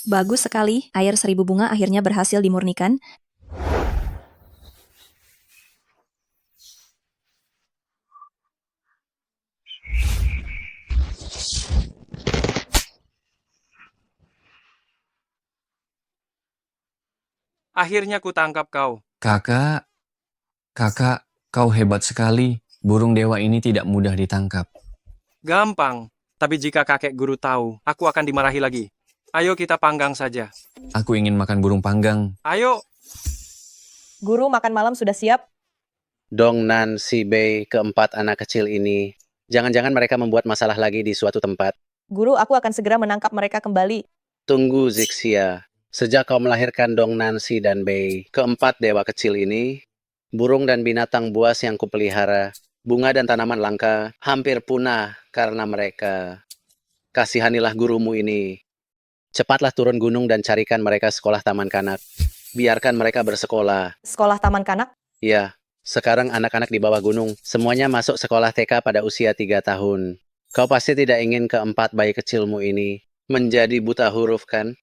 Bagus sekali, air 1000 bunga akhirnya berhasil dimurnikan. Akhirnya kutangkap kau. Kakak, kakak, kau hebat sekali. Burung dewa ini tidak mudah ditangkap. Gampang. Tapi jika kakek guru tahu, aku akan dimarahi lagi. Ayo kita panggang saja. Aku ingin makan burung panggang. Ayo. Guru, makan malam sudah siap? Dong Nan si Bei keempat anak kecil ini. Jangan-jangan mereka membuat masalah lagi di suatu tempat. Guru, aku akan segera menangkap mereka kembali. Tunggu Zixia. Sejak kau melahirkan Dong Nancy dan Bei, keempat dewa kecil ini, burung dan binatang buas yang kupelihara, bunga dan tanaman langka, hampir punah karena mereka. Kasihanilah gurumu ini. Cepatlah turun gunung dan carikan mereka sekolah taman kanak. Biarkan mereka bersekolah. Sekolah taman kanak? Ya, sekarang anak-anak di bawah gunung, semuanya masuk sekolah TK pada usia 3 tahun. Kau pasti tidak ingin keempat bayi kecilmu ini menjadi buta huruf, kan?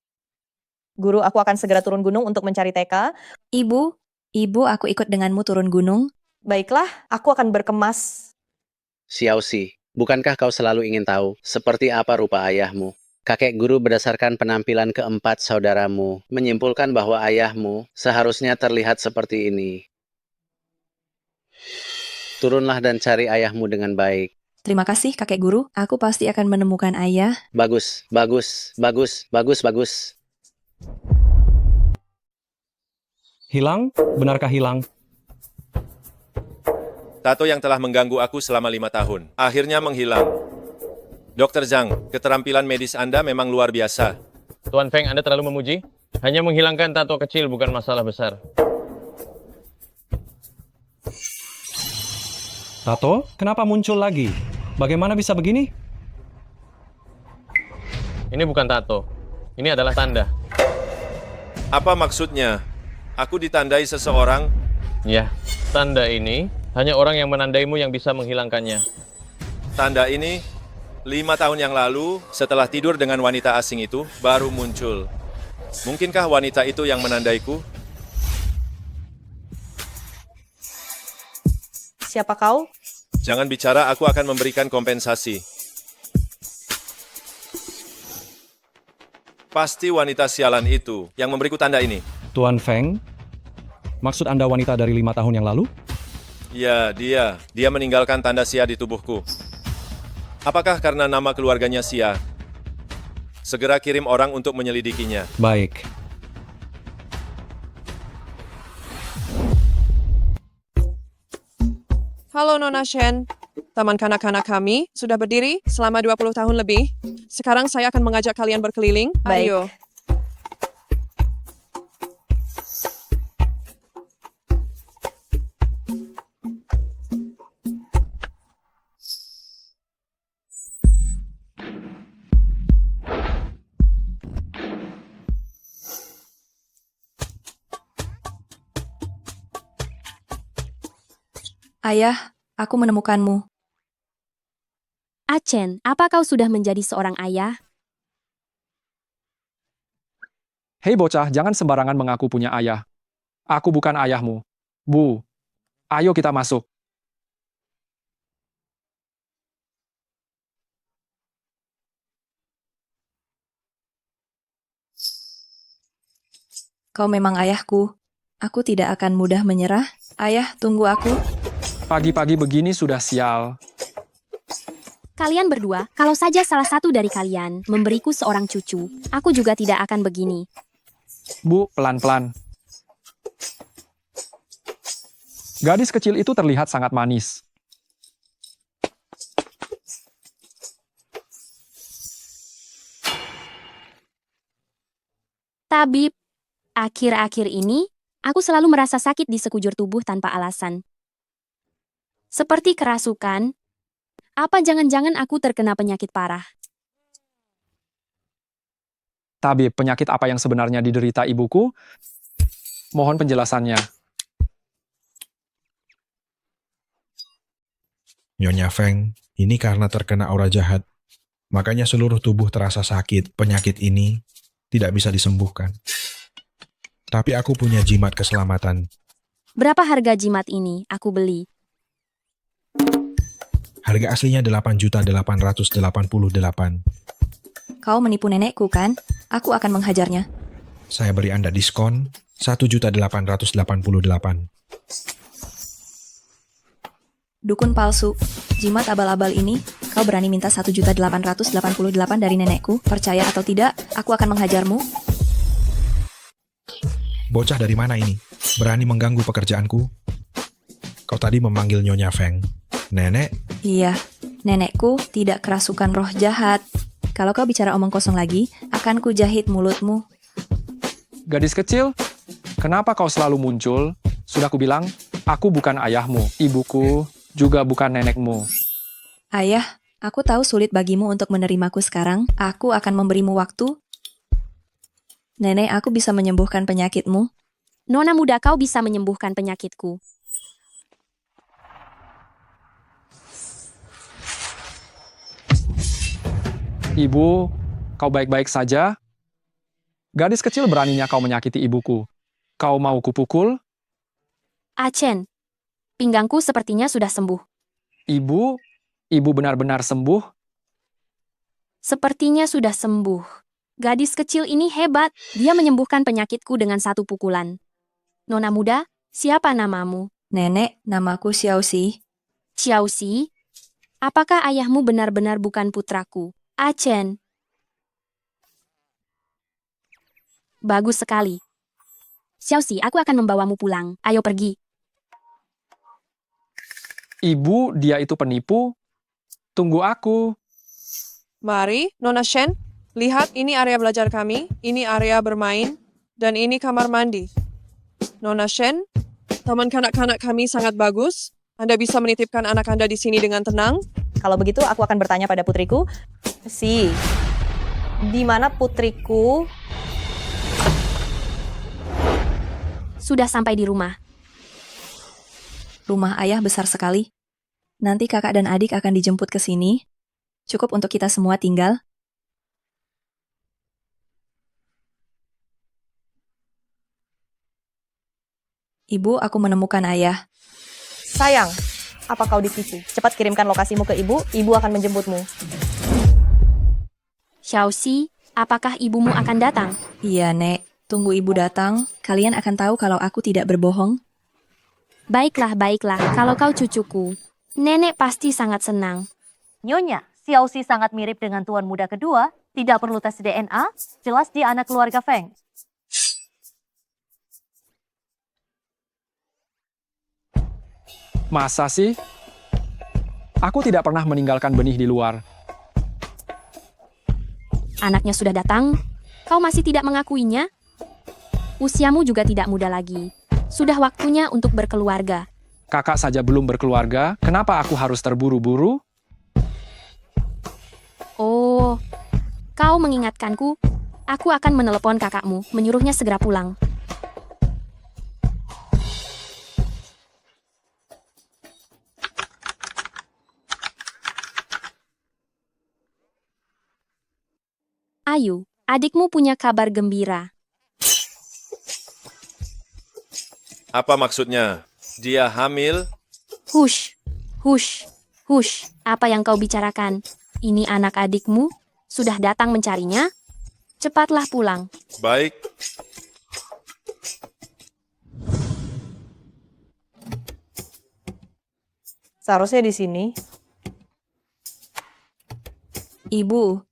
Guru, aku akan segera turun gunung untuk mencari TK. Ibu, aku ikut denganmu turun gunung. Baiklah, aku akan berkemas. Xiaoxi, bukankah kau selalu ingin tahu seperti apa rupa ayahmu? Kakek guru berdasarkan penampilan keempat saudaramu menyimpulkan bahwa ayahmu seharusnya terlihat seperti ini. Turunlah dan cari ayahmu dengan baik. Terima kasih, kakek guru. Aku pasti akan menemukan ayah. Bagus, bagus, bagus, bagus, bagus. Hilang? Benarkah hilang? Tato yang telah mengganggu aku selama 5 tahun, akhirnya menghilang. Dokter Zhang, keterampilan medis Anda memang luar biasa. Tuan Feng, Anda terlalu memuji. Hanya menghilangkan tato kecil bukan masalah besar. Tato, kenapa muncul lagi? Bagaimana bisa begini? Ini bukan tato. Ini adalah tanda. Apa maksudnya? Aku ditandai seseorang? Ya, tanda ini hanya orang yang menandaimu yang bisa menghilangkannya. Tanda ini 5 tahun yang lalu, setelah tidur dengan wanita asing itu, baru muncul. Mungkinkah wanita itu yang menandaiku? Siapa kau? Jangan bicara, aku akan memberikan kompensasi. Pasti wanita sialan itu yang memberiku tanda ini. Tuan Feng, maksud Anda wanita dari 5 tahun yang lalu? Ya, dia. Dia meninggalkan tanda Xia di tubuhku. Apakah karena nama keluarganya Xia? Segera kirim orang untuk menyelidikinya. Baik. Halo Nona Shen, taman kanak-kanak kami sudah berdiri selama 20 tahun lebih. Sekarang saya akan mengajak kalian berkeliling. Baik. Ayo. Ayah, aku menemukanmu. Achen, apa kau sudah menjadi seorang ayah? Hei bocah, jangan sembarangan mengaku punya ayah. Aku bukan ayahmu. Bu, ayo kita masuk. Kau memang ayahku. Aku tidak akan mudah menyerah. Ayah, tunggu aku. Pagi-pagi begini sudah sial. Kalian berdua, kalau saja salah satu dari kalian memberiku seorang cucu, aku juga tidak akan begini. Bu, pelan-pelan. Gadis kecil itu terlihat sangat manis. Tabib, akhir-akhir ini, aku selalu merasa sakit di sekujur tubuh tanpa alasan. Seperti kerasukan. Apa jangan-jangan aku terkena penyakit parah? Tabib, penyakit apa yang sebenarnya diderita ibuku? Mohon penjelasannya. Nyonya Feng, ini karena terkena aura jahat. Makanya seluruh tubuh terasa sakit. Penyakit ini tidak bisa disembuhkan. Tapi aku punya jimat keselamatan. Berapa harga jimat ini? Aku beli. Harga aslinya 8.888. Kau menipu nenekku kan? Aku akan menghajarnya. Saya beri Anda diskon 1.888. Dukun palsu. Jimat abal-abal ini, kau berani minta 1.888 dari nenekku? Percaya atau tidak, aku akan menghajarmu. Bocah dari mana ini? Berani mengganggu pekerjaanku? Kau tadi memanggil Nyonya Feng. Nenek, Iya, nenekku tidak kerasukan roh jahat. Kalau kau bicara omong kosong lagi, akan kujahit mulutmu. Gadis kecil, kenapa kau selalu muncul? Sudah kubilang, aku bukan ayahmu, ibuku, juga bukan nenekmu. Ayah, aku tahu sulit bagimu untuk menerimaku sekarang. Aku akan memberimu waktu. Nenek, aku bisa menyembuhkan penyakitmu. Nona muda, kau bisa menyembuhkan penyakitku. Ibu, kau baik-baik saja? Gadis kecil, beraninya kau menyakiti ibuku. Kau mau kupukul? Achen, pinggangku sepertinya sudah sembuh. Ibu benar-benar sembuh? Sepertinya sudah sembuh. Gadis kecil ini hebat. Dia menyembuhkan penyakitku dengan satu pukulan. Nona muda, siapa namamu? Nenek, namaku Xiaoxi. Xiaoxi? Apakah ayahmu benar-benar bukan putraku? Achen. Bagus sekali. Xiaoxi, aku akan membawamu pulang. Ayo pergi. Ibu, dia itu penipu. Tunggu aku. Mari, Nona Shen. Lihat, ini area belajar kami, ini area bermain, dan ini kamar mandi. Nona Shen, taman kanak-kanak kami sangat bagus. Anda bisa menitipkan anak Anda di sini dengan tenang. Kalau begitu, aku akan bertanya pada putriku. Di mana putriku? Sudah sampai di rumah. Rumah ayah besar sekali. Nanti kakak dan adik akan dijemput ke sini. Cukup untuk kita semua tinggal. Ibu, aku menemukan ayah. Sayang, apa kau ditipu? Cepat kirimkan lokasimu ke ibu akan menjemputmu. Xiaoxi, apakah ibumu akan datang? Iya, Nek. Tunggu ibu datang. Kalian akan tahu kalau aku tidak berbohong. Baiklah, kalau kau cucuku. Nenek pasti sangat senang. Nyonya, Xiaoxi sangat mirip dengan tuan muda kedua. Tidak perlu tes DNA, jelas dia anak keluarga Feng. Masa sih? Aku tidak pernah meninggalkan benih di luar. Anaknya sudah datang, kau masih tidak mengakuinya? Usiamu juga tidak muda lagi. Sudah waktunya untuk berkeluarga. Kakak saja belum berkeluarga, kenapa aku harus terburu-buru? Oh, kau mengingatkanku. Aku akan menelepon kakakmu, menyuruhnya segera pulang. Ayu, adikmu punya kabar gembira. Apa maksudnya? Dia hamil? Hush, hush, hush. Apa yang kau bicarakan? Ini anak adikmu? Sudah datang mencarinya? Cepatlah pulang. Baik. Seharusnya di sini. Ibu.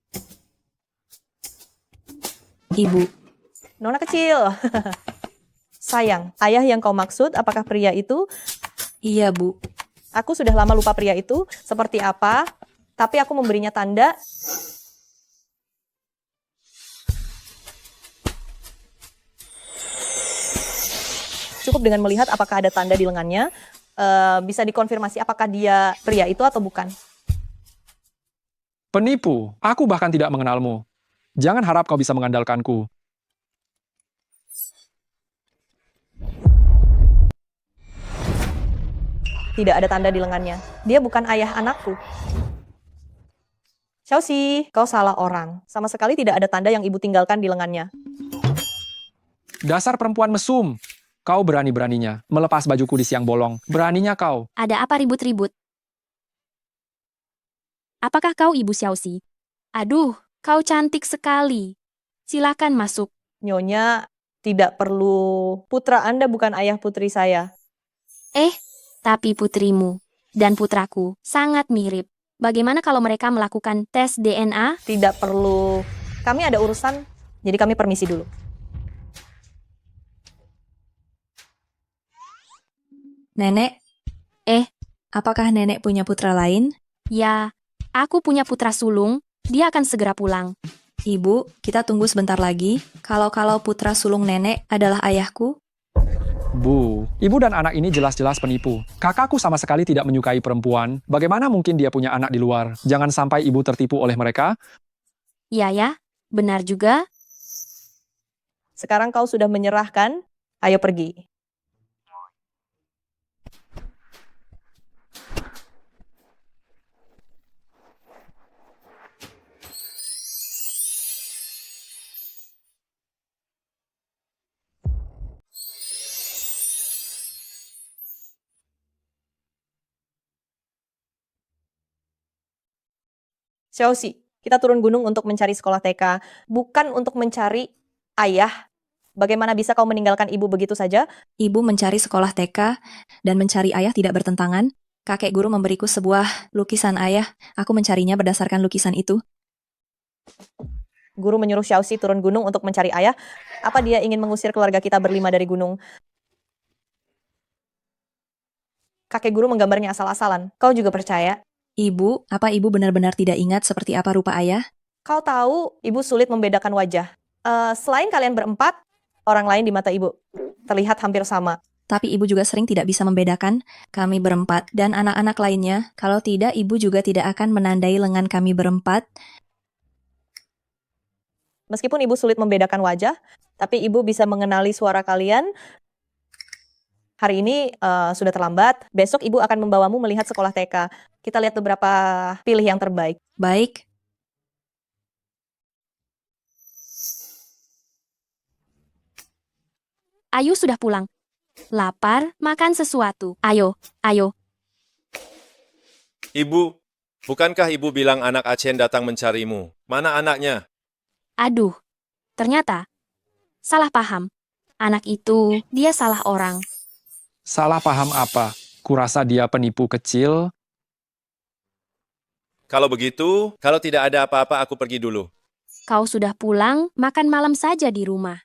Nona kecil. Sayang, ayah yang kau maksud apakah pria itu? Iya, Bu. Aku sudah lama lupa pria itu seperti apa, tapi aku memberinya tanda. Cukup dengan melihat apakah ada tanda di lengannya, bisa dikonfirmasi apakah dia pria itu atau bukan. Penipu, aku bahkan tidak mengenalmu. Jangan harap kau bisa mengandalkanku. Tidak ada tanda di lengannya. Dia bukan ayah anakku. Xiaoxi, kau salah orang. Sama sekali tidak ada tanda yang ibu tinggalkan di lengannya. Dasar perempuan mesum. Kau berani-beraninya melepas bajuku di siang bolong. Beraninya kau. Ada apa ribut-ribut? Apakah kau Ibu Xiaoxi? Aduh, kau cantik sekali. Silakan masuk. Nyonya, tidak perlu. Putra Anda bukan ayah putri saya. Tapi putrimu dan putraku sangat mirip. Bagaimana kalau mereka melakukan tes DNA? Tidak perlu. Kami ada urusan, jadi kami permisi dulu. Nenek, apakah nenek punya putra lain? Ya, aku punya putra sulung. Dia akan segera pulang. Ibu, kita tunggu sebentar lagi. Kalau putra sulung nenek adalah ayahku, Bu, ibu dan anak ini jelas-jelas penipu. Kakakku sama sekali tidak menyukai perempuan. Bagaimana mungkin dia punya anak di luar? Jangan sampai ibu tertipu oleh mereka. Ya, benar juga. Sekarang kau sudah menyerahkan, ayo pergi. Xiaoxi, kita turun gunung untuk mencari sekolah TK, bukan untuk mencari ayah. Bagaimana bisa kau meninggalkan ibu begitu saja? ibu mencari sekolah TK dan mencari ayah tidak bertentangan. Kakek guru memberiku sebuah lukisan ayah. Aku mencarinya berdasarkan lukisan itu. Guru menyuruh Xiaoxi turun gunung untuk mencari ayah. Apa dia ingin mengusir keluarga kita berlima dari gunung? Kakek guru menggambarnya asal-asalan. Kau juga percaya? Ibu, apa ibu benar-benar tidak ingat seperti apa rupa ayah? Kau tahu, ibu sulit membedakan wajah. Selain kalian berempat, orang lain di mata ibu terlihat hampir sama. Tapi ibu juga sering tidak bisa membedakan kami berempat dan anak-anak lainnya. Kalau tidak, ibu juga tidak akan menandai lengan kami berempat. Meskipun ibu sulit membedakan wajah, tapi ibu bisa mengenali suara kalian. Hari ini sudah terlambat, besok ibu akan membawamu melihat sekolah TK. Kita lihat beberapa pilih yang terbaik. Baik, Ayu sudah pulang. Lapar, makan sesuatu. Ayo. Ibu, bukankah ibu bilang anak Achen datang mencarimu? Mana anaknya? Aduh, ternyata salah paham. Anak itu, dia salah orang. Salah paham apa? Kurasa dia penipu kecil. Kalau begitu, kalau tidak ada apa-apa aku pergi dulu. Kau sudah pulang, makan malam saja di rumah.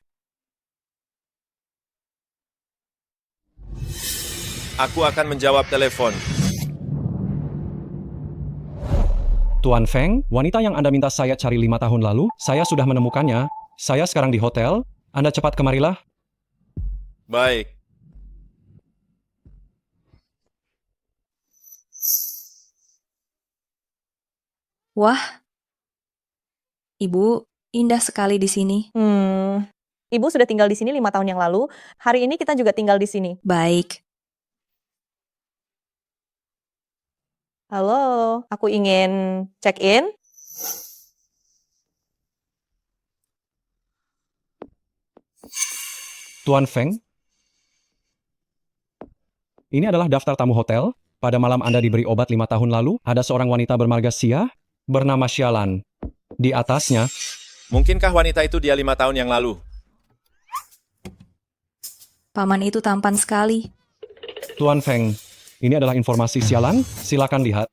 Aku akan menjawab telepon. Tuan Feng, wanita yang Anda minta saya cari 5 tahun lalu, saya sudah menemukannya. Saya sekarang di hotel. Anda cepat kemarilah. Baik. wah. Ibu, indah sekali di sini. Ibu sudah tinggal di sini 5 tahun yang lalu. Hari ini kita juga tinggal di sini. Baik. Halo, aku ingin check-in. Tuan Feng, ini adalah daftar tamu hotel. Pada malam Anda diberi obat 5 tahun lalu, ada seorang wanita bermarga Xia bernama Xialan. Di atasnya, Mungkinkah wanita itu dia 5 tahun yang lalu? Paman itu tampan sekali. Tuan Feng, ini adalah informasi Xialan. Silakan lihat.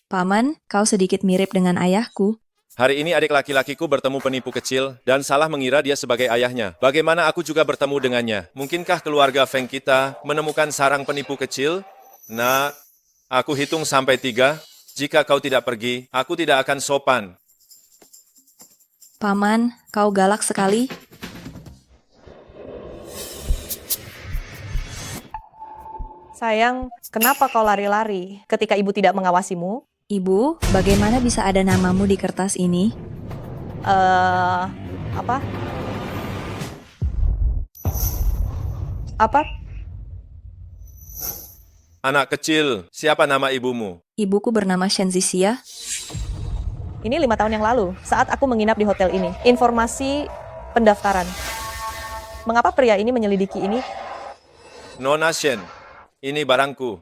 Paman, kau sedikit mirip dengan ayahku. Hari ini adik laki-lakiku bertemu penipu kecil dan salah mengira dia sebagai ayahnya. Bagaimana aku juga bertemu dengannya? Mungkinkah keluarga Feng kita menemukan sarang penipu kecil? Nah, aku hitung sampai 3. Jika kau tidak pergi, aku tidak akan sopan. Paman, kau galak sekali. Sayang, kenapa kau lari-lari ketika ibu tidak mengawasimu? Ibu, bagaimana bisa ada namamu di kertas ini? Apa? Apa? Anak kecil, siapa nama ibumu? Ibuku bernama Shenzisia. Ini 5 tahun yang lalu, saat aku menginap di hotel ini. Informasi pendaftaran. Mengapa pria ini menyelidiki ini? Nona Shen, ini barangku.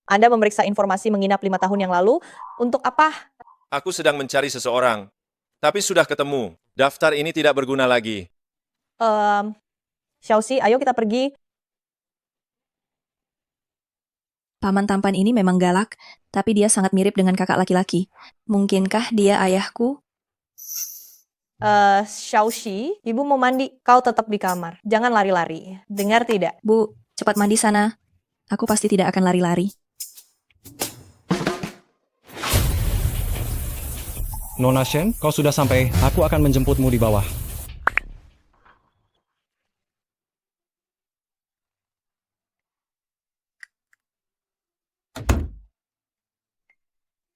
Anda memeriksa informasi menginap 5 tahun yang lalu. Untuk apa? Aku sedang mencari seseorang, tapi sudah ketemu. Daftar ini tidak berguna lagi. Xiaoxi, ayo kita pergi. Paman tampan ini memang galak, tapi dia sangat mirip dengan kakak laki-laki. Mungkinkah dia ayahku? Xiaoxi, ibu mau mandi. Kau tetap di kamar. Jangan lari-lari. Dengar tidak? Bu, cepat mandi sana. Aku pasti tidak akan lari-lari. Nona Shen, kau sudah sampai. Aku akan menjemputmu di bawah.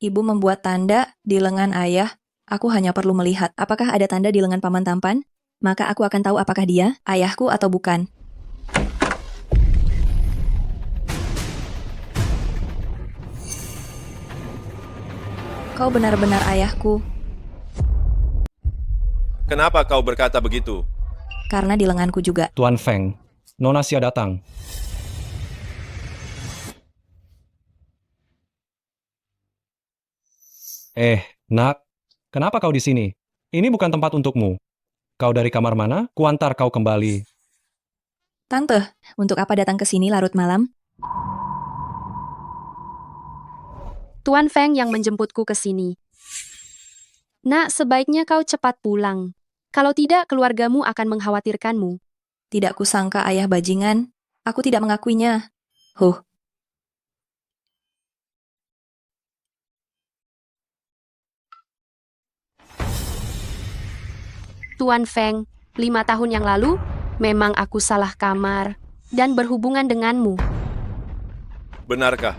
Ibu membuat tanda di lengan ayah. Aku hanya perlu melihat apakah ada tanda di lengan paman tampan. Maka aku akan tahu apakah dia ayahku atau bukan. Kau benar-benar ayahku, Kenapa kau berkata begitu? karena di lenganku juga. Tuan Feng, Nona Xia datang. Nak, kenapa kau di sini? Ini bukan tempat untukmu. Kau dari kamar mana? Kuantar kau kembali. Tante, untuk apa datang ke sini larut malam? Tuan Feng yang menjemputku ke sini. Nak, sebaiknya kau cepat pulang. Kalau tidak, keluargamu akan mengkhawatirkanmu. Tidak kusangka ayah bajingan. Aku tidak mengakuinya. Tuan Feng, 5 tahun yang lalu, memang aku salah kamar dan berhubungan denganmu. Benarkah?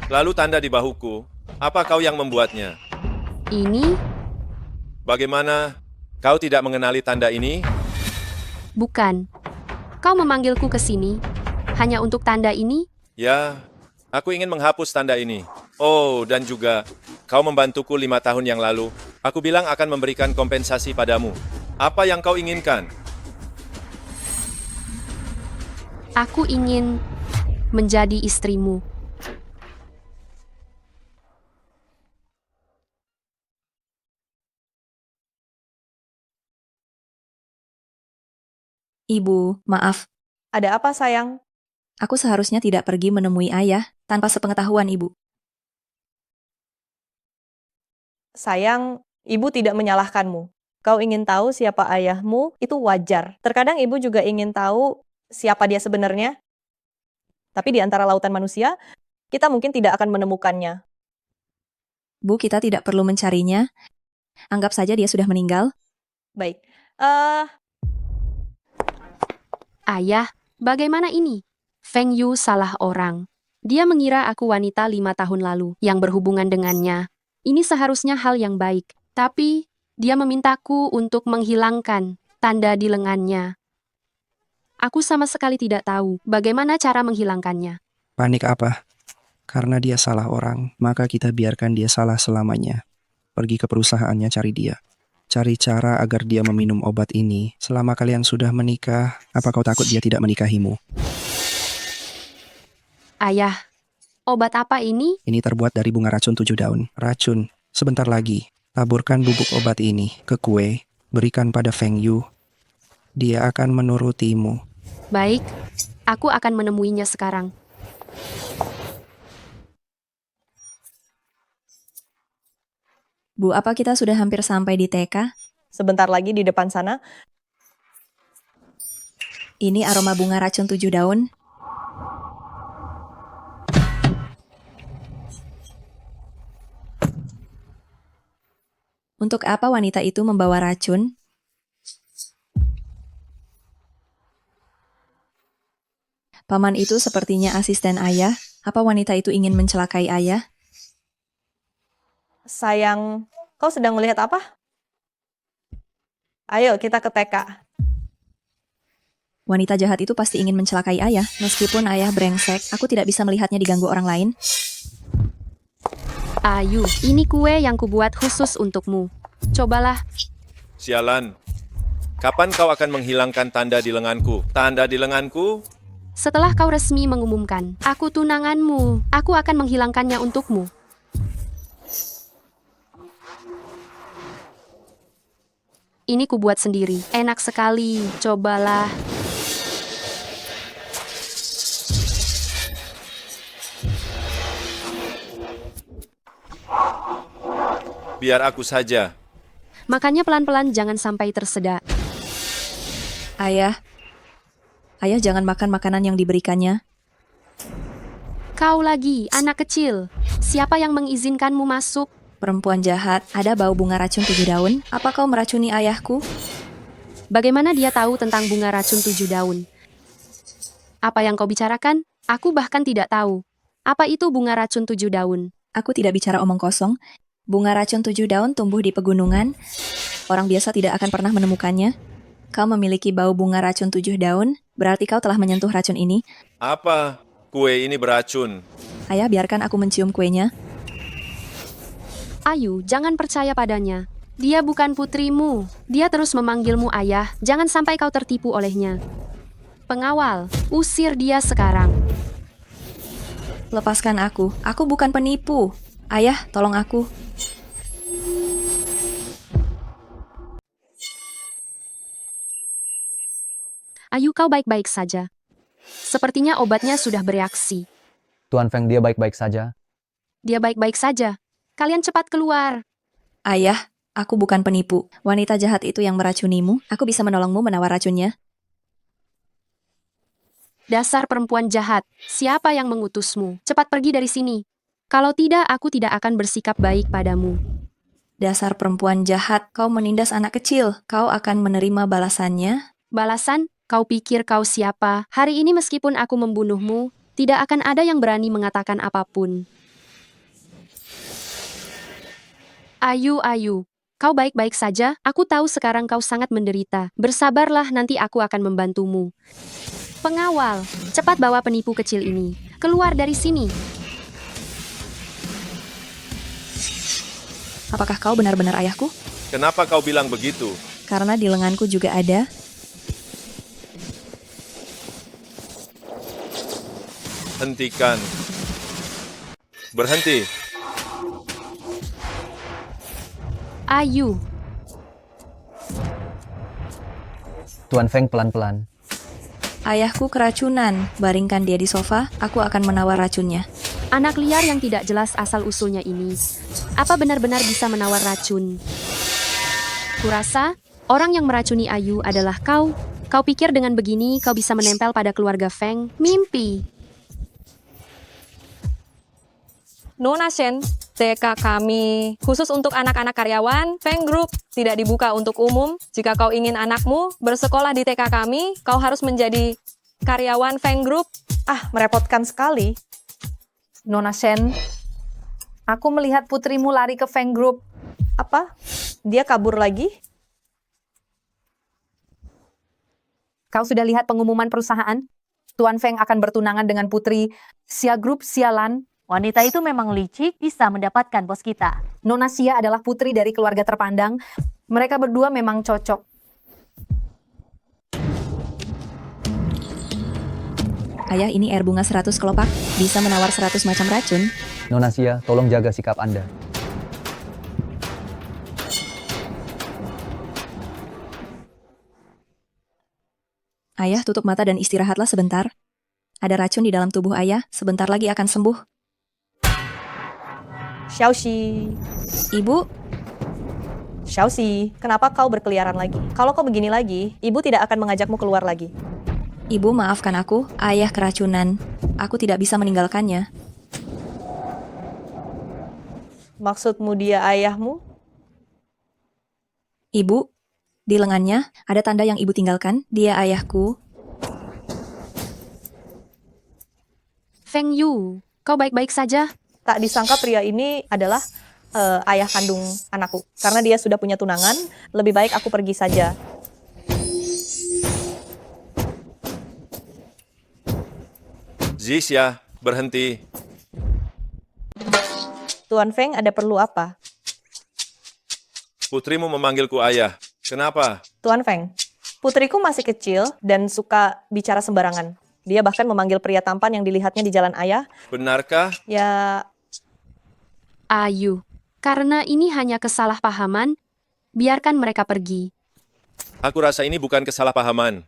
Lalu tanda di bahuku, apa kau yang membuatnya? Ini Bagaimana? Kau tidak mengenali tanda ini? bukan. Kau memanggilku ke sini hanya untuk tanda ini? Ya, aku ingin menghapus tanda ini. Oh, dan juga, kau membantuku 5 tahun yang lalu. Aku bilang akan memberikan kompensasi padamu. Apa yang kau inginkan? Aku ingin menjadi istrimu. Ibu, maaf. Ada apa, sayang? Aku seharusnya tidak pergi menemui ayah tanpa sepengetahuan ibu. Sayang, ibu tidak menyalahkanmu. Kau ingin tahu siapa ayahmu, itu wajar. Terkadang ibu juga ingin tahu siapa dia sebenarnya. Tapi di antara lautan manusia, kita mungkin tidak akan menemukannya. Bu, kita tidak perlu mencarinya. Anggap saja dia sudah meninggal. Baik. Ayah, bagaimana ini? Feng Yu salah orang. Dia mengira aku wanita 5 tahun lalu yang berhubungan dengannya. Ini seharusnya hal yang baik. Tapi, dia memintaku untuk menghilangkan tanda di lengannya. Aku sama sekali tidak tahu bagaimana cara menghilangkannya. Panik apa? Karena dia salah orang, maka kita biarkan dia salah selamanya. Pergi ke perusahaannya cari dia. Cari cara agar dia meminum obat ini. Selama kalian sudah menikah, apa kau takut dia tidak menikahimu? Ayah, obat apa ini? Ini terbuat dari bunga racun 7 daun. Racun. Sebentar lagi, taburkan bubuk obat ini ke kue, berikan pada Feng Yu. Dia akan menurutimu. Baik, aku akan menemuinya sekarang. Bu, apa kita sudah hampir sampai di TK? Sebentar lagi di depan sana. Ini aroma bunga racun 7 daun. Untuk apa wanita itu membawa racun? Paman itu sepertinya asisten ayah. Apa wanita itu ingin mencelakai ayah? Sayang, kau sedang melihat apa? Ayo kita ke TK. Wanita jahat itu pasti ingin mencelakai ayah. Meskipun ayah brengsek, aku tidak bisa melihatnya diganggu orang lain. Ayu, ini kue yang kubuat khusus untukmu. Cobalah. Sialan. Kapan kau akan menghilangkan tanda di lenganku? Tanda di lenganku? Setelah kau resmi mengumumkan, aku tunanganmu. Aku akan menghilangkannya untukmu. Ini kubuat sendiri. Enak sekali. Cobalah. Biar aku saja. Makanya pelan-pelan jangan sampai tersedak. Ayah, jangan makan makanan yang diberikannya. Kau lagi, anak kecil. Siapa yang mengizinkanmu masuk? Perempuan jahat, ada bau bunga racun 7 daun. Apa kau meracuni ayahku? Bagaimana dia tahu tentang bunga racun 7 daun? Apa yang kau bicarakan? Aku bahkan tidak tahu. Apa itu bunga racun 7 daun? Aku tidak bicara omong kosong. Bunga racun 7 daun tumbuh di pegunungan. Orang biasa tidak akan pernah menemukannya. Kau memiliki bau bunga racun 7 daun, berarti kau telah menyentuh racun ini. Apa? Kue ini beracun. Ayah, biarkan aku mencium kuenya. Ayu, jangan percaya padanya. Dia bukan putrimu. Dia terus memanggilmu ayah. Jangan sampai kau tertipu olehnya. Pengawal, usir dia sekarang. Lepaskan aku bukan penipu. Ayah, tolong aku. Ayu, kau baik-baik saja. Sepertinya obatnya sudah bereaksi. Tuan Feng, dia baik-baik saja. Dia baik-baik saja. Kalian cepat keluar. Ayah, aku bukan penipu. Wanita jahat itu yang meracunimu. Aku bisa menolongmu menawar racunnya. Dasar perempuan jahat. Siapa yang mengutusmu? Cepat pergi dari sini. Kalau tidak, aku tidak akan bersikap baik padamu. Dasar perempuan jahat, kau menindas anak kecil. Kau akan menerima balasannya. Balasan? Kau pikir kau siapa? Hari ini meskipun aku membunuhmu, tidak akan ada yang berani mengatakan apapun. Ayu, kau baik-baik saja? Aku tahu sekarang kau sangat menderita. Bersabarlah, nanti aku akan membantumu. Pengawal, cepat bawa penipu kecil ini. Keluar dari sini. Apakah kau benar-benar ayahku? Kenapa kau bilang begitu? Karena di lenganku juga ada. Hentikan. Berhenti. Ayu. Tuan Feng, pelan-pelan. Ayahku keracunan. Baringkan dia di sofa, aku akan menawar racunnya. Anak liar yang tidak jelas asal-usulnya ini. Apa benar-benar bisa menawar racun? Kurasa, orang yang meracuni Ayu adalah kau. Kau pikir dengan begini kau bisa menempel pada keluarga Feng? Mimpi. Nona Shen, TK kami khusus untuk anak-anak karyawan, Feng Group, tidak dibuka untuk umum. Jika kau ingin anakmu bersekolah di TK kami, kau harus menjadi karyawan Feng Group. Merepotkan sekali. Nona Shen, aku melihat putrimu lari ke Feng Group. Apa? Dia kabur lagi? Kau sudah lihat pengumuman perusahaan? Tuan Feng akan bertunangan dengan putri Xia Group Xialan. Wanita itu memang licik, bisa mendapatkan bos kita. Nona Xia adalah putri dari keluarga terpandang. Mereka berdua memang cocok. Ayah, ini air bunga 100 kelopak. Bisa menawar 100 macam racun. Nona Xia, tolong jaga sikap Anda. Ayah, tutup mata dan istirahatlah sebentar. Ada racun di dalam tubuh ayah, sebentar lagi akan sembuh. Xiaoxi. Ibu? Xiaoxi, kenapa kau berkeliaran lagi? Kalau kau begini lagi, ibu tidak akan mengajakmu keluar lagi. Ibu, maafkan aku. Ayah keracunan. Aku tidak bisa meninggalkannya. Maksudmu dia ayahmu? Ibu, di lengannya ada tanda yang ibu tinggalkan. Dia ayahku. Feng Yu, kau baik-baik saja? Tak disangka pria ini adalah ayah kandung anakku. Karena dia sudah punya tunangan, lebih baik aku pergi saja. Zixia, berhenti. Tuan Feng, ada perlu apa? Putrimu memanggilku ayah. Kenapa? Tuan Feng, putriku masih kecil dan suka bicara sembarangan. Dia bahkan memanggil pria tampan yang dilihatnya di jalan ayah. Benarkah? Ya, Ayu, karena ini hanya kesalahpahaman, biarkan mereka pergi. Aku rasa ini bukan kesalahpahaman.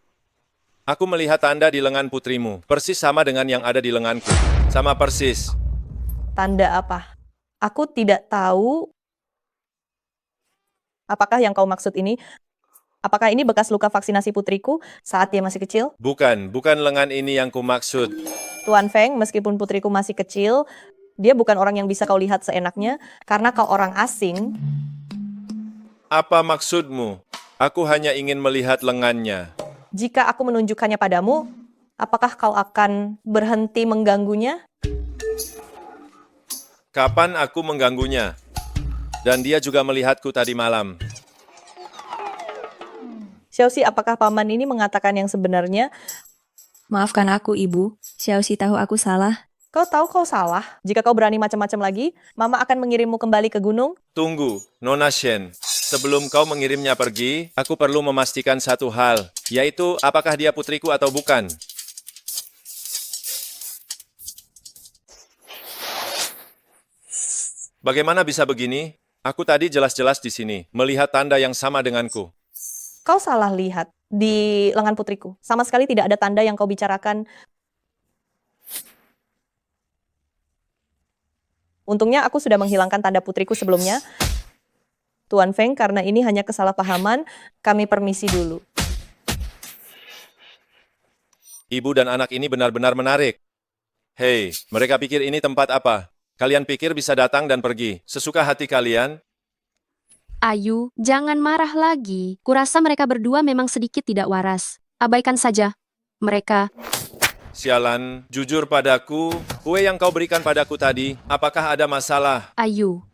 Aku melihat tanda di lengan putrimu, persis sama dengan yang ada di lenganku. Sama persis. tanda apa? Aku tidak tahu. Apakah yang kau maksud ini? Apakah ini bekas luka vaksinasi putriku saat dia masih kecil? Bukan lengan ini yang kumaksud. Tuan Feng, meskipun putriku masih kecil, dia bukan orang yang bisa kau lihat seenaknya, karena kau orang asing. Apa maksudmu? Aku hanya ingin melihat lengannya. Jika aku menunjukkannya padamu, apakah kau akan berhenti mengganggunya? Kapan aku mengganggunya? Dan dia juga melihatku tadi malam. Xiaoxi, apakah paman ini mengatakan yang sebenarnya? Maafkan aku, Ibu. Xiaoxi tahu aku salah. Kau tahu kau salah. Jika kau berani macam-macam lagi, Mama akan mengirimmu kembali ke gunung. Tunggu, Nona Shen. Sebelum kau mengirimnya pergi, aku perlu memastikan satu hal, yaitu apakah dia putriku atau bukan. Bagaimana bisa begini? Aku tadi jelas-jelas di sini, melihat tanda yang sama denganku. Kau salah lihat di lengan putriku. Sama sekali tidak ada tanda yang kau bicarakan. Untungnya aku sudah menghilangkan tanda putriku sebelumnya. Tuan Feng, karena ini hanya kesalahpahaman, kami permisi dulu. Ibu dan anak ini benar-benar menarik. Hei, mereka pikir ini tempat apa? Kalian pikir bisa datang dan pergi, sesuka hati kalian? Ayu, jangan marah lagi. Kurasa mereka berdua memang sedikit tidak waras. Abaikan saja mereka. Sialan, jujur padaku, kue yang kau berikan padaku tadi, apakah ada masalah? Ayu,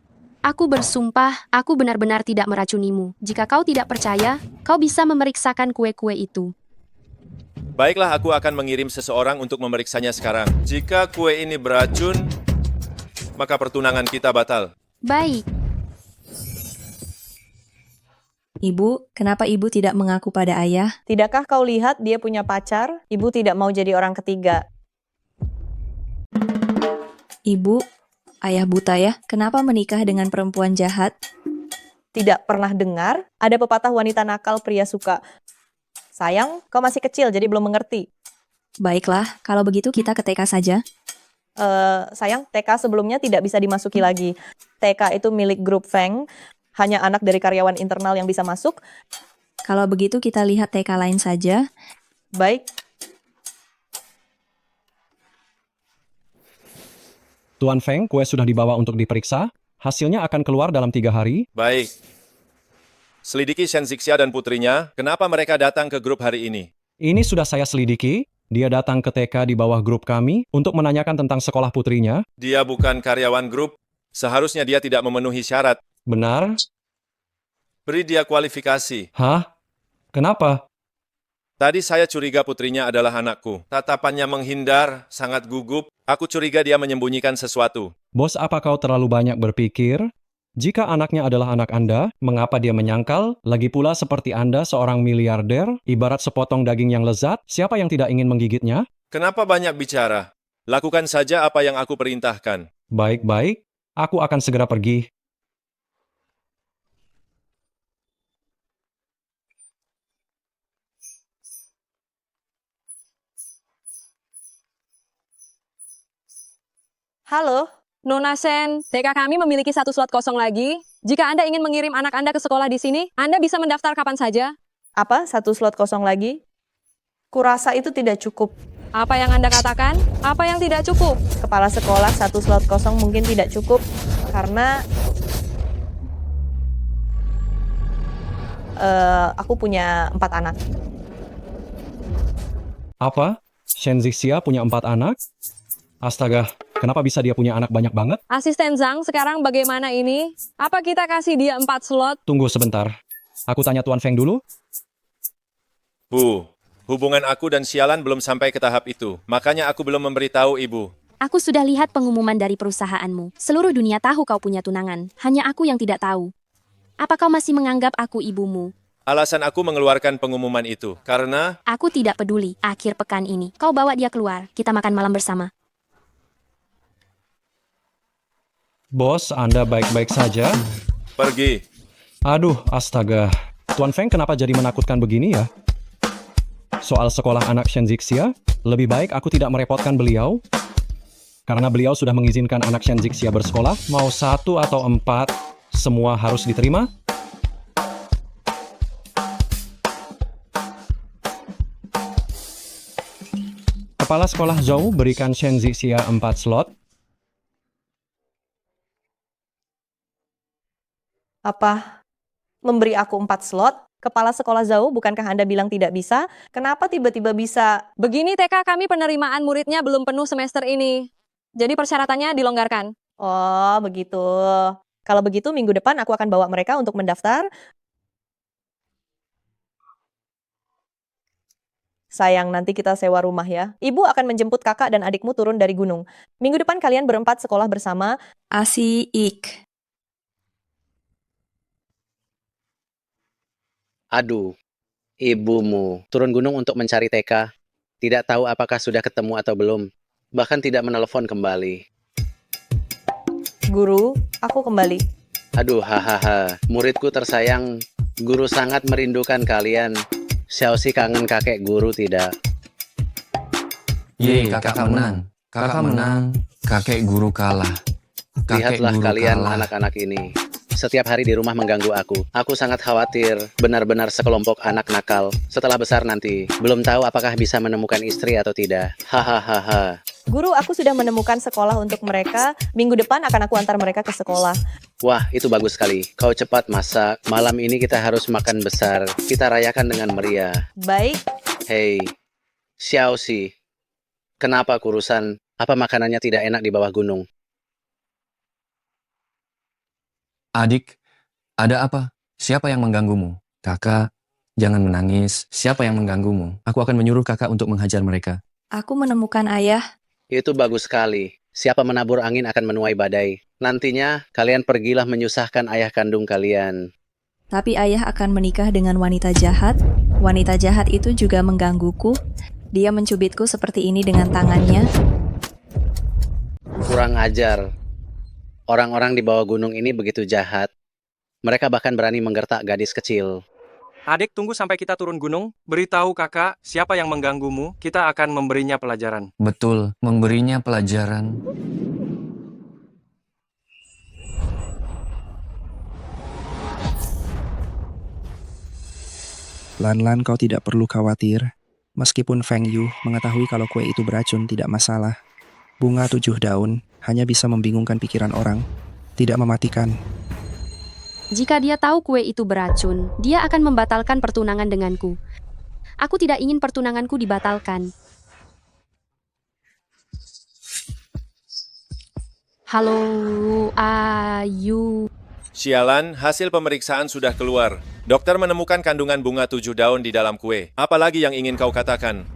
aku bersumpah, aku benar-benar tidak meracunimu. Jika kau tidak percaya, kau bisa memeriksakan kue-kue itu. Baiklah, aku akan mengirim seseorang untuk memeriksanya sekarang. Jika kue ini beracun, maka pertunangan kita batal. Baik. Ibu, kenapa Ibu tidak mengaku pada ayah? Tidakkah kau lihat dia punya pacar? Ibu tidak mau jadi orang ketiga. Ibu, ayah buta ya? Kenapa menikah dengan perempuan jahat? Tidak pernah dengar ada pepatah wanita nakal pria suka. Sayang, kau masih kecil jadi belum mengerti. Baiklah, kalau begitu kita ke TK saja. Sayang, TK sebelumnya tidak bisa dimasuki lagi. TK itu milik grup Feng. Hanya anak dari karyawan internal yang bisa masuk. Kalau begitu kita lihat TK lain saja. Baik. Tuan Feng, kue sudah dibawa untuk diperiksa. Hasilnya akan keluar dalam 3 hari. Baik. Selidiki Shen Zixia dan putrinya, kenapa mereka datang ke grup hari ini? Ini sudah saya selidiki. Dia datang ke TK di bawah grup kami untuk menanyakan tentang sekolah putrinya. Dia bukan karyawan grup. Seharusnya dia tidak memenuhi syarat. Benar? Beri dia kualifikasi. Hah? Kenapa? Tadi saya curiga putrinya adalah anakku. Tatapannya menghindar, sangat gugup. Aku curiga dia menyembunyikan sesuatu. Bos, apa kau terlalu banyak berpikir? Jika anaknya adalah anak Anda, mengapa dia menyangkal? Lagi pula seperti Anda seorang miliarder, ibarat sepotong daging yang lezat, siapa yang tidak ingin menggigitnya? Kenapa banyak bicara? Lakukan saja apa yang aku perintahkan. Baik-baik, aku akan segera pergi. Halo, Nona Shen, TK kami memiliki 1 slot kosong lagi. Jika Anda ingin mengirim anak Anda ke sekolah di sini, Anda bisa mendaftar kapan saja. Apa? 1 slot kosong lagi? Kurasa itu tidak cukup. Apa yang Anda katakan? Apa yang tidak cukup? Kepala sekolah 1 slot kosong mungkin tidak cukup karena aku punya 4 anak. Apa? Shen Zixia punya 4 anak? Astaga, Kenapa bisa dia punya anak banyak banget? Asisten Zhang, sekarang bagaimana ini? Apa kita kasih dia 4 slot? Tunggu sebentar. Aku tanya Tuan Feng dulu. Bu, hubungan aku dan Sialan belum sampai ke tahap itu. Makanya aku belum memberitahu ibu. Aku sudah lihat pengumuman dari perusahaanmu. Seluruh dunia tahu kau punya tunangan. Hanya aku yang tidak tahu. Apa kau masih menganggap aku ibumu? Alasan aku mengeluarkan pengumuman itu, karena Aku tidak peduli. Akhir pekan ini, kau bawa dia keluar. Kita makan malam bersama. Bos, Anda baik-baik saja? pergi. Aduh, astaga. Tuan Feng kenapa jadi menakutkan begini ya? Soal sekolah anak Shen Zixia, lebih baik aku tidak merepotkan beliau. Karena beliau sudah mengizinkan anak Shen Zixia bersekolah, mau 1 atau 4, semua harus diterima. Kepala sekolah Zhou berikan Shen Zixia 4 slot. Apa? Memberi aku 4 slot? Kepala sekolah Zhou, bukankah Anda bilang tidak bisa? Kenapa tiba-tiba bisa? Begini TK, kami penerimaan muridnya belum penuh semester ini. Jadi persyaratannya dilonggarkan. Oh, begitu. Kalau begitu, minggu depan aku akan bawa mereka untuk mendaftar. Sayang, nanti kita sewa rumah ya. Ibu akan menjemput kakak dan adikmu turun dari gunung. Minggu depan kalian berempat sekolah bersama. Asik. Aduh, ibumu turun gunung untuk mencari TK. Tidak tahu apakah sudah ketemu atau belum. Bahkan tidak menelpon kembali. Guru, aku kembali. Aduh, hahaha. Muridku tersayang, guru sangat merindukan kalian. Xiaoxi kangen kakek guru tidak? Yeay, kakak menang. Kakak menang. Kakek guru kalah. Kakek Lihatlah guru kalian kalah. anak-anak ini. Setiap hari di rumah mengganggu aku. Aku sangat khawatir, benar-benar sekelompok anak nakal. Setelah besar nanti, belum tahu apakah bisa menemukan istri atau tidak. Hahaha. Guru, aku sudah menemukan sekolah untuk mereka. Minggu depan akan aku antar mereka ke sekolah. Wah, itu bagus sekali. Kau cepat masak. Malam ini kita harus makan besar. Kita rayakan dengan meriah. Baik. Hei, Xiaoxi. Kenapa kurusan? Apa makanannya tidak enak di bawah gunung? Adik, ada apa? Siapa yang mengganggumu? Kakak, jangan menangis. Siapa yang mengganggumu? Aku akan menyuruh kakak untuk menghajar mereka. Aku menemukan ayah. Itu bagus sekali. Siapa menabur angin akan menuai badai. Nantinya, kalian pergilah menyusahkan ayah kandung kalian. Tapi ayah akan menikah dengan wanita jahat. Wanita jahat itu juga menggangguku. Dia mencubitku seperti ini dengan tangannya. Kurang ajar. Orang-orang di bawah gunung ini begitu jahat. Mereka bahkan berani menggertak gadis kecil. Adik, tunggu sampai kita turun gunung. Beritahu kakak, siapa yang mengganggumu, kita akan memberinya pelajaran. Betul, memberinya pelajaran. Lan-Lan, kau tidak perlu khawatir. Meskipun Feng Yu mengetahui kalau kue itu beracun tidak masalah. Bunga 7 daun hanya bisa membingungkan pikiran orang, tidak mematikan. Jika dia tahu kue itu beracun, dia akan membatalkan pertunangan denganku. Aku tidak ingin pertunanganku dibatalkan. Halo, Ayu. Sialan, hasil pemeriksaan sudah keluar. Dokter menemukan kandungan bunga 7 daun di dalam kue. Apalagi yang ingin kau katakan?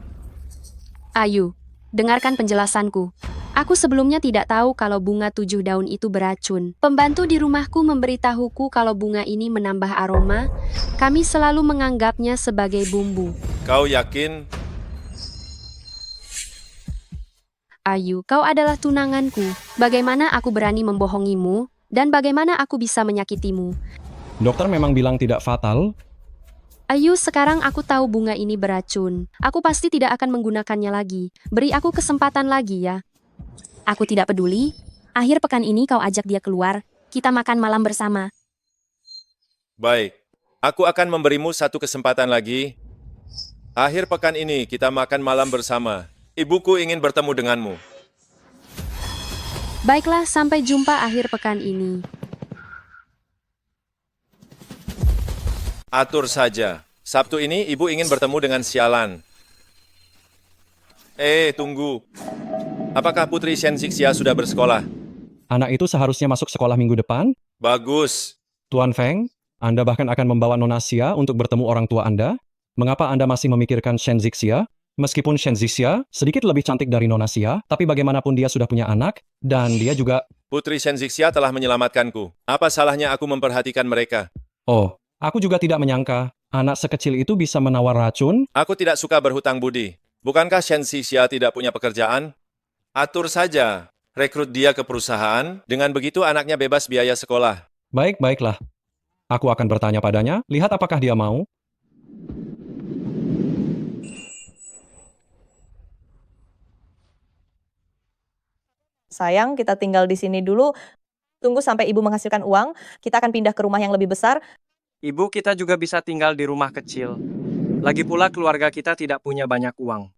Ayu, dengarkan penjelasanku. Aku sebelumnya tidak tahu kalau bunga 7 daun itu beracun. Pembantu di rumahku memberitahuku kalau bunga ini menambah aroma. Kami selalu menganggapnya sebagai bumbu. Kau yakin? Ayu, kau adalah tunanganku. Bagaimana aku berani membohongimu? Dan bagaimana aku bisa menyakitimu? Dokter memang bilang tidak fatal. Ayu, sekarang aku tahu bunga ini beracun. Aku pasti tidak akan menggunakannya lagi. Beri aku kesempatan lagi ya. Aku tidak peduli. Akhir pekan ini kau ajak dia keluar. Kita makan malam bersama. Baik. Aku akan memberimu satu kesempatan lagi. Akhir pekan ini kita makan malam bersama. Ibuku ingin bertemu denganmu. Baiklah, sampai jumpa akhir pekan ini. Atur saja. Sabtu ini ibu ingin bertemu dengan Sialan. Tunggu. Apakah Putri Shen Zixia sudah bersekolah? Anak itu seharusnya masuk sekolah minggu depan. Bagus. Tuan Feng, Anda bahkan akan membawa Nona Xia untuk bertemu orang tua Anda. Mengapa Anda masih memikirkan Shen Zixia? Meskipun Shen Zixia sedikit lebih cantik dari Nona Xia, tapi bagaimanapun dia sudah punya anak, dan dia juga... Putri Shen Zixia telah menyelamatkanku. Apa salahnya aku memperhatikan mereka? Oh, aku juga tidak menyangka anak sekecil itu bisa menawar racun. Aku tidak suka berhutang budi. Bukankah Shen Zixia tidak punya pekerjaan? Atur saja. Rekrut dia ke perusahaan. Dengan begitu anaknya bebas biaya sekolah. Baiklah. Aku akan bertanya padanya, lihat apakah dia mau. Sayang, kita tinggal di sini dulu. Tunggu sampai ibu menghasilkan uang. Kita akan pindah ke rumah yang lebih besar. Ibu, kita juga bisa tinggal di rumah kecil. Lagi pula keluarga kita tidak punya banyak uang.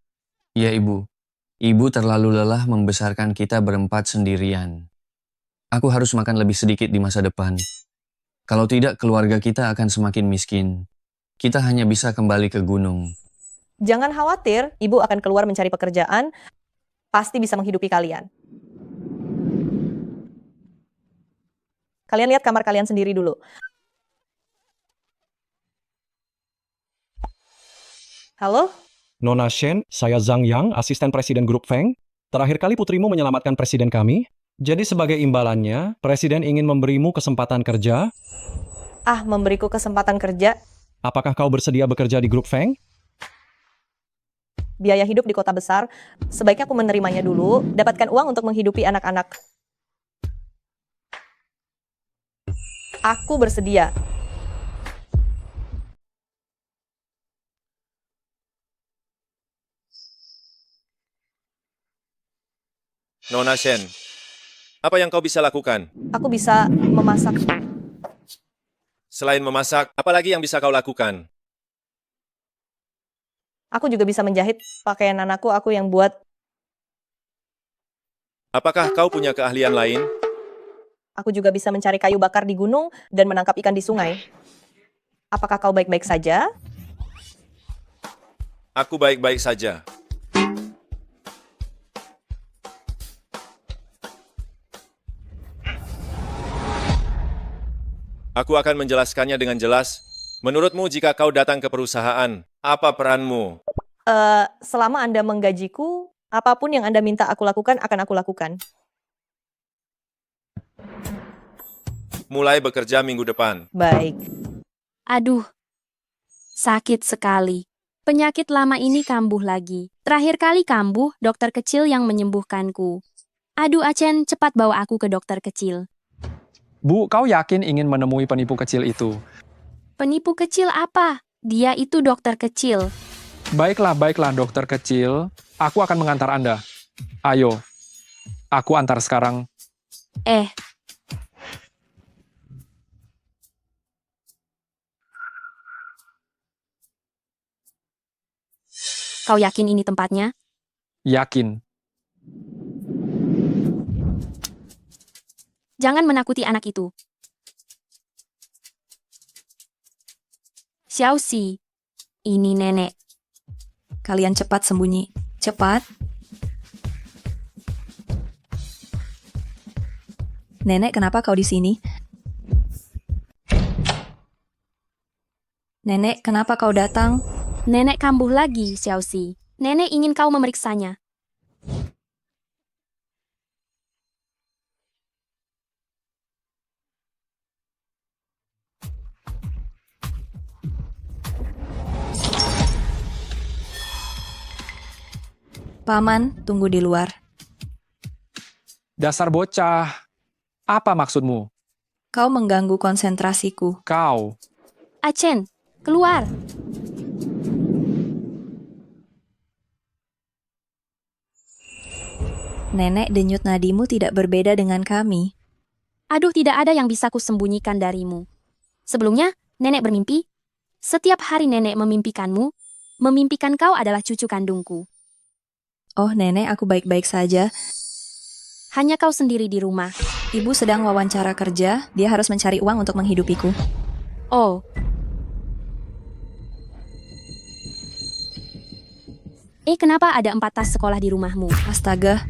Ya, Ibu. Ibu terlalu lelah membesarkan kita berempat sendirian. Aku harus makan lebih sedikit di masa depan. Kalau tidak, keluarga kita akan semakin miskin. Kita hanya bisa kembali ke gunung. Jangan khawatir, ibu akan keluar mencari pekerjaan. Pasti bisa menghidupi kalian. Kalian lihat kamar kalian sendiri dulu. Halo? Nona Shen, saya Zhang Yang, asisten presiden grup Feng. Terakhir kali putrimu menyelamatkan presiden kami. Jadi sebagai imbalannya, presiden ingin memberimu kesempatan kerja. Memberiku kesempatan kerja? Apakah kau bersedia bekerja di grup Feng? Biaya hidup di kota besar, sebaiknya aku menerimanya dulu, dapatkan uang untuk menghidupi anak-anak. Aku bersedia. Nona Shen, apa yang kau bisa lakukan? Aku bisa memasak. Selain memasak, apa lagi yang bisa kau lakukan? Aku juga bisa menjahit pakaian anakku, aku yang buat. Apakah kau punya keahlian lain? Aku juga bisa mencari kayu bakar di gunung dan menangkap ikan di sungai. Apakah kau baik-baik saja? Aku baik-baik saja. Aku akan menjelaskannya dengan jelas. Menurutmu jika kau datang ke perusahaan, apa peranmu? Selama Anda menggajiku, apapun yang Anda minta aku lakukan, akan aku lakukan. Mulai bekerja minggu depan. Baik. Aduh, sakit sekali. Penyakit lama ini kambuh lagi. Terakhir kali kambuh, dokter kecil yang menyembuhkanku. Aduh, Achen, cepat bawa aku ke dokter kecil. Bu, kau yakin ingin menemui penipu kecil itu? Penipu kecil apa? Dia itu dokter kecil. Baiklah, dokter kecil. Aku akan mengantar Anda. Ayo, aku antar sekarang. Kau yakin ini tempatnya? Yakin. Jangan menakuti anak itu. Xiaoxi, ini nenek. Kalian cepat sembunyi. Cepat. Nenek, kenapa kau di sini? Nenek, kenapa kau datang? Nenek kambuh lagi, Xiaoxi. Nenek ingin kau memeriksanya. Paman, tunggu di luar. Dasar bocah. Apa maksudmu? Kau mengganggu konsentrasiku. Kau. Achen, keluar. Nenek, denyut nadimu tidak berbeda dengan kami. Aduh, tidak ada yang bisa kusembunyikan darimu. Sebelumnya, nenek bermimpi. Setiap hari nenek memimpikanmu. Memimpikan kau adalah cucu kandungku. Oh, nenek, aku baik-baik saja. Hanya kau sendiri di rumah. Ibu sedang wawancara kerja, dia harus mencari uang untuk menghidupiku. Oh. Kenapa ada 4 tas sekolah di rumahmu? Astaga,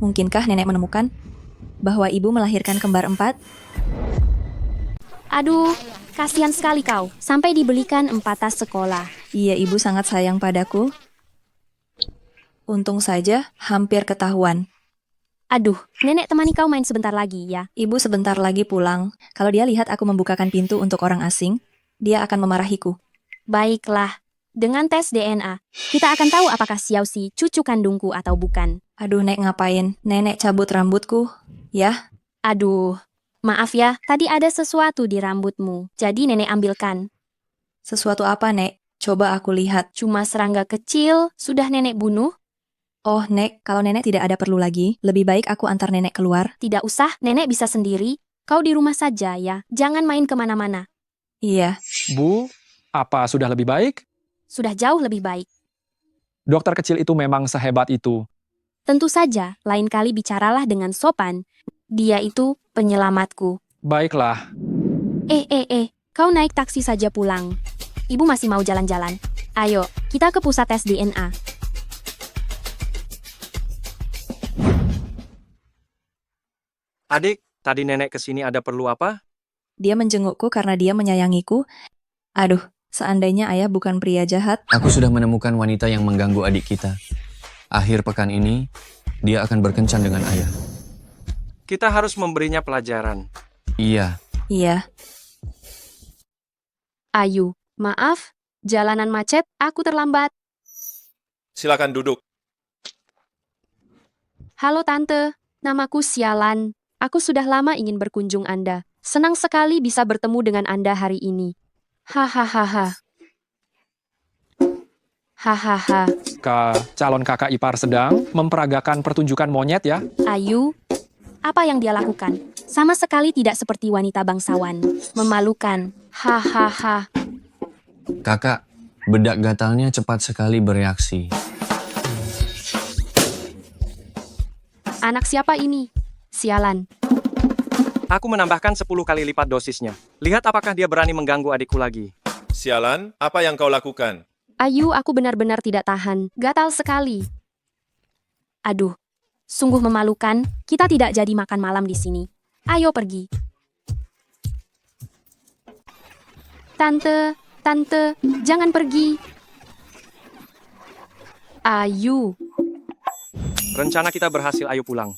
Mungkinkah nenek menemukan bahwa ibu melahirkan kembar 4? Aduh, kasihan sekali kau. Sampai dibelikan 4 tas sekolah. Iya, ibu sangat sayang padaku. Untung saja hampir ketahuan. Aduh, nenek temani kau main sebentar lagi ya. Ibu sebentar lagi pulang. Kalau dia lihat aku membukakan pintu untuk orang asing, dia akan memarahiku. Baiklah, dengan tes DNA, kita akan tahu apakah Xiaoxi cucu kandungku atau bukan. Aduh, Nek ngapain? Nenek cabut rambutku, ya? Aduh, maaf ya, tadi ada sesuatu di rambutmu, jadi nenek ambilkan. Sesuatu apa, Nek? Coba aku lihat. Cuma serangga kecil, sudah nenek bunuh? Oh, Nek, kalau nenek tidak ada perlu lagi, lebih baik aku antar nenek keluar. Tidak usah, nenek bisa sendiri. Kau di rumah saja ya, jangan main kemana-mana. Iya. Bu, apa sudah lebih baik? Sudah jauh lebih baik. Dokter kecil itu memang sehebat itu. Tentu saja, lain kali bicaralah dengan sopan. Dia itu penyelamatku. Baiklah. Kau naik taksi saja pulang. Ibu masih mau jalan-jalan. Ayo, kita ke pusat tes DNA. Adik, tadi nenek kesini ada perlu apa? Dia menjengukku karena dia menyayangiku. Aduh, seandainya ayah bukan pria jahat. Aku sudah menemukan wanita yang mengganggu adik kita. Akhir pekan ini, dia akan berkencan dengan ayah. Kita harus memberinya pelajaran. Iya. Iya. Ayu, maaf, jalanan macet, aku terlambat. Silakan duduk. Halo Tante, namaku Sialan. Aku sudah lama ingin berkunjung Anda. Senang sekali bisa bertemu dengan Anda hari ini. Hahaha. Hahaha. Calon kakak ipar sedang memperagakan pertunjukan monyet ya. Ayu, apa yang dia lakukan? Sama sekali tidak seperti wanita bangsawan. Memalukan. Hahaha. Kakak, bedak gatalnya cepat sekali bereaksi. Anak siapa ini? Sialan. Aku menambahkan 10 kali lipat dosisnya. Lihat apakah dia berani mengganggu adikku lagi. Sialan, apa yang kau lakukan? Ayu, aku benar-benar tidak tahan. Gatal sekali. Aduh, sungguh memalukan. Kita tidak jadi makan malam di sini. Ayo pergi. Tante, jangan pergi. Ayu. Rencana kita berhasil, ayo pulang.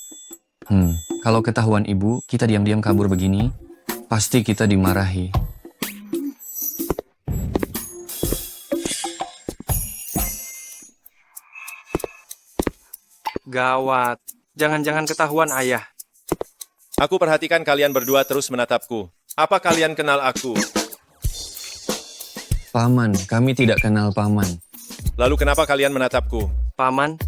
Kalau ketahuan ibu, kita diam-diam kabur begini, pasti kita dimarahi. Gawat. Jangan-jangan ketahuan ayah. Aku perhatikan kalian berdua terus menatapku. Apa kalian kenal aku? Paman, kami tidak kenal Paman. Lalu kenapa kalian menatapku? Paman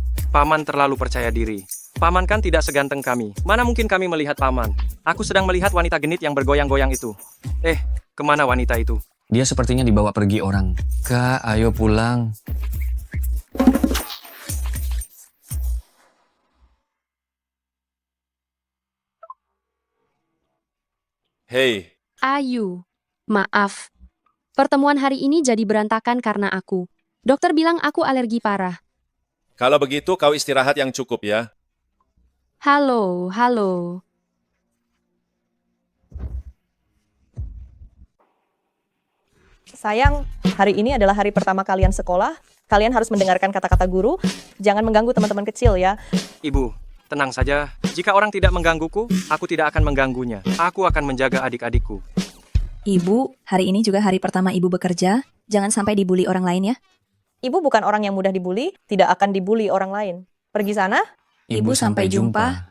terlalu percaya diri. Paman kan tidak seganteng kami. Mana mungkin kami melihat Paman? Aku sedang melihat wanita genit yang bergoyang-goyang itu. Kemana wanita itu? Dia sepertinya dibawa pergi orang. Kak, ayo pulang. Hei. Ayu, maaf. Pertemuan hari ini jadi berantakan karena aku. Dokter bilang aku alergi parah. Kalau begitu kau istirahat yang cukup ya. Halo. Sayang, hari ini adalah hari pertama kalian sekolah. Kalian harus mendengarkan kata-kata guru. Jangan mengganggu teman-teman kecil ya. Ibu, tenang saja. Jika orang tidak menggangguku, aku tidak akan mengganggunya. Aku akan menjaga adik-adikku. Ibu, hari ini juga hari pertama ibu bekerja. Jangan sampai dibully orang lain ya. Ibu bukan orang yang mudah dibully, tidak akan dibully orang lain. Pergi sana. Ibu sampai jumpa.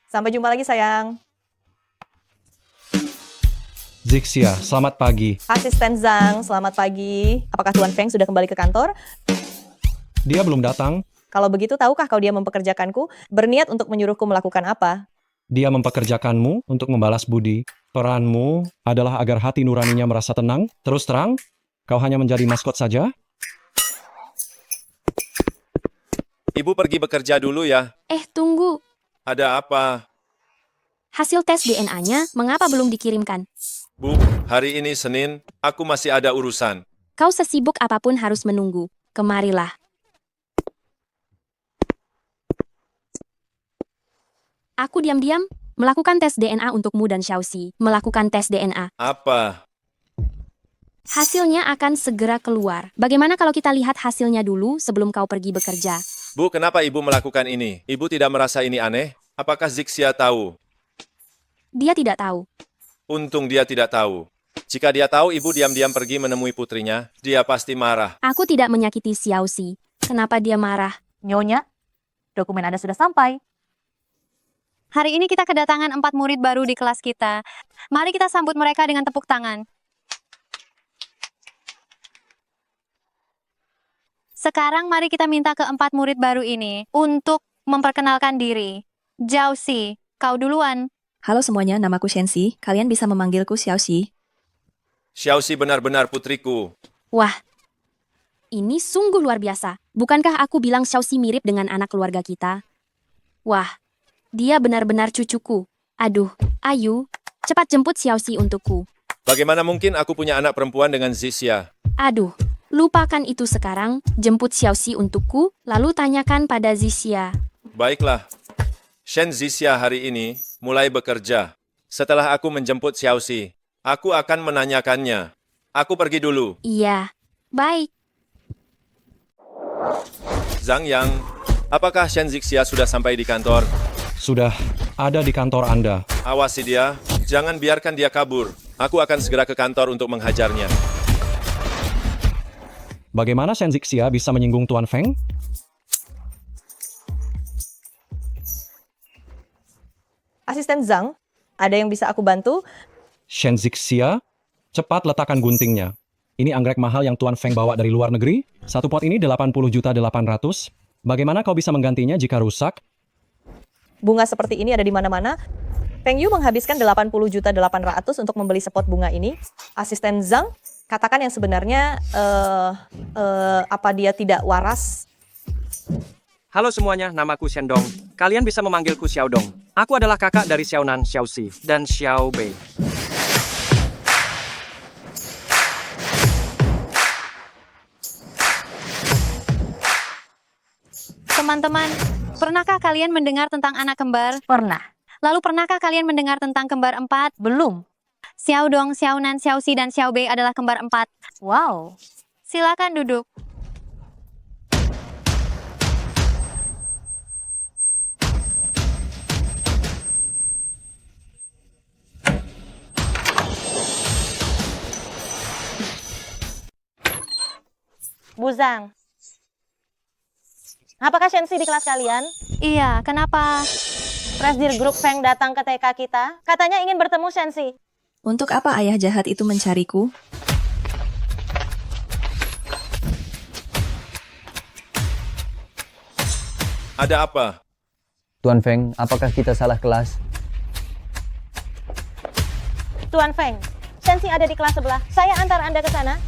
Sampai jumpa lagi sayang. Zixia, selamat pagi. Asisten Zhang, selamat pagi. Apakah Tuan Feng sudah kembali ke kantor? Dia belum datang. Kalau begitu, tahukah kau dia mempekerjakanku? Berniat untuk menyuruhku melakukan apa? Dia mempekerjakanmu untuk membalas budi. Peranmu adalah agar hati nuraninya merasa tenang. Terus terang, kau hanya menjadi maskot saja? Ibu pergi bekerja dulu ya. Tunggu. Ada apa? Hasil tes DNA-nya mengapa belum dikirimkan? Bu, hari ini Senin, aku masih ada urusan. Kau sesibuk apapun harus menunggu. Kemarilah. Aku diam-diam melakukan tes DNA untukmu dan Xiaoxi. Melakukan tes DNA. Apa? Hasilnya akan segera keluar. Bagaimana kalau kita lihat hasilnya dulu sebelum kau pergi bekerja? Bu, kenapa ibu melakukan ini? Ibu tidak merasa ini aneh? Apakah Zixia tahu? Dia tidak tahu. Untung dia tidak tahu. Jika dia tahu ibu diam-diam pergi menemui putrinya, dia pasti marah. Aku tidak menyakiti Xiaoxi. Kenapa dia marah? Nyonya, dokumen Anda sudah sampai. Hari ini kita kedatangan 4 murid baru di kelas kita. Mari kita sambut mereka dengan tepuk tangan. Sekarang mari kita minta ke 4 murid baru ini untuk memperkenalkan diri. Xiaoxi, kau duluan. Halo semuanya, namaku Shenxi. Kalian bisa memanggilku Xiaoxi. Xiaoxi benar-benar putriku. Wah, ini sungguh luar biasa. Bukankah aku bilang Xiaoxi mirip dengan anak keluarga kita? Wah, dia benar-benar cucuku. Aduh, ayu, cepat jemput Xiaoxi untukku. Bagaimana mungkin aku punya anak perempuan dengan Zixia? Aduh, lupakan itu sekarang. Jemput Xiaoxi untukku, lalu tanyakan pada Zixia. Baiklah. Shen Zixia hari ini mulai bekerja. Setelah aku menjemput Xiaoxi, aku akan menanyakannya. Aku pergi dulu. Iya, baik. Zhang Yang, apakah Shen Zixia sudah sampai di kantor? Sudah ada di kantor Anda. Awasi dia, jangan biarkan dia kabur. Aku akan segera ke kantor untuk menghajarnya. Bagaimana Shen Zixia bisa menyinggung Tuan Feng? Asisten Zhang, ada yang bisa aku bantu? Shen Zixia, cepat letakkan guntingnya. Ini anggrek mahal yang Tuan Feng bawa dari luar negeri. Satu pot ini 80.800.000. Bagaimana kau bisa menggantinya jika rusak? Bunga seperti ini ada di mana-mana. Feng Yu menghabiskan 80.800.000 untuk membeli sepot bunga ini. Asisten Zhang, katakan yang sebenarnya, apa dia tidak waras? Halo semuanya, namaku Shendong. Kalian bisa memanggilku Xiaodong. Aku adalah kakak dari Xiaonan, Xiaoxi, dan Xiao Bei. Teman-teman, pernahkah kalian mendengar tentang anak kembar? Pernah. Lalu pernahkah kalian mendengar tentang kembar 4? Belum. Xiaodong, Xiaonan, Xiaoxi, dan Xiaobei adalah kembar 4. Wow. Silakan duduk. Bu Zhang, apakah Shenxi di kelas kalian? Iya, kenapa? Presidir grup Feng datang ke TK kita. Katanya ingin bertemu Shenxi. Untuk apa ayah jahat itu mencariku? Ada apa? Tuan Feng, apakah kita salah kelas? Tuan Feng, Shenxi ada di kelas sebelah. Saya antar Anda ke sana.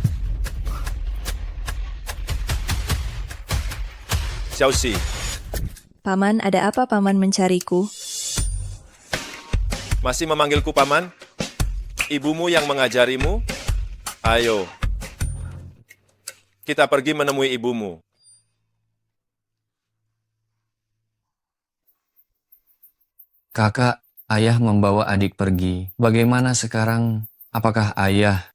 Xiaoxi, Paman, ada apa paman mencariku? masih memanggilku paman? Ibumu yang mengajarimu? Ayo, kita pergi menemui ibumu. Kakak, ayah membawa adik pergi. Bagaimana sekarang? Apakah ayah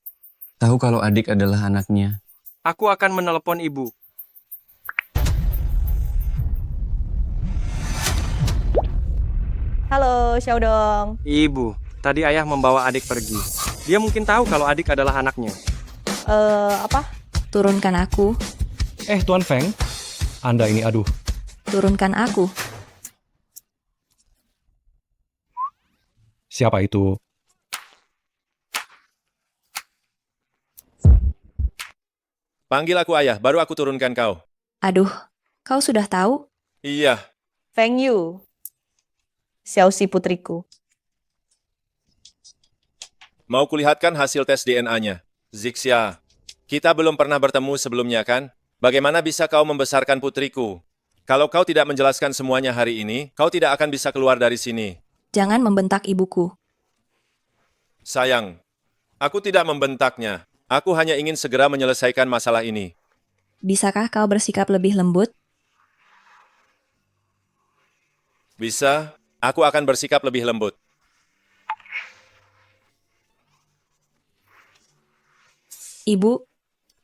tahu kalau adik adalah anaknya? Aku akan menelepon ibu. Halo, Xiaodong. Ibu, tadi ayah membawa adik pergi. Dia mungkin tahu kalau adik adalah anaknya. Apa? Turunkan aku. Tuan Feng, Anda ini aduh. Turunkan aku. Siapa itu? Panggil aku ayah, baru aku turunkan kau. Aduh, kau sudah tahu? Iya, Feng Yu. Xiaoxi putriku. mau kulihatkan hasil tes DNA-nya. Zixia, kita belum pernah bertemu sebelumnya kan? Bagaimana bisa kau membesarkan putriku? Kalau kau tidak menjelaskan semuanya hari ini, kau tidak akan bisa keluar dari sini. Jangan membentak ibuku. Sayang, aku tidak membentaknya. Aku hanya ingin segera menyelesaikan masalah ini. Bisakah kau bersikap lebih lembut? Bisa? aku akan bersikap lebih lembut. Ibu,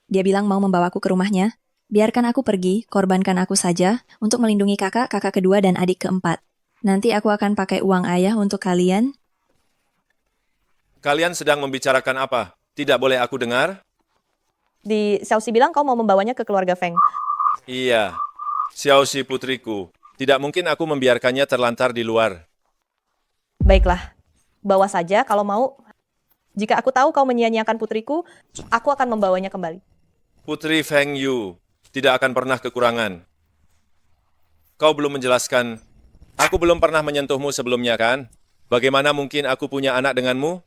dia bilang mau membawaku ke rumahnya. Biarkan aku pergi, korbankan aku saja untuk melindungi kakak, kakak kedua, dan adik keempat. Nanti aku akan pakai uang ayah untuk kalian. Kalian sedang membicarakan apa? Tidak boleh aku dengar? Di Xiaoxi bilang kau mau membawanya ke keluarga Feng. Iya, Xiaoxi putriku. Tidak mungkin aku membiarkannya terlantar di luar. Baiklah, bawa saja kalau mau. Jika aku tahu kau menyia-nyiakan putriku, aku akan membawanya kembali. Putri Feng Yu tidak akan pernah kekurangan. Kau belum menjelaskan. Aku belum pernah menyentuhmu sebelumnya, kan? Bagaimana mungkin aku punya anak denganmu?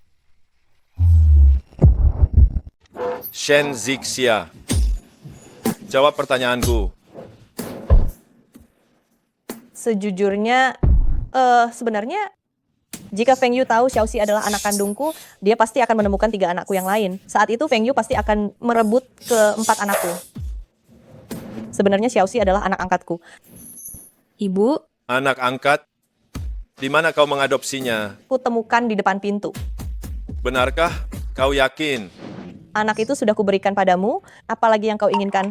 Shen Zixia. Jawab pertanyaanku. Sejujurnya, sebenarnya jika Feng Yu tahu Xiaoxi adalah anak kandungku, dia pasti akan menemukan 3 anakku yang lain. Saat itu Feng Yu pasti akan merebut ke-4 anakku. Sebenarnya Xiaoxi adalah anak angkatku. Ibu, Anak angkat? Di mana kau mengadopsinya? Aku temukan di depan pintu. Benarkah? Kau yakin? Anak itu sudah kuberikan padamu, apalagi yang kau inginkan?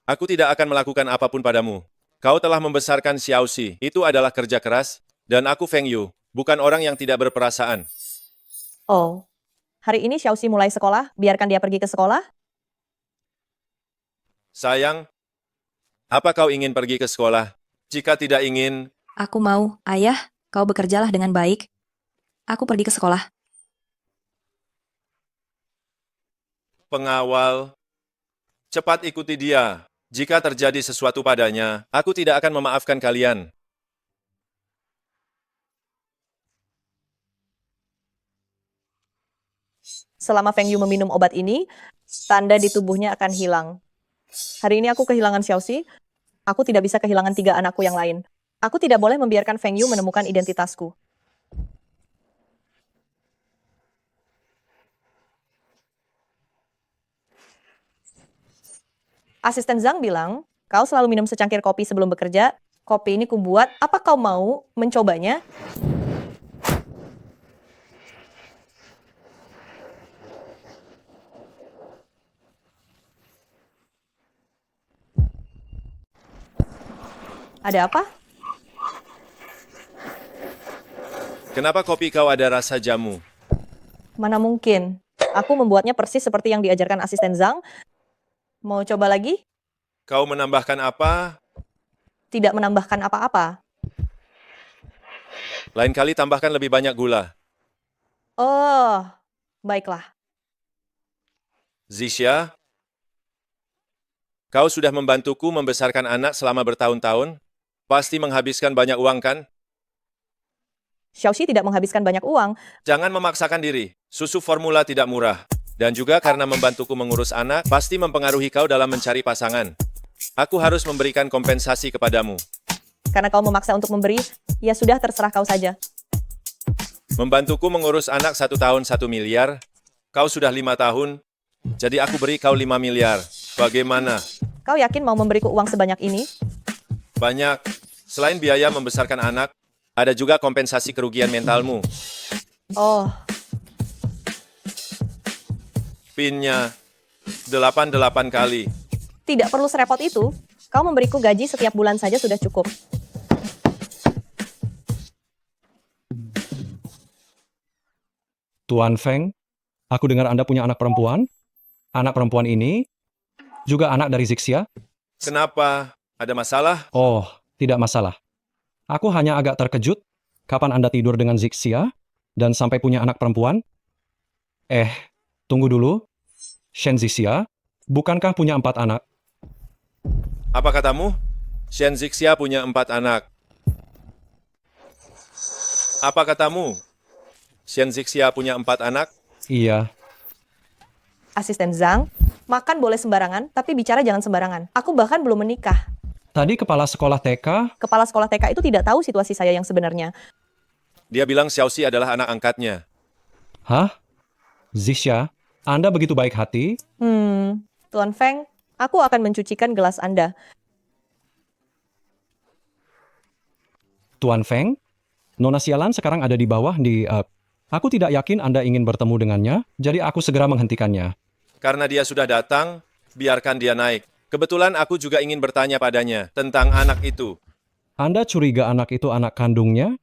Aku tidak akan melakukan apapun padamu. Kau telah membesarkan Xiaoxi. Itu adalah kerja keras. Dan aku Feng Yu, bukan orang yang tidak berperasaan. Oh, hari ini Xiaoxi mulai sekolah, biarkan dia pergi ke sekolah. Sayang, apa kau ingin pergi ke sekolah? Jika tidak ingin, aku mau. Ayah, kau bekerjalah dengan baik. Aku pergi ke sekolah. pengawal, cepat ikuti dia. Jika terjadi sesuatu padanya, aku tidak akan memaafkan kalian. Selama Feng Yu meminum obat ini, tanda di tubuhnya akan hilang. Hari ini aku kehilangan Xiaoxi, aku tidak bisa kehilangan 3 anakku yang lain. Aku tidak boleh membiarkan Feng Yu menemukan identitasku. Asisten Zhang bilang, kau selalu minum secangkir kopi sebelum bekerja. Kopi ini kubuat, apa kau mau mencobanya? Ada apa? Kenapa kopi kau ada rasa jamu? Mana mungkin. Aku membuatnya persis seperti yang diajarkan asisten Zhang. Mau coba lagi? Kau menambahkan apa? Tidak menambahkan apa-apa. Lain kali tambahkan lebih banyak gula. Oh, baiklah. Zixia, kau sudah membantuku membesarkan anak selama bertahun-tahun? Pasti menghabiskan banyak uang, kan? Xiaoxi tidak menghabiskan banyak uang. Jangan memaksakan diri. Susu formula tidak murah. Dan juga karena membantuku mengurus anak, pasti mempengaruhi kau dalam mencari pasangan. Aku harus memberikan kompensasi kepadamu. Karena kau memaksa untuk memberi, ya sudah terserah kau saja. Membantuku mengurus anak 1 tahun 1 miliar. Kau sudah 5 tahun, jadi aku beri kau 5 miliar. Bagaimana? Kau yakin mau memberiku uang sebanyak ini? Banyak. Selain biaya membesarkan anak, ada juga kompensasi kerugian mentalmu. Oh, PIN-nya 88 kali. tidak perlu serepot itu. Kau memberiku gaji setiap bulan saja sudah cukup. Tuan Feng, aku dengar Anda punya anak perempuan. Anak perempuan ini juga anak dari Zixia. Kenapa? Ada masalah? Oh, tidak masalah. Aku hanya agak terkejut kapan Anda tidur dengan Zixia dan sampai punya anak perempuan. Tunggu dulu. Shen Zixia, bukankah punya 4 anak? Apa katamu? Shen Zixia punya 4 anak. Apa katamu? Shen Zixia punya 4 anak? Iya. Asisten Zhang, makan boleh sembarangan, tapi bicara jangan sembarangan. Aku bahkan belum menikah. Tadi kepala sekolah TK, Kepala sekolah TK itu tidak tahu situasi saya yang sebenarnya. Dia bilang Xiaoxi adalah anak angkatnya. hah? Zixia, Anda begitu baik hati? Tuan Feng, aku akan mencucikan gelas Anda. Tuan Feng, Nona Sialan sekarang ada di bawah aku tidak yakin Anda ingin bertemu dengannya, jadi aku segera menghentikannya. Karena dia sudah datang, biarkan dia naik. Kebetulan aku juga ingin bertanya padanya tentang anak itu. Anda curiga anak itu anak kandungnya?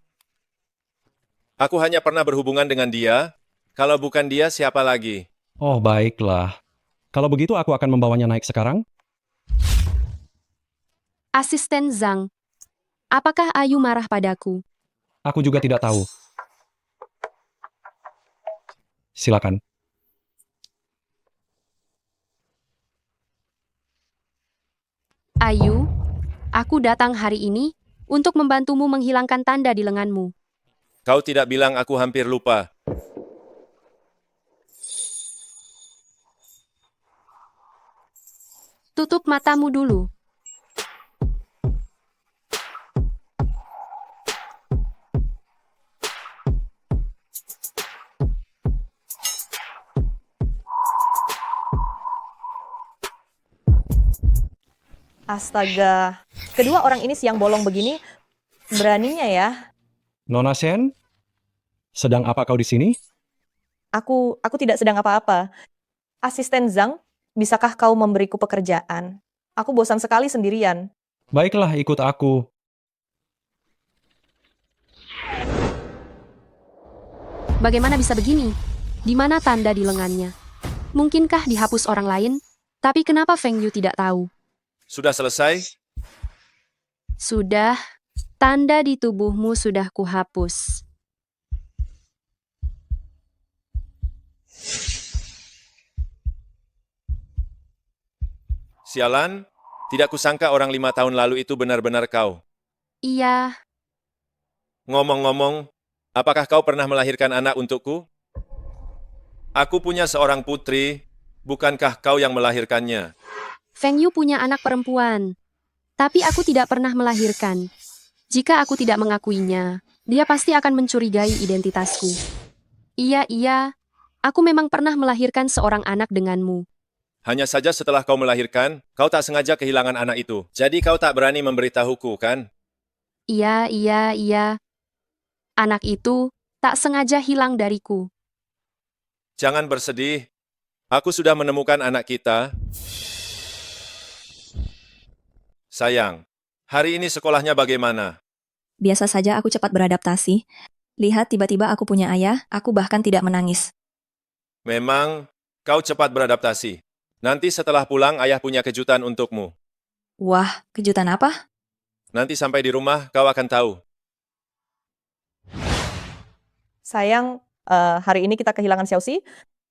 Aku hanya pernah berhubungan dengan dia. Kalau bukan dia, siapa lagi? Oh, baiklah. Kalau begitu aku akan membawanya naik sekarang. Asisten Zhang, apakah Ayu marah padaku? Aku juga tidak tahu. Silakan. Ayu, aku datang hari ini untuk membantumu menghilangkan tanda di lenganmu. Kau tidak bilang aku hampir lupa. Tutup matamu dulu. Astaga, kedua orang ini siang bolong begini, beraninya ya. Nona Shen, sedang apa kau di sini? Aku tidak sedang apa-apa. Asisten Zhang, bisakah kau memberiku pekerjaan? Aku bosan sekali sendirian. Baiklah, ikut aku. Bagaimana bisa begini? Di mana tanda di lengannya? Mungkinkah dihapus orang lain? Tapi kenapa Feng Yu tidak tahu? Sudah selesai? Sudah, tanda di tubuhmu sudah kuhapus. Sialan, tidak kusangka orang 5 tahun lalu itu benar-benar kau. Iya, Ngomong-ngomong, apakah kau pernah melahirkan anak untukku? Aku punya seorang putri, bukankah kau yang melahirkannya? Feng Yu punya anak perempuan. Tapi aku tidak pernah melahirkan. Jika aku tidak mengakuinya, dia pasti akan mencurigai identitasku. Iya, aku memang pernah melahirkan seorang anak denganmu. Hanya saja setelah kau melahirkan, kau tak sengaja kehilangan anak itu. Jadi kau tak berani memberitahuku, kan? Iya. Anak itu tak sengaja hilang dariku. Jangan bersedih. Aku sudah menemukan anak kita. Sayang, hari ini sekolahnya bagaimana? Biasa saja aku cepat beradaptasi. Lihat tiba-tiba aku punya ayah, aku bahkan tidak menangis. Memang, kau cepat beradaptasi. Nanti setelah pulang, ayah punya kejutan untukmu. Wah, kejutan apa? Nanti sampai di rumah, kau akan tahu. Sayang, hari ini kita kehilangan Xiaoxi.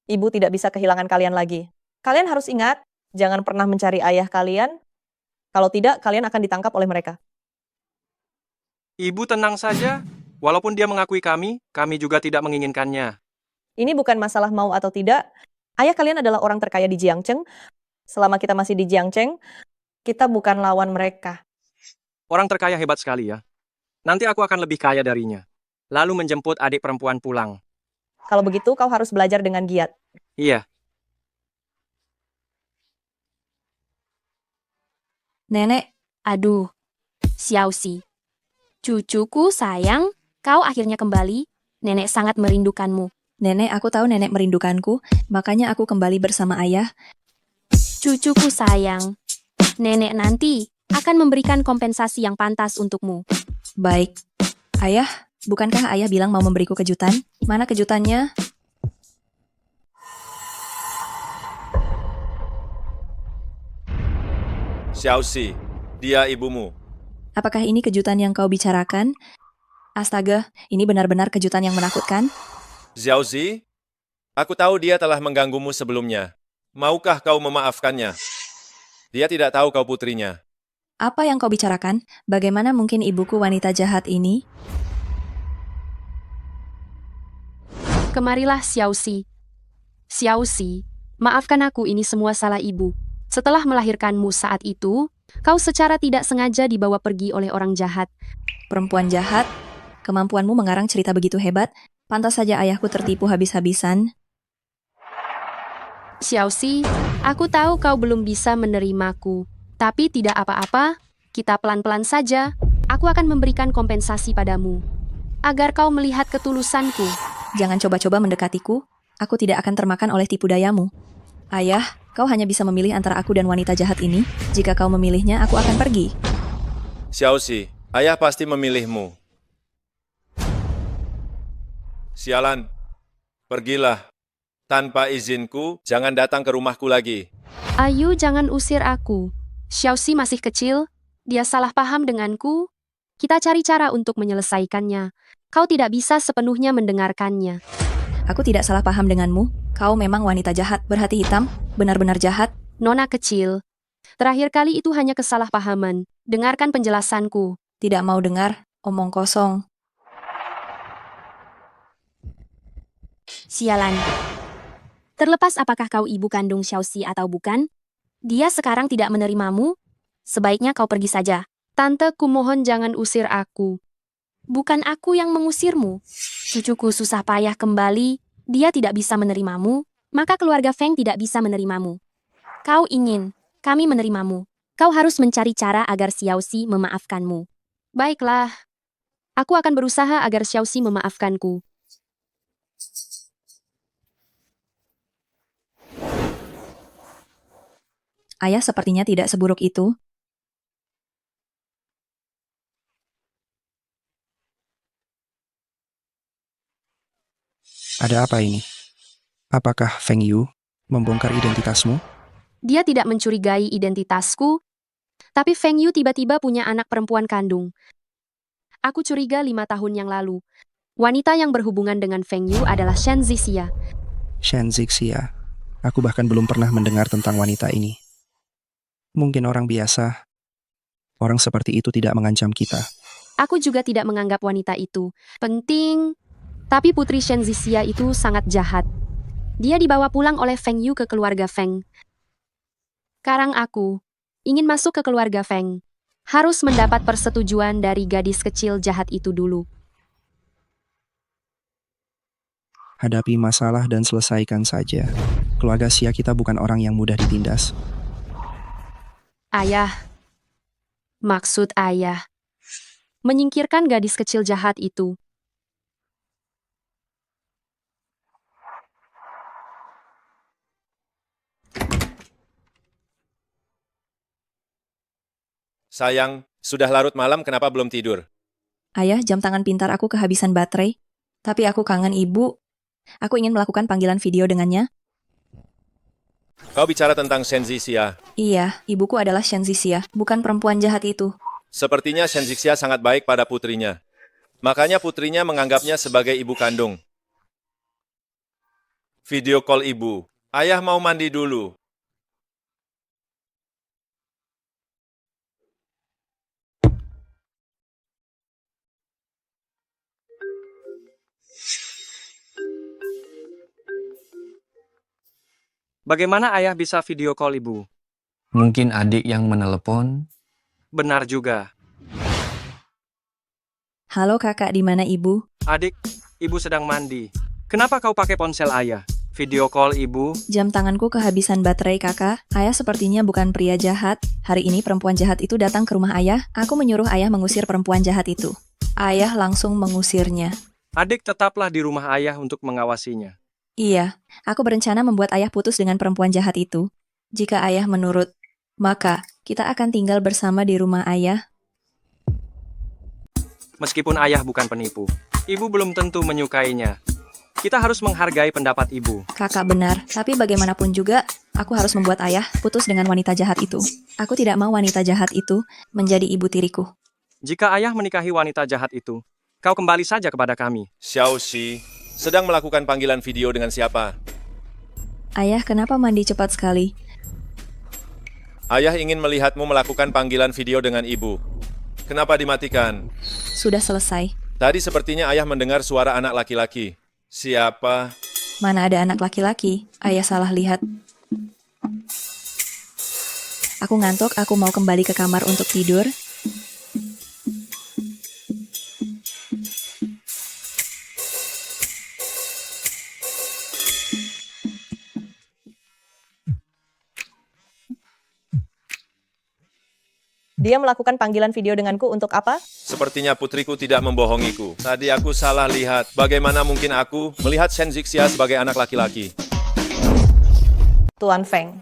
Ibu tidak bisa kehilangan kalian lagi. Kalian harus ingat, jangan pernah mencari ayah kalian. Kalau tidak, kalian akan ditangkap oleh mereka. Ibu tenang saja. Walaupun dia mengakui kami juga tidak menginginkannya. Ini bukan masalah mau atau tidak. Ayah kalian adalah orang terkaya di Jiangcheng. Selama kita masih di Jiangcheng, kita bukan lawan mereka. Orang terkaya hebat sekali ya. Nanti aku akan lebih kaya darinya. Lalu menjemput adik perempuan pulang. Kalau begitu, kau harus belajar dengan giat. Iya. Nenek, Aduh, Xiaoxi. Cucuku sayang, kau akhirnya kembali. Nenek sangat merindukanmu. nenek aku tahu nenek merindukanku, makanya aku kembali bersama ayah. Cucuku sayang, nenek nanti akan memberikan kompensasi yang pantas untukmu. Baik. Ayah, bukankah ayah bilang mau memberiku kejutan? Mana kejutannya? Xiaoxi, dia ibumu. Apakah ini kejutan yang kau bicarakan? Astaga, ini benar-benar kejutan yang menakutkan. Xiaoxi, aku tahu dia telah mengganggumu sebelumnya. Maukah kau memaafkannya? Dia tidak tahu kau putrinya. Apa yang kau bicarakan? Bagaimana mungkin ibuku wanita jahat ini? Kemarilah Xiaoxi. Xiaoxi, maafkan aku, ini semua salah ibu. Setelah melahirkanmu saat itu, kau secara tidak sengaja dibawa pergi oleh orang jahat. Perempuan jahat? Kemampuanmu mengarang cerita begitu hebat, pantas saja ayahku tertipu habis-habisan. Xiaoxi, aku tahu kau belum bisa menerimaku. Tapi tidak apa-apa, kita pelan-pelan saja. Aku akan memberikan kompensasi padamu. agar kau melihat ketulusanku. Jangan coba-coba mendekatiku. Aku tidak akan termakan oleh tipu dayamu. Ayah, kau hanya bisa memilih antara aku dan wanita jahat ini. Jika kau memilihnya, aku akan pergi. Xiaoxi, ayah pasti memilihmu. Sialan, pergilah. Tanpa izinku, jangan datang ke rumahku lagi. Ayu, jangan usir aku. Xiaoxi masih kecil, dia salah paham denganku. Kita cari cara untuk menyelesaikannya. Kau tidak bisa sepenuhnya mendengarkannya. Aku tidak salah paham denganmu. Kau memang wanita jahat, berhati hitam, benar-benar jahat. Nona kecil. Terakhir kali itu hanya kesalahpahaman. Dengarkan penjelasanku. Tidak mau dengar, omong kosong. Sialan. Terlepas apakah kau ibu kandung Xiaoxi atau bukan, dia sekarang tidak menerimamu. Sebaiknya kau pergi saja. Tante, kumohon jangan usir aku. Bukan aku yang mengusirmu. Cucuku susah payah kembali, dia tidak bisa menerimamu, maka keluarga Feng tidak bisa menerimamu. Kau ingin kami menerimamu. Kau harus mencari cara agar Xiaoxi memaafkanmu. Baiklah, aku akan berusaha agar Xiaoxi memaafkanku. Ayah sepertinya tidak seburuk itu. Ada apa ini? Apakah Feng Yu membongkar identitasmu? Dia tidak mencurigai identitasku, tapi Feng Yu tiba-tiba punya anak perempuan kandung. Aku curiga 5 tahun yang lalu. Wanita yang berhubungan dengan Feng Yu adalah Shen Zixia. Shen Zixia. Aku bahkan belum pernah mendengar tentang wanita ini. Mungkin orang biasa. Orang seperti itu tidak mengancam kita. Aku juga tidak menganggap wanita itu penting, tapi putri Shen Zixia itu sangat jahat. Dia dibawa pulang oleh Feng Yu ke keluarga Feng. Sekarang aku ingin masuk ke keluarga Feng. Harus mendapat persetujuan dari gadis kecil jahat itu dulu. Hadapi masalah dan selesaikan saja. Keluarga Xia kita bukan orang yang mudah ditindas. Ayah. Maksud ayah. Menyingkirkan gadis kecil jahat itu. Sayang, sudah larut malam kenapa belum tidur? Ayah, jam tangan pintar aku kehabisan baterai. Tapi aku kangen ibu. Aku ingin melakukan panggilan video dengannya. Kau bicara tentang Shen Zixia. Iya, ibuku adalah Shen Zixia, bukan perempuan jahat itu. Sepertinya Shen Zixia sangat baik pada putrinya. Makanya putrinya menganggapnya sebagai ibu kandung. Video call ibu. Ayah mau mandi dulu. Bagaimana ayah bisa video call ibu? Mungkin adik yang menelepon. Benar juga. Halo kakak, di mana ibu? Adik, ibu sedang mandi. Kenapa kau pakai ponsel ayah? Video call ibu? Jam tanganku kehabisan baterai kakak. Ayah sepertinya bukan pria jahat. Hari ini perempuan jahat itu datang ke rumah ayah. Aku menyuruh ayah mengusir perempuan jahat itu. Ayah langsung mengusirnya. Adik tetaplah di rumah ayah untuk mengawasinya. Iya, aku berencana membuat ayah putus dengan perempuan jahat itu. Jika ayah menurut, maka kita akan tinggal bersama di rumah ayah. Meskipun ayah bukan penipu, ibu belum tentu menyukainya. Kita harus menghargai pendapat ibu. Kakak benar, tapi bagaimanapun juga, aku harus membuat ayah putus dengan wanita jahat itu. Aku tidak mau wanita jahat itu menjadi ibu tiriku. Jika ayah menikahi wanita jahat itu, kau kembali saja kepada kami. Xiaoxi, sedang melakukan panggilan video dengan siapa? Ayah, kenapa mandi cepat sekali? Ayah ingin melihatmu melakukan panggilan video dengan ibu. Kenapa dimatikan? Sudah selesai. Tadi sepertinya ayah mendengar suara anak laki-laki. Siapa? Mana ada anak laki-laki? Ayah salah lihat. Aku ngantuk, aku mau kembali ke kamar untuk tidur. Dia melakukan panggilan video denganku untuk apa? Sepertinya putriku tidak membohongiku. Tadi aku salah lihat. Bagaimana mungkin aku melihat Shen Zixia sebagai anak laki-laki? Tuan Feng.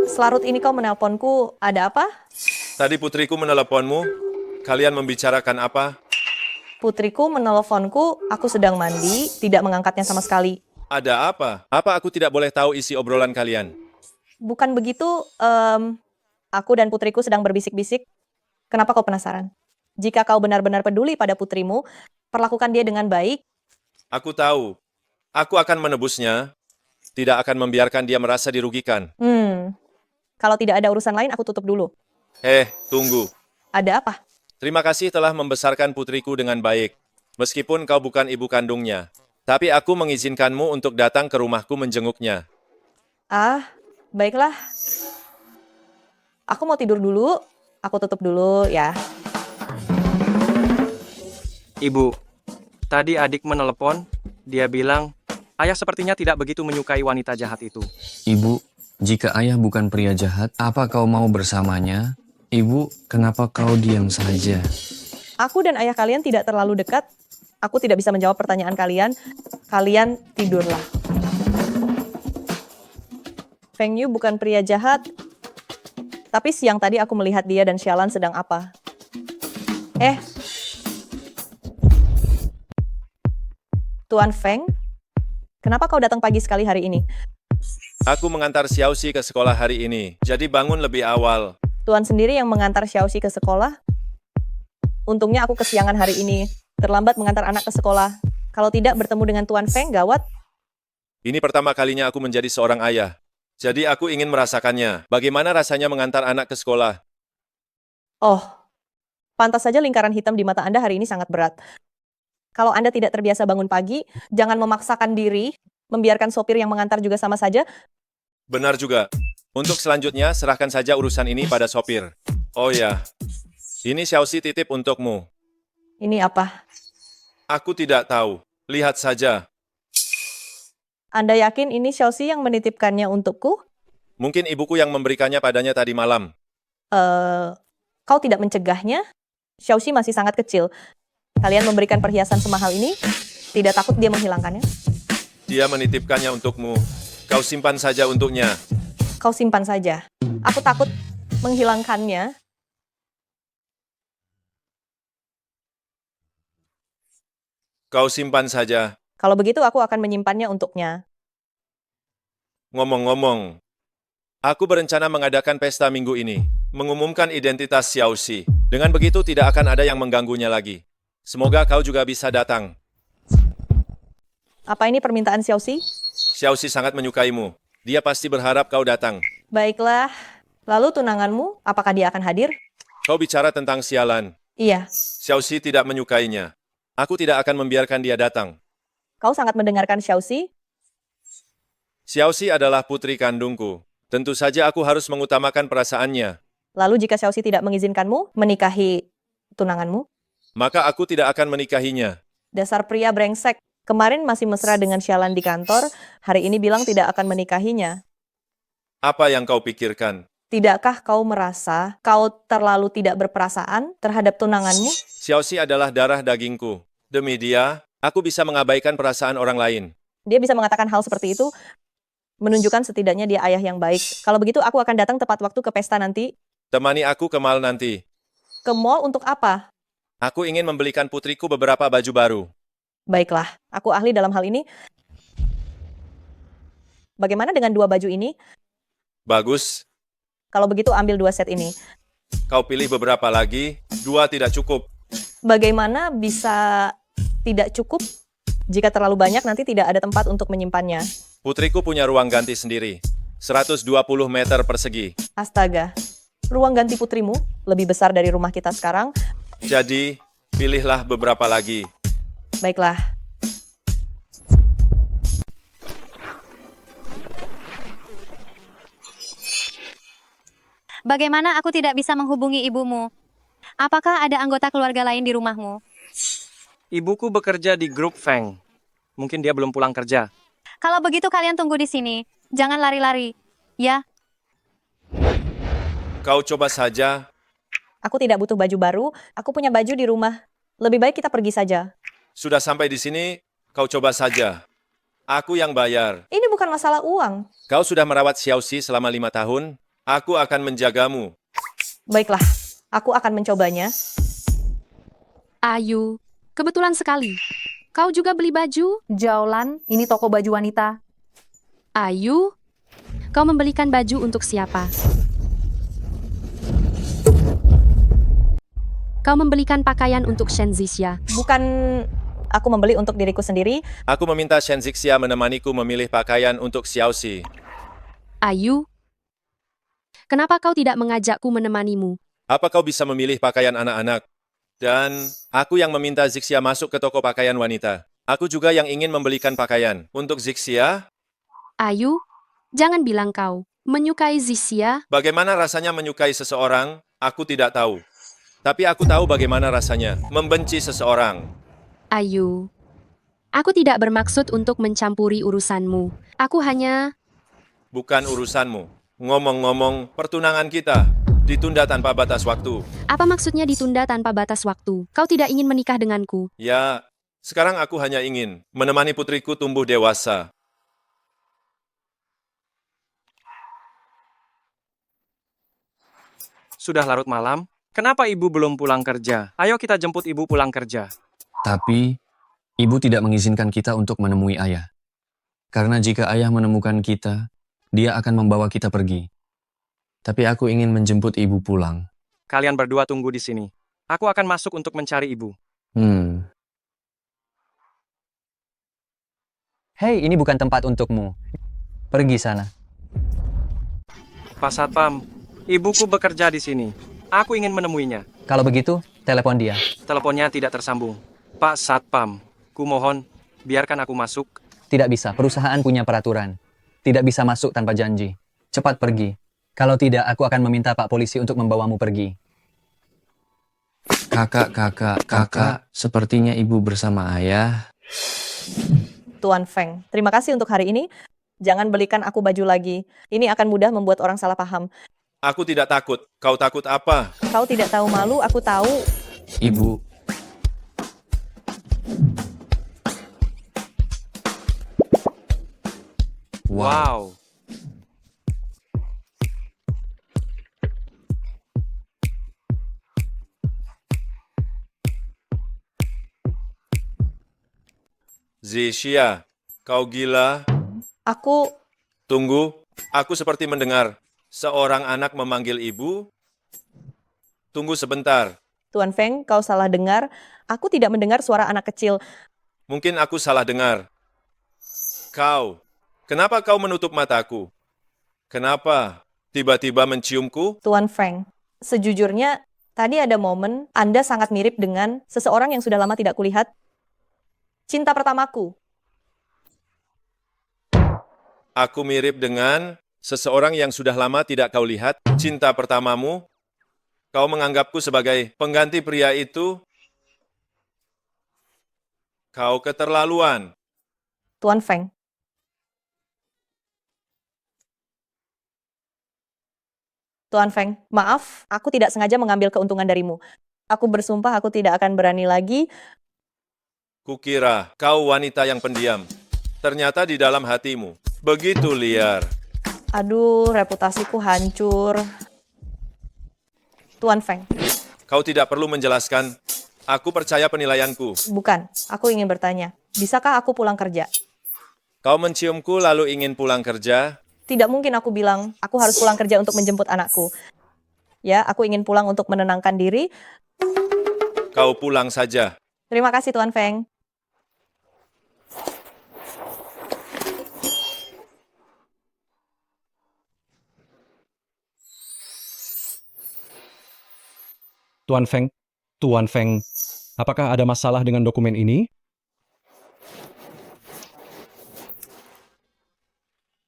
Selarut ini kau menelponku, ada apa? Tadi putriku meneleponmu. Kalian membicarakan apa? Putriku menelponku, aku sedang mandi, tidak mengangkatnya sama sekali. Ada apa? Apa aku tidak boleh tahu isi obrolan kalian? Bukan begitu, aku dan putriku sedang berbisik-bisik. Kenapa kau penasaran? Jika kau benar-benar peduli pada putrimu, perlakukan dia dengan baik. Aku tahu. Aku akan menebusnya. Tidak akan membiarkan dia merasa dirugikan. Kalau tidak ada urusan lain, aku tutup dulu. Tunggu. Ada apa? Terima kasih telah membesarkan putriku dengan baik. Meskipun kau bukan ibu kandungnya. Tapi aku mengizinkanmu untuk datang ke rumahku menjenguknya. Baiklah. Aku mau tidur dulu. Aku tutup dulu ya. Ibu, tadi adik menelepon, dia bilang, ayah sepertinya tidak begitu menyukai wanita jahat itu. Ibu, jika ayah bukan pria jahat, apa kau mau bersamanya? Ibu, kenapa kau diam saja? Aku dan ayah kalian tidak terlalu dekat. Aku tidak bisa menjawab pertanyaan kalian. Kalian tidurlah. Feng Yu bukan pria jahat. Tapi siang tadi aku melihat dia dan Xialan sedang apa? Tuan Feng, kenapa kau datang pagi sekali hari ini? Aku mengantar Xiaoxi ke sekolah hari ini, jadi bangun lebih awal. Tuan sendiri yang mengantar Xiaoxi ke sekolah? Untungnya aku kesiangan hari ini. Terlambat mengantar anak ke sekolah. Kalau tidak bertemu dengan Tuan Feng, gawat. Ini pertama kalinya aku menjadi seorang ayah. Jadi aku ingin merasakannya. Bagaimana rasanya mengantar anak ke sekolah? Oh, pantas saja lingkaran hitam di mata Anda hari ini sangat berat. Kalau Anda tidak terbiasa bangun pagi, jangan memaksakan diri, membiarkan sopir yang mengantar juga sama saja. Benar juga. Untuk selanjutnya, serahkan saja urusan ini pada sopir. Oh ya, ini Xiaoxi titip untukmu. Ini apa? Aku tidak tahu. Lihat saja. Anda yakin ini Xiaoxi yang menitipkannya untukku? Mungkin ibuku yang memberikannya padanya tadi malam. Kau tidak mencegahnya? Xiaoxi masih sangat kecil. Kalian memberikan perhiasan semahal ini, tidak takut dia menghilangkannya? Dia menitipkannya untukmu. Kau simpan saja untuknya. Kau simpan saja. Aku takut menghilangkannya. Kau simpan saja. Kalau begitu aku akan menyimpannya untuknya. Ngomong-ngomong, aku berencana mengadakan pesta minggu ini, mengumumkan identitas Xiaoxi. Dengan begitu tidak akan ada yang mengganggunya lagi. Semoga kau juga bisa datang. Apa ini permintaan Xiaoxi? Xiaoxi sangat menyukaimu. Dia pasti berharap kau datang. Baiklah. Lalu tunanganmu, apakah dia akan hadir? Kau bicara tentang Xialan. Iya. Xiaoxi tidak menyukainya. Aku tidak akan membiarkan dia datang. Kau sangat mendengarkan Xiaoxi? Xiaoxi adalah putri kandungku. Tentu saja aku harus mengutamakan perasaannya. Lalu jika Xiaoxi tidak mengizinkanmu menikahi tunanganmu? Maka aku tidak akan menikahinya. Dasar pria brengsek. Kemarin masih mesra dengan Xialan di kantor, hari ini bilang tidak akan menikahinya. Apa yang kau pikirkan? Tidakkah kau merasa kau terlalu tidak berperasaan terhadap tunanganmu? Xiaoxi adalah darah dagingku. Demi dia, aku bisa mengabaikan perasaan orang lain. Dia bisa mengatakan hal seperti itu, menunjukkan setidaknya dia ayah yang baik. Kalau begitu aku akan datang tepat waktu ke pesta nanti. Temani aku ke mall nanti. Ke mall untuk apa? Aku ingin membelikan putriku beberapa baju baru. Baiklah, aku ahli dalam hal ini. Bagaimana dengan 2 baju ini? Bagus. Kalau begitu ambil 2 set ini. Kau pilih beberapa lagi, 2 tidak cukup. Bagaimana bisa tidak cukup? Jika terlalu banyak nanti tidak ada tempat untuk menyimpannya. Putriku punya ruang ganti sendiri. 120 meter persegi. Astaga, ruang ganti putrimu lebih besar dari rumah kita sekarang. Jadi, pilihlah beberapa lagi. Baiklah. Bagaimana aku tidak bisa menghubungi ibumu? Apakah ada anggota keluarga lain di rumahmu? Ibuku bekerja di grup Feng. Mungkin dia belum pulang kerja. Kalau begitu kalian tunggu di sini. Jangan lari-lari. Ya, Kau coba saja. Aku tidak butuh baju baru, aku punya baju di rumah. Lebih baik kita pergi saja. Sudah sampai di sini, kau coba saja. Aku yang bayar. Ini bukan masalah uang. Kau sudah merawat Xiaoxi selama 5 tahun. Aku akan menjagamu. Baiklah, aku akan mencobanya. Ayu, kebetulan sekali. Kau juga beli baju? Jaulan, ini toko baju wanita. Ayu, kau membelikan baju untuk siapa? Kau membelikan pakaian untuk Shen Zixia. Bukan aku membeli untuk diriku sendiri. Aku meminta Shen Zixia menemaniku memilih pakaian untuk Xiaoxi. Ayu, kenapa kau tidak mengajakku menemanimu? Apa kau bisa memilih pakaian anak-anak? Dan aku yang meminta Zixia masuk ke toko pakaian wanita. Aku juga yang ingin membelikan pakaian. Untuk Zixia, Ayu, jangan bilang kau menyukai Zixia. bagaimana rasanya menyukai seseorang? Aku tidak tahu. Tapi aku tahu bagaimana rasanya membenci seseorang. Ayu, aku tidak bermaksud untuk mencampuri urusanmu. Aku hanya... Bukan urusanmu. Ngomong-ngomong, pertunangan kita ditunda tanpa batas waktu. Apa maksudnya ditunda tanpa batas waktu? Kau tidak ingin menikah denganku? Ya, sekarang aku hanya ingin menemani putriku tumbuh dewasa. Sudah larut malam, kenapa ibu belum pulang kerja? Ayo kita jemput ibu pulang kerja. Tapi, ibu tidak mengizinkan kita untuk menemui ayah. Karena jika ayah menemukan kita, dia akan membawa kita pergi. Tapi aku ingin menjemput ibu pulang. Kalian berdua tunggu di sini. Aku akan masuk untuk mencari ibu. Hei, ini bukan tempat untukmu. Pergi sana. Pak Satpam, ibuku bekerja di sini. Aku ingin menemuinya. Kalau begitu, telepon dia. Teleponnya tidak tersambung. Pak Satpam, kumohon, biarkan aku masuk. Tidak bisa, perusahaan punya peraturan. Tidak bisa masuk tanpa janji. Cepat pergi. Kalau tidak, aku akan meminta Pak Polisi untuk membawamu pergi. Kakak, sepertinya ibu bersama ayah. Tuan Feng, terima kasih untuk hari ini. Jangan belikan aku baju lagi. Ini akan mudah membuat orang salah paham. Aku tidak takut. Kau takut apa? Kau tidak tahu malu, aku tahu. Ibu. Wow. Zixia, kau gila? Aku... Tunggu, aku seperti mendengar seorang anak memanggil ibu. Tunggu sebentar. Tuan Feng, kau salah dengar. Aku tidak mendengar suara anak kecil. Mungkin aku salah dengar. Kenapa kau menutup mataku? Kenapa tiba-tiba menciumku? Tuan Feng, sejujurnya tadi ada momen Anda sangat mirip dengan seseorang yang sudah lama tidak kulihat. Cinta pertamaku. Aku mirip dengan seseorang yang sudah lama tidak kau lihat. Cinta pertamamu? Kau menganggapku sebagai pengganti pria itu? Kau keterlaluan. Tuan Feng. Tuan Feng, maaf, aku tidak sengaja mengambil keuntungan darimu. Aku bersumpah aku tidak akan berani lagi. Kukira kau wanita yang pendiam. Ternyata di dalam hatimu begitu liar. Aduh, reputasiku hancur. Tuan Feng. Kau tidak perlu menjelaskan. Aku percaya penilaianku. Bukan, aku ingin bertanya. Bisakah aku pulang kerja? Kau menciumku lalu ingin pulang kerja? Tidak mungkin aku bilang, aku harus pulang kerja untuk menjemput anakku. Ya, aku ingin pulang untuk menenangkan diri. Kau pulang saja. Terima kasih, Tuan Feng. Tuan Feng, apakah ada masalah dengan dokumen ini?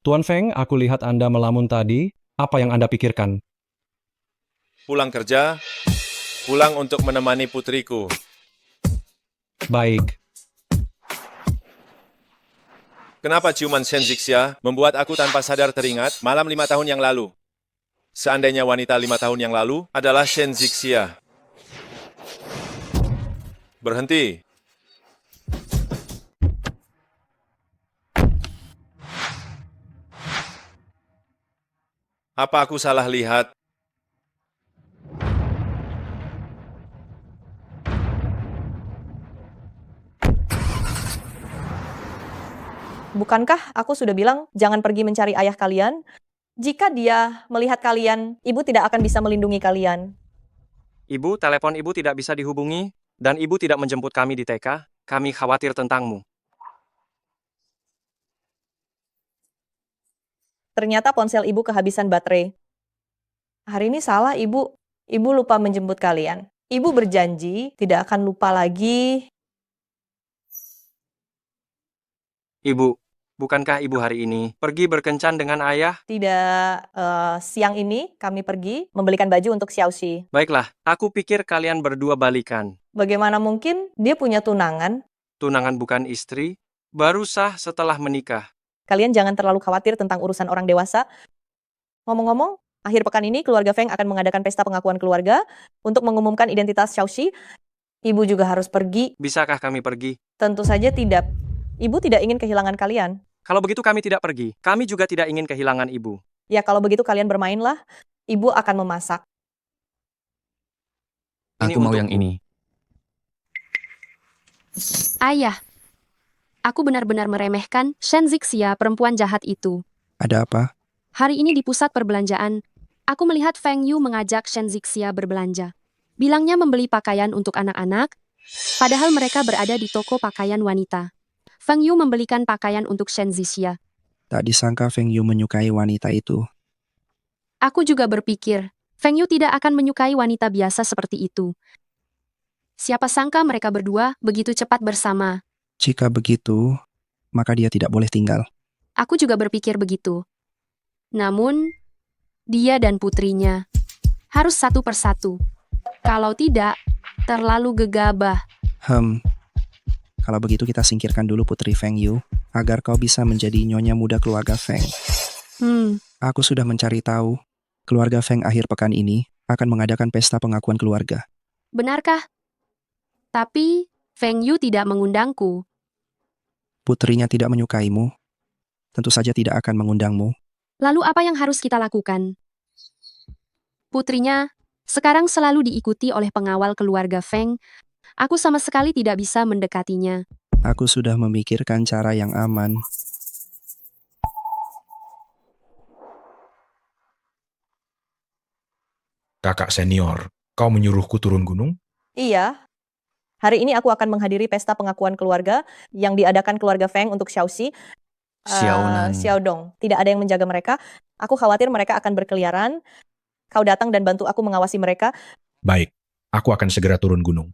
Tuan Feng, aku lihat Anda melamun tadi. Apa yang Anda pikirkan? Pulang kerja, pulang untuk menemani putriku. Baik. Kenapa ciuman Shen Zixia membuat aku tanpa sadar teringat malam 5 tahun yang lalu? Seandainya wanita 5 tahun yang lalu adalah Shen Zixia. Berhenti. Apa aku salah lihat? Bukankah aku sudah bilang jangan pergi mencari ayah kalian? Jika dia melihat kalian, ibu tidak akan bisa melindungi kalian. Ibu, telepon ibu tidak bisa dihubungi, dan ibu tidak menjemput kami di TK. Kami khawatir tentangmu. Ternyata ponsel ibu kehabisan baterai. Hari ini salah ibu. Ibu lupa menjemput kalian. Ibu berjanji tidak akan lupa lagi. Ibu, bukankah ibu hari ini pergi berkencan dengan ayah? Tidak, siang ini kami pergi membelikan baju untuk Xiaoxi. Baiklah, aku pikir kalian berdua balikan. Bagaimana mungkin dia punya tunangan? Tunangan bukan istri, baru sah setelah menikah. Kalian jangan terlalu khawatir tentang urusan orang dewasa. Ngomong-ngomong, akhir pekan ini keluarga Feng akan mengadakan pesta pengakuan keluarga untuk mengumumkan identitas Xiaoxi. Ibu juga harus pergi. Bisakah kami pergi? Tentu saja tidak. Ibu tidak ingin kehilangan kalian. Kalau begitu kami tidak pergi. Kami juga tidak ingin kehilangan ibu. Ya kalau begitu kalian bermainlah. Ibu akan memasak. Aku mau yang ini. Ayah, aku benar-benar meremehkan Shen Zixia, perempuan jahat itu. Ada apa? Hari ini di pusat perbelanjaan, aku melihat Feng Yu mengajak Shen Zixia berbelanja. Bilangnya membeli pakaian untuk anak-anak, padahal mereka berada di toko pakaian wanita. Feng Yu membelikan pakaian untuk Shen Zixia. Tak disangka Feng Yu menyukai wanita itu. Aku juga berpikir, Feng Yu tidak akan menyukai wanita biasa seperti itu. Siapa sangka mereka berdua begitu cepat bersama. Jika begitu, maka dia tidak boleh tinggal. Aku juga berpikir begitu. Namun, dia dan putrinya harus satu persatu. Kalau tidak, terlalu gegabah. Kalau begitu kita singkirkan dulu Putri Feng Yu, agar kau bisa menjadi nyonya muda keluarga Feng. Aku sudah mencari tahu, keluarga Feng akhir pekan ini akan mengadakan pesta pengakuan keluarga. Benarkah? Tapi, Feng Yu tidak mengundangku. Putrinya tidak menyukaimu, tentu saja tidak akan mengundangmu. Lalu apa yang harus kita lakukan? Putrinya sekarang selalu diikuti oleh pengawal keluarga Feng. Aku sama sekali tidak bisa mendekatinya. Aku sudah memikirkan cara yang aman. Kakak senior, kau menyuruhku turun gunung? Iya. Hari ini aku akan menghadiri pesta pengakuan keluarga yang diadakan keluarga Feng untuk Xiaoxi. Xiaodong. Tidak ada yang menjaga mereka. Aku khawatir mereka akan berkeliaran. Kau datang dan bantu aku mengawasi mereka. Baik, aku akan segera turun gunung.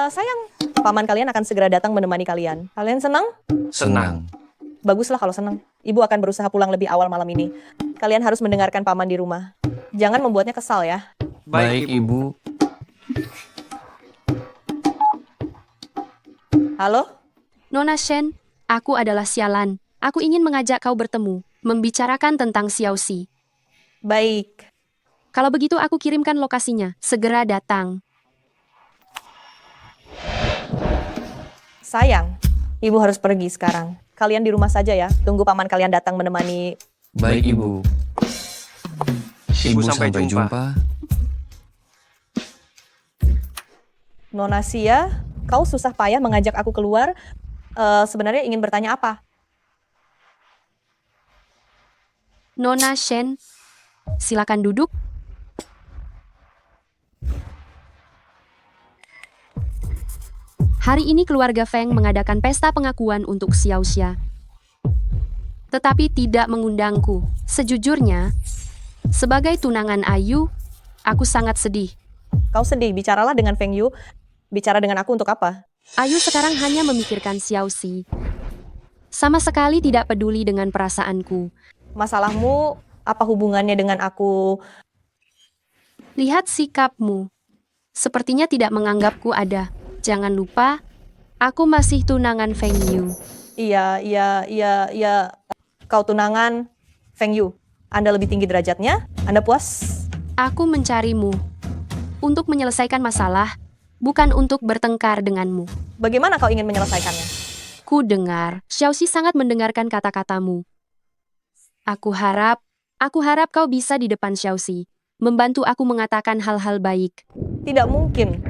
Sayang, paman kalian akan segera datang menemani kalian. Kalian senang? Senang. Baguslah kalau senang. Ibu akan berusaha pulang lebih awal malam ini. Kalian harus mendengarkan paman di rumah. Jangan membuatnya kesal ya. Baik, Ibu. Halo? Nona Shen, aku adalah Sialan. Aku ingin mengajak kau bertemu, membicarakan tentang Xiaoxi. Baik. Kalau begitu aku kirimkan lokasinya. Segera datang. Sayang, ibu harus pergi sekarang. Kalian di rumah saja ya. Tunggu paman kalian datang menemani. Baik, Ibu. Ibu sampai jumpa. Nona Xia, kau susah payah mengajak aku keluar. Sebenarnya ingin bertanya apa? Nona Shen, silakan duduk. Hari ini keluarga Feng mengadakan pesta pengakuan untuk Xiaoxia. Tetapi tidak mengundangku. Sejujurnya, sebagai tunangan Ayu, aku sangat sedih. Kau sedih, bicaralah dengan Feng Yu. Bicara dengan aku untuk apa? Ayu sekarang hanya memikirkan Xiaoxi. Sama sekali tidak peduli dengan perasaanku. Masalahmu apa hubungannya dengan aku? Lihat sikapmu. Sepertinya tidak menganggapku ada. Jangan lupa, aku masih tunangan Feng Yu. Iya. Kau tunangan Feng Yu. Anda lebih tinggi derajatnya? Anda puas? Aku mencarimu untuk menyelesaikan masalah, bukan untuk bertengkar denganmu. Bagaimana kau ingin menyelesaikannya? Ku dengar, Xiaoxi sangat mendengarkan kata-katamu. Aku harap kau bisa di depan Xiaoxi, membantu aku mengatakan hal-hal baik. Tidak mungkin.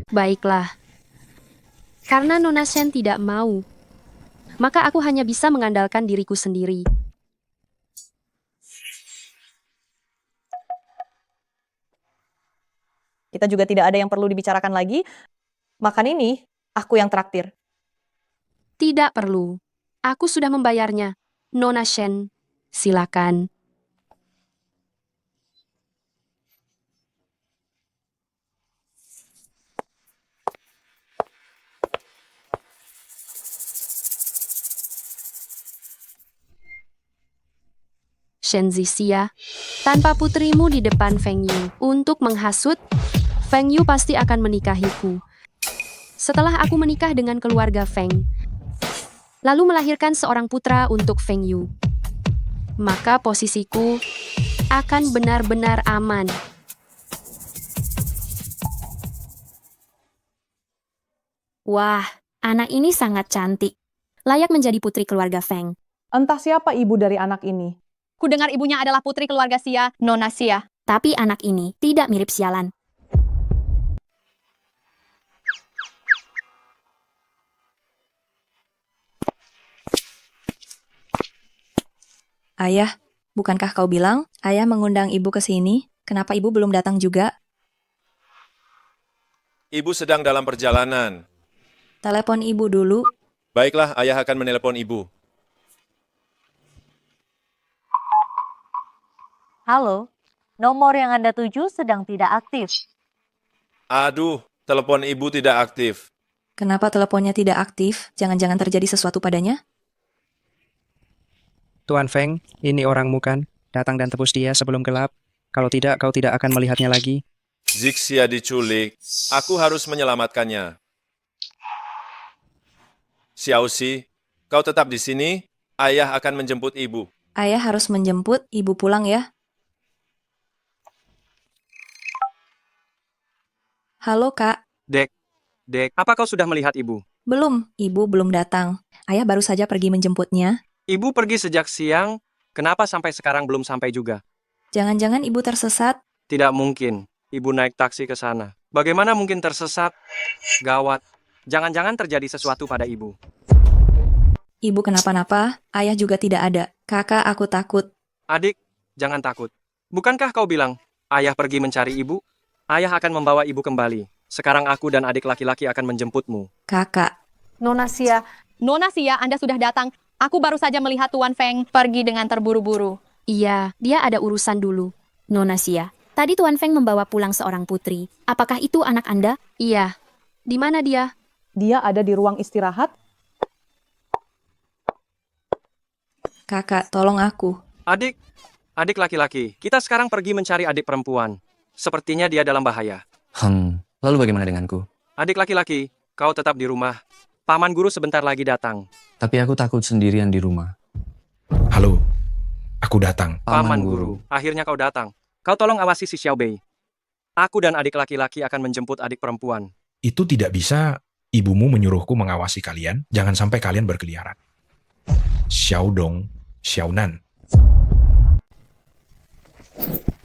Baiklah. Karena Nona Shen tidak mau, maka aku hanya bisa mengandalkan diriku sendiri. Kita juga tidak ada yang perlu dibicarakan lagi. Makan ini, aku yang traktir. Tidak perlu. Aku sudah membayarnya. Nona Shen, silakan. Shen Zixia, tanpa putrimu di depan Feng Yu untuk menghasut, Feng Yu pasti akan menikahiku. Setelah aku menikah dengan keluarga Feng, lalu melahirkan seorang putra untuk Feng Yu, maka posisiku akan benar-benar aman. Wah, anak ini sangat cantik. Layak menjadi putri keluarga Feng. Entah siapa ibu dari anak ini. Ku dengar ibunya adalah putri keluarga Xia, Nona Xia. Tapi anak ini tidak mirip sialan. Ayah, bukankah kau bilang ayah mengundang ibu ke sini? Kenapa ibu belum datang juga? Ibu sedang dalam perjalanan. Telepon ibu dulu. Baiklah, ayah akan menelepon ibu. Halo, nomor yang Anda tuju sedang tidak aktif. Aduh, telepon ibu tidak aktif. Kenapa teleponnya tidak aktif? Jangan-jangan terjadi sesuatu padanya? Tuan Feng, ini orangmu kan? Datang dan tebus dia sebelum gelap. Kalau tidak, kau tidak akan melihatnya lagi. Zixia diculik. Aku harus menyelamatkannya. Xiaoxi, kau tetap di sini. Ayah akan menjemput ibu. Ayah harus menjemput ibu pulang ya. Halo kak. Dek, apa kau sudah melihat ibu? Belum, ibu belum datang. Ayah baru saja pergi menjemputnya. Ibu pergi sejak siang, kenapa sampai sekarang belum sampai juga? Jangan-jangan ibu tersesat? Tidak mungkin, ibu naik taksi ke sana. Bagaimana mungkin tersesat? Gawat, jangan-jangan terjadi sesuatu pada ibu. Ibu kenapa-napa, ayah juga tidak ada. Kakak, aku takut. Adik, jangan takut. Bukankah kau bilang, ayah pergi mencari ibu? Ayah akan membawa ibu kembali. Sekarang aku dan adik laki-laki akan menjemputmu. Kakak. Nona Xia. Nona Xia, Anda sudah datang. Aku baru saja melihat Tuan Feng pergi dengan terburu-buru. Iya, dia ada urusan dulu. Nona Xia, tadi Tuan Feng membawa pulang seorang putri. Apakah itu anak Anda? Iya. Di mana dia? Dia ada di ruang istirahat. Kakak, tolong aku. Adik laki-laki, kita sekarang pergi mencari adik perempuan. Sepertinya dia dalam bahaya. Lalu bagaimana denganku? Adik laki-laki, kau tetap di rumah. Paman guru sebentar lagi datang. Tapi aku takut sendirian di rumah. Halo, aku datang. Paman guru, akhirnya kau datang. Kau tolong awasi si Xiao Bei. Aku dan adik laki-laki akan menjemput adik perempuan. Itu tidak bisa. Ibumu menyuruhku mengawasi kalian. Jangan sampai kalian berkeliaran. Xiaodong, Xiaonan.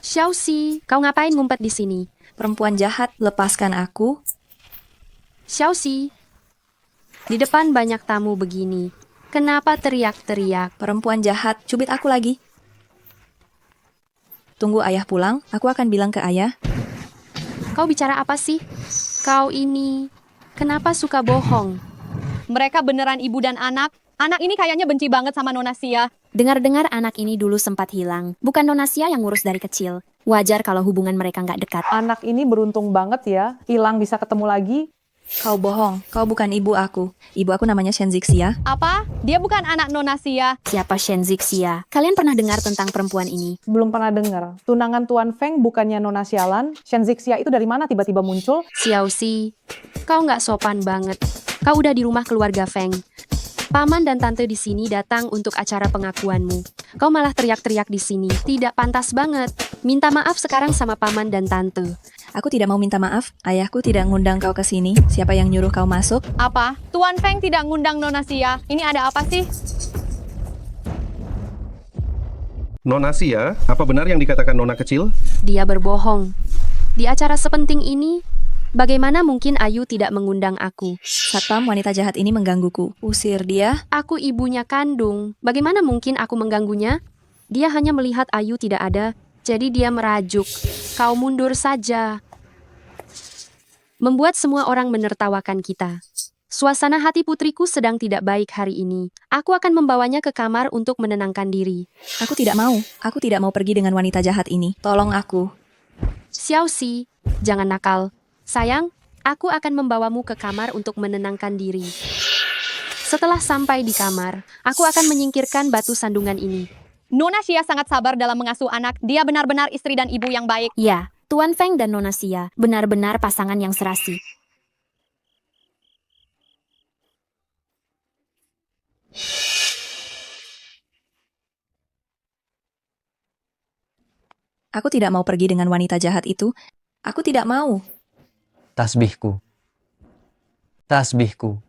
Xiaoxi, kau ngapain ngumpet di sini? Perempuan jahat, lepaskan aku. Xiaoxi, di depan banyak tamu begini. Kenapa teriak-teriak? Perempuan jahat, cubit aku lagi. Tunggu ayah pulang, aku akan bilang ke ayah. Kau bicara apa sih? Kau ini, kenapa suka bohong? Mereka beneran ibu dan anak. Anak ini kayaknya benci banget sama Nona Xia. Dengar-dengar anak ini dulu sempat hilang. Bukan Nona Xia yang ngurus dari kecil. Wajar kalau hubungan mereka nggak dekat. Anak ini beruntung banget ya. Hilang bisa ketemu lagi. Kau bohong, kau bukan ibu aku. Ibu aku namanya Shen Zixia. Apa? Dia bukan anak Nona Xia. Siapa Shen Zixia? Kalian pernah dengar tentang perempuan ini? Belum pernah dengar. Tunangan Tuan Feng bukannya Nona Sialan. Shen Zixia itu dari mana tiba-tiba muncul? Xiaoxi, kau nggak sopan banget. Kau udah di rumah keluarga Feng. Paman dan tante di sini datang untuk acara pengakuanmu. Kau malah teriak-teriak di sini. Tidak pantas banget. Minta maaf sekarang sama paman dan tante. Aku tidak mau minta maaf. Ayahku tidak ngundang kau ke sini. Siapa yang nyuruh kau masuk? Apa? Tuan Feng tidak ngundang Nona Xia. Ini ada apa sih? Nona Xia, apa benar yang dikatakan Nona kecil? Dia berbohong. Di acara sepenting ini, bagaimana mungkin Ayu tidak mengundang aku? Satpam, wanita jahat ini menggangguku. Usir dia. Aku ibunya kandung. Bagaimana mungkin aku mengganggunya? Dia hanya melihat Ayu tidak ada, jadi dia merajuk. Kau mundur saja. Membuat semua orang menertawakan kita. Suasana hati putriku sedang tidak baik hari ini. Aku akan membawanya ke kamar untuk menenangkan diri. Aku tidak mau. Aku tidak mau pergi dengan wanita jahat ini. Tolong aku. Xiaoxi, jangan nakal. Sayang, aku akan membawamu ke kamar untuk menenangkan diri. Setelah sampai di kamar, aku akan menyingkirkan batu sandungan ini. Nona Xia sangat sabar dalam mengasuh anak. Dia benar-benar istri dan ibu yang baik. Ya, Tuan Feng dan Nona Xia benar-benar pasangan yang serasi. Aku tidak mau pergi dengan wanita jahat itu. Aku tidak mau. Tasbihku. Tasbihku.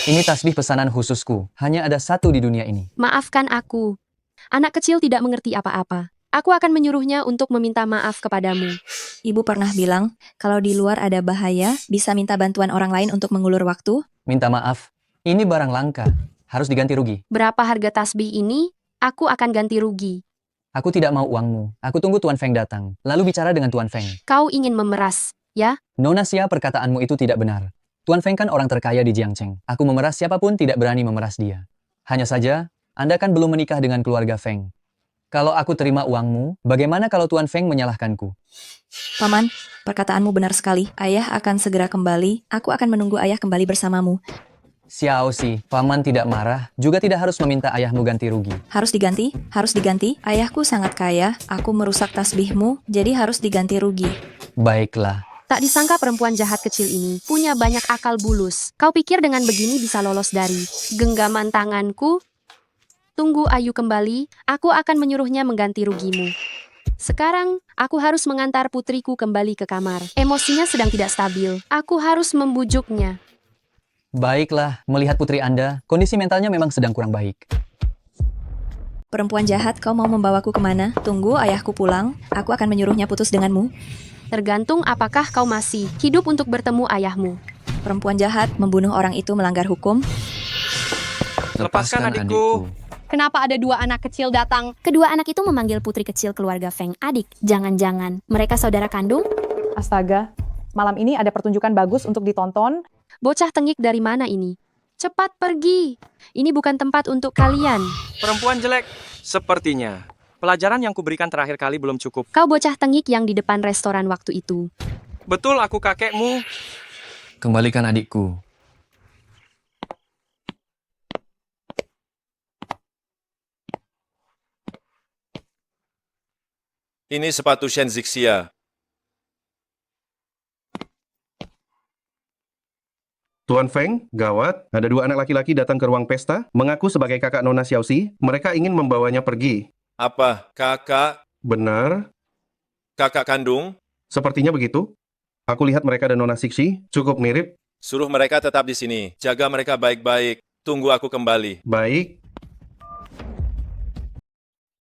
Ini tasbih pesanan khususku. Hanya ada satu di dunia ini. Maafkan aku. Anak kecil tidak mengerti apa-apa. Aku akan menyuruhnya untuk meminta maaf kepadamu. Ibu pernah bilang, kalau di luar ada bahaya, bisa minta bantuan orang lain untuk mengulur waktu. Minta maaf. Ini barang langka. Harus diganti rugi. Berapa harga tasbih ini? Aku akan ganti rugi. Aku tidak mau uangmu. Aku tunggu Tuan Feng datang. Lalu bicara dengan Tuan Feng. Kau ingin memeras, ya? Nona Xia, perkataanmu itu tidak benar. Tuan Feng kan orang terkaya di Jiangcheng. Aku memeras siapapun tidak berani memeras dia. Hanya saja, Anda kan belum menikah dengan keluarga Feng. Kalau aku terima uangmu, bagaimana kalau Tuan Feng menyalahkanku? Paman, perkataanmu benar sekali. Ayah akan segera kembali. Aku akan menunggu ayah kembali bersamamu. Xiaoxi, paman tidak marah, juga tidak harus meminta ayahmu ganti rugi. Harus diganti? Harus diganti? Ayahku sangat kaya. Aku merusak tasbihmu, jadi harus diganti rugi. Baiklah. Tak disangka perempuan jahat kecil ini punya banyak akal bulus. Kau pikir dengan begini bisa lolos dari genggaman tanganku? Tunggu Ayu kembali, aku akan menyuruhnya mengganti rugimu. Sekarang, aku harus mengantar putriku kembali ke kamar. Emosinya sedang tidak stabil. Aku harus membujuknya. Baiklah, melihat putri Anda, kondisi mentalnya memang sedang kurang baik. Perempuan jahat, kau mau membawaku kemana? Tunggu ayahku pulang, aku akan menyuruhnya putus denganmu. Tergantung apakah kau masih hidup untuk bertemu ayahmu. Perempuan jahat, membunuh orang itu melanggar hukum. Lepaskan adikku. Kenapa ada dua anak kecil datang? Kedua anak itu memanggil putri kecil keluarga Feng adik. Jangan-jangan mereka saudara kandung? Astaga, malam ini ada pertunjukan bagus untuk ditonton. Bocah tengik dari mana ini? Cepat pergi. Ini bukan tempat untuk kalian. Perempuan jelek. Sepertinya. Pelajaran yang kuberikan terakhir kali belum cukup. Kau bocah tengik yang di depan restoran waktu itu. Betul, aku kakekmu. Kembalikan adikku. Ini sepatu Shen Zixia. Tuan Feng, gawat. Ada dua anak laki-laki datang ke ruang pesta, mengaku sebagai kakak Nona Xiaoxi. Mereka ingin membawanya pergi. Apa, kakak? Benar? Kakak kandung? Sepertinya begitu. Aku lihat mereka dan Nona Xixi cukup mirip. Suruh mereka tetap di sini. Jaga mereka baik-baik. Tunggu aku kembali. Baik.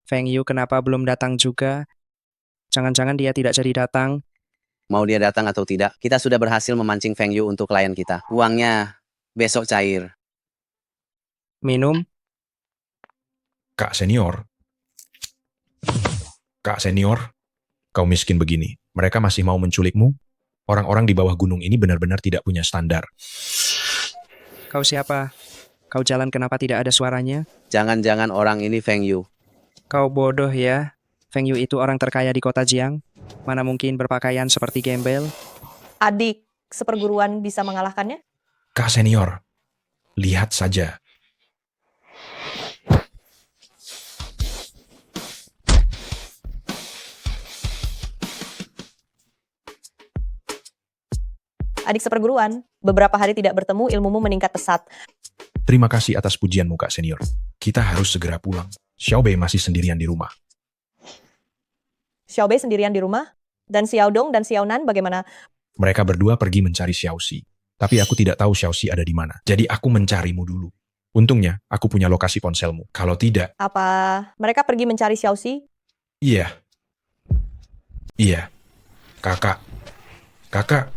Feng Yu kenapa belum datang juga? Jangan-jangan dia tidak jadi datang. Mau dia datang atau tidak, kita sudah berhasil memancing Feng Yu untuk klien kita. Uangnya besok cair. Minum? Kak senior. Kak senior, kau miskin begini. Mereka masih mau menculikmu? Orang-orang di bawah gunung ini benar-benar tidak punya standar. Kau siapa? Kau jalan kenapa tidak ada suaranya? Jangan-jangan orang ini Feng Yu. Kau bodoh ya. Feng Yu itu orang terkaya di kota Jiang. Mana mungkin berpakaian seperti gembel? Adik seperguruan bisa mengalahkannya? Kak senior, lihat saja. Adik seperguruan, beberapa hari tidak bertemu, ilmumu meningkat pesat. Terima kasih atas pujianmu, Kak senior. Kita harus segera pulang. Xiaobei masih sendirian di rumah. Xiaobei sendirian di rumah? Dan Xiaodong dan Xiaonan bagaimana? Mereka berdua pergi mencari Xiaoxi. Tapi aku tidak tahu Xiaoxi ada di mana. Jadi aku mencarimu dulu. Untungnya, aku punya lokasi ponselmu. Kalau tidak, Apa mereka pergi mencari Xiaoxi? iya. Iya. Kakak. Kakak.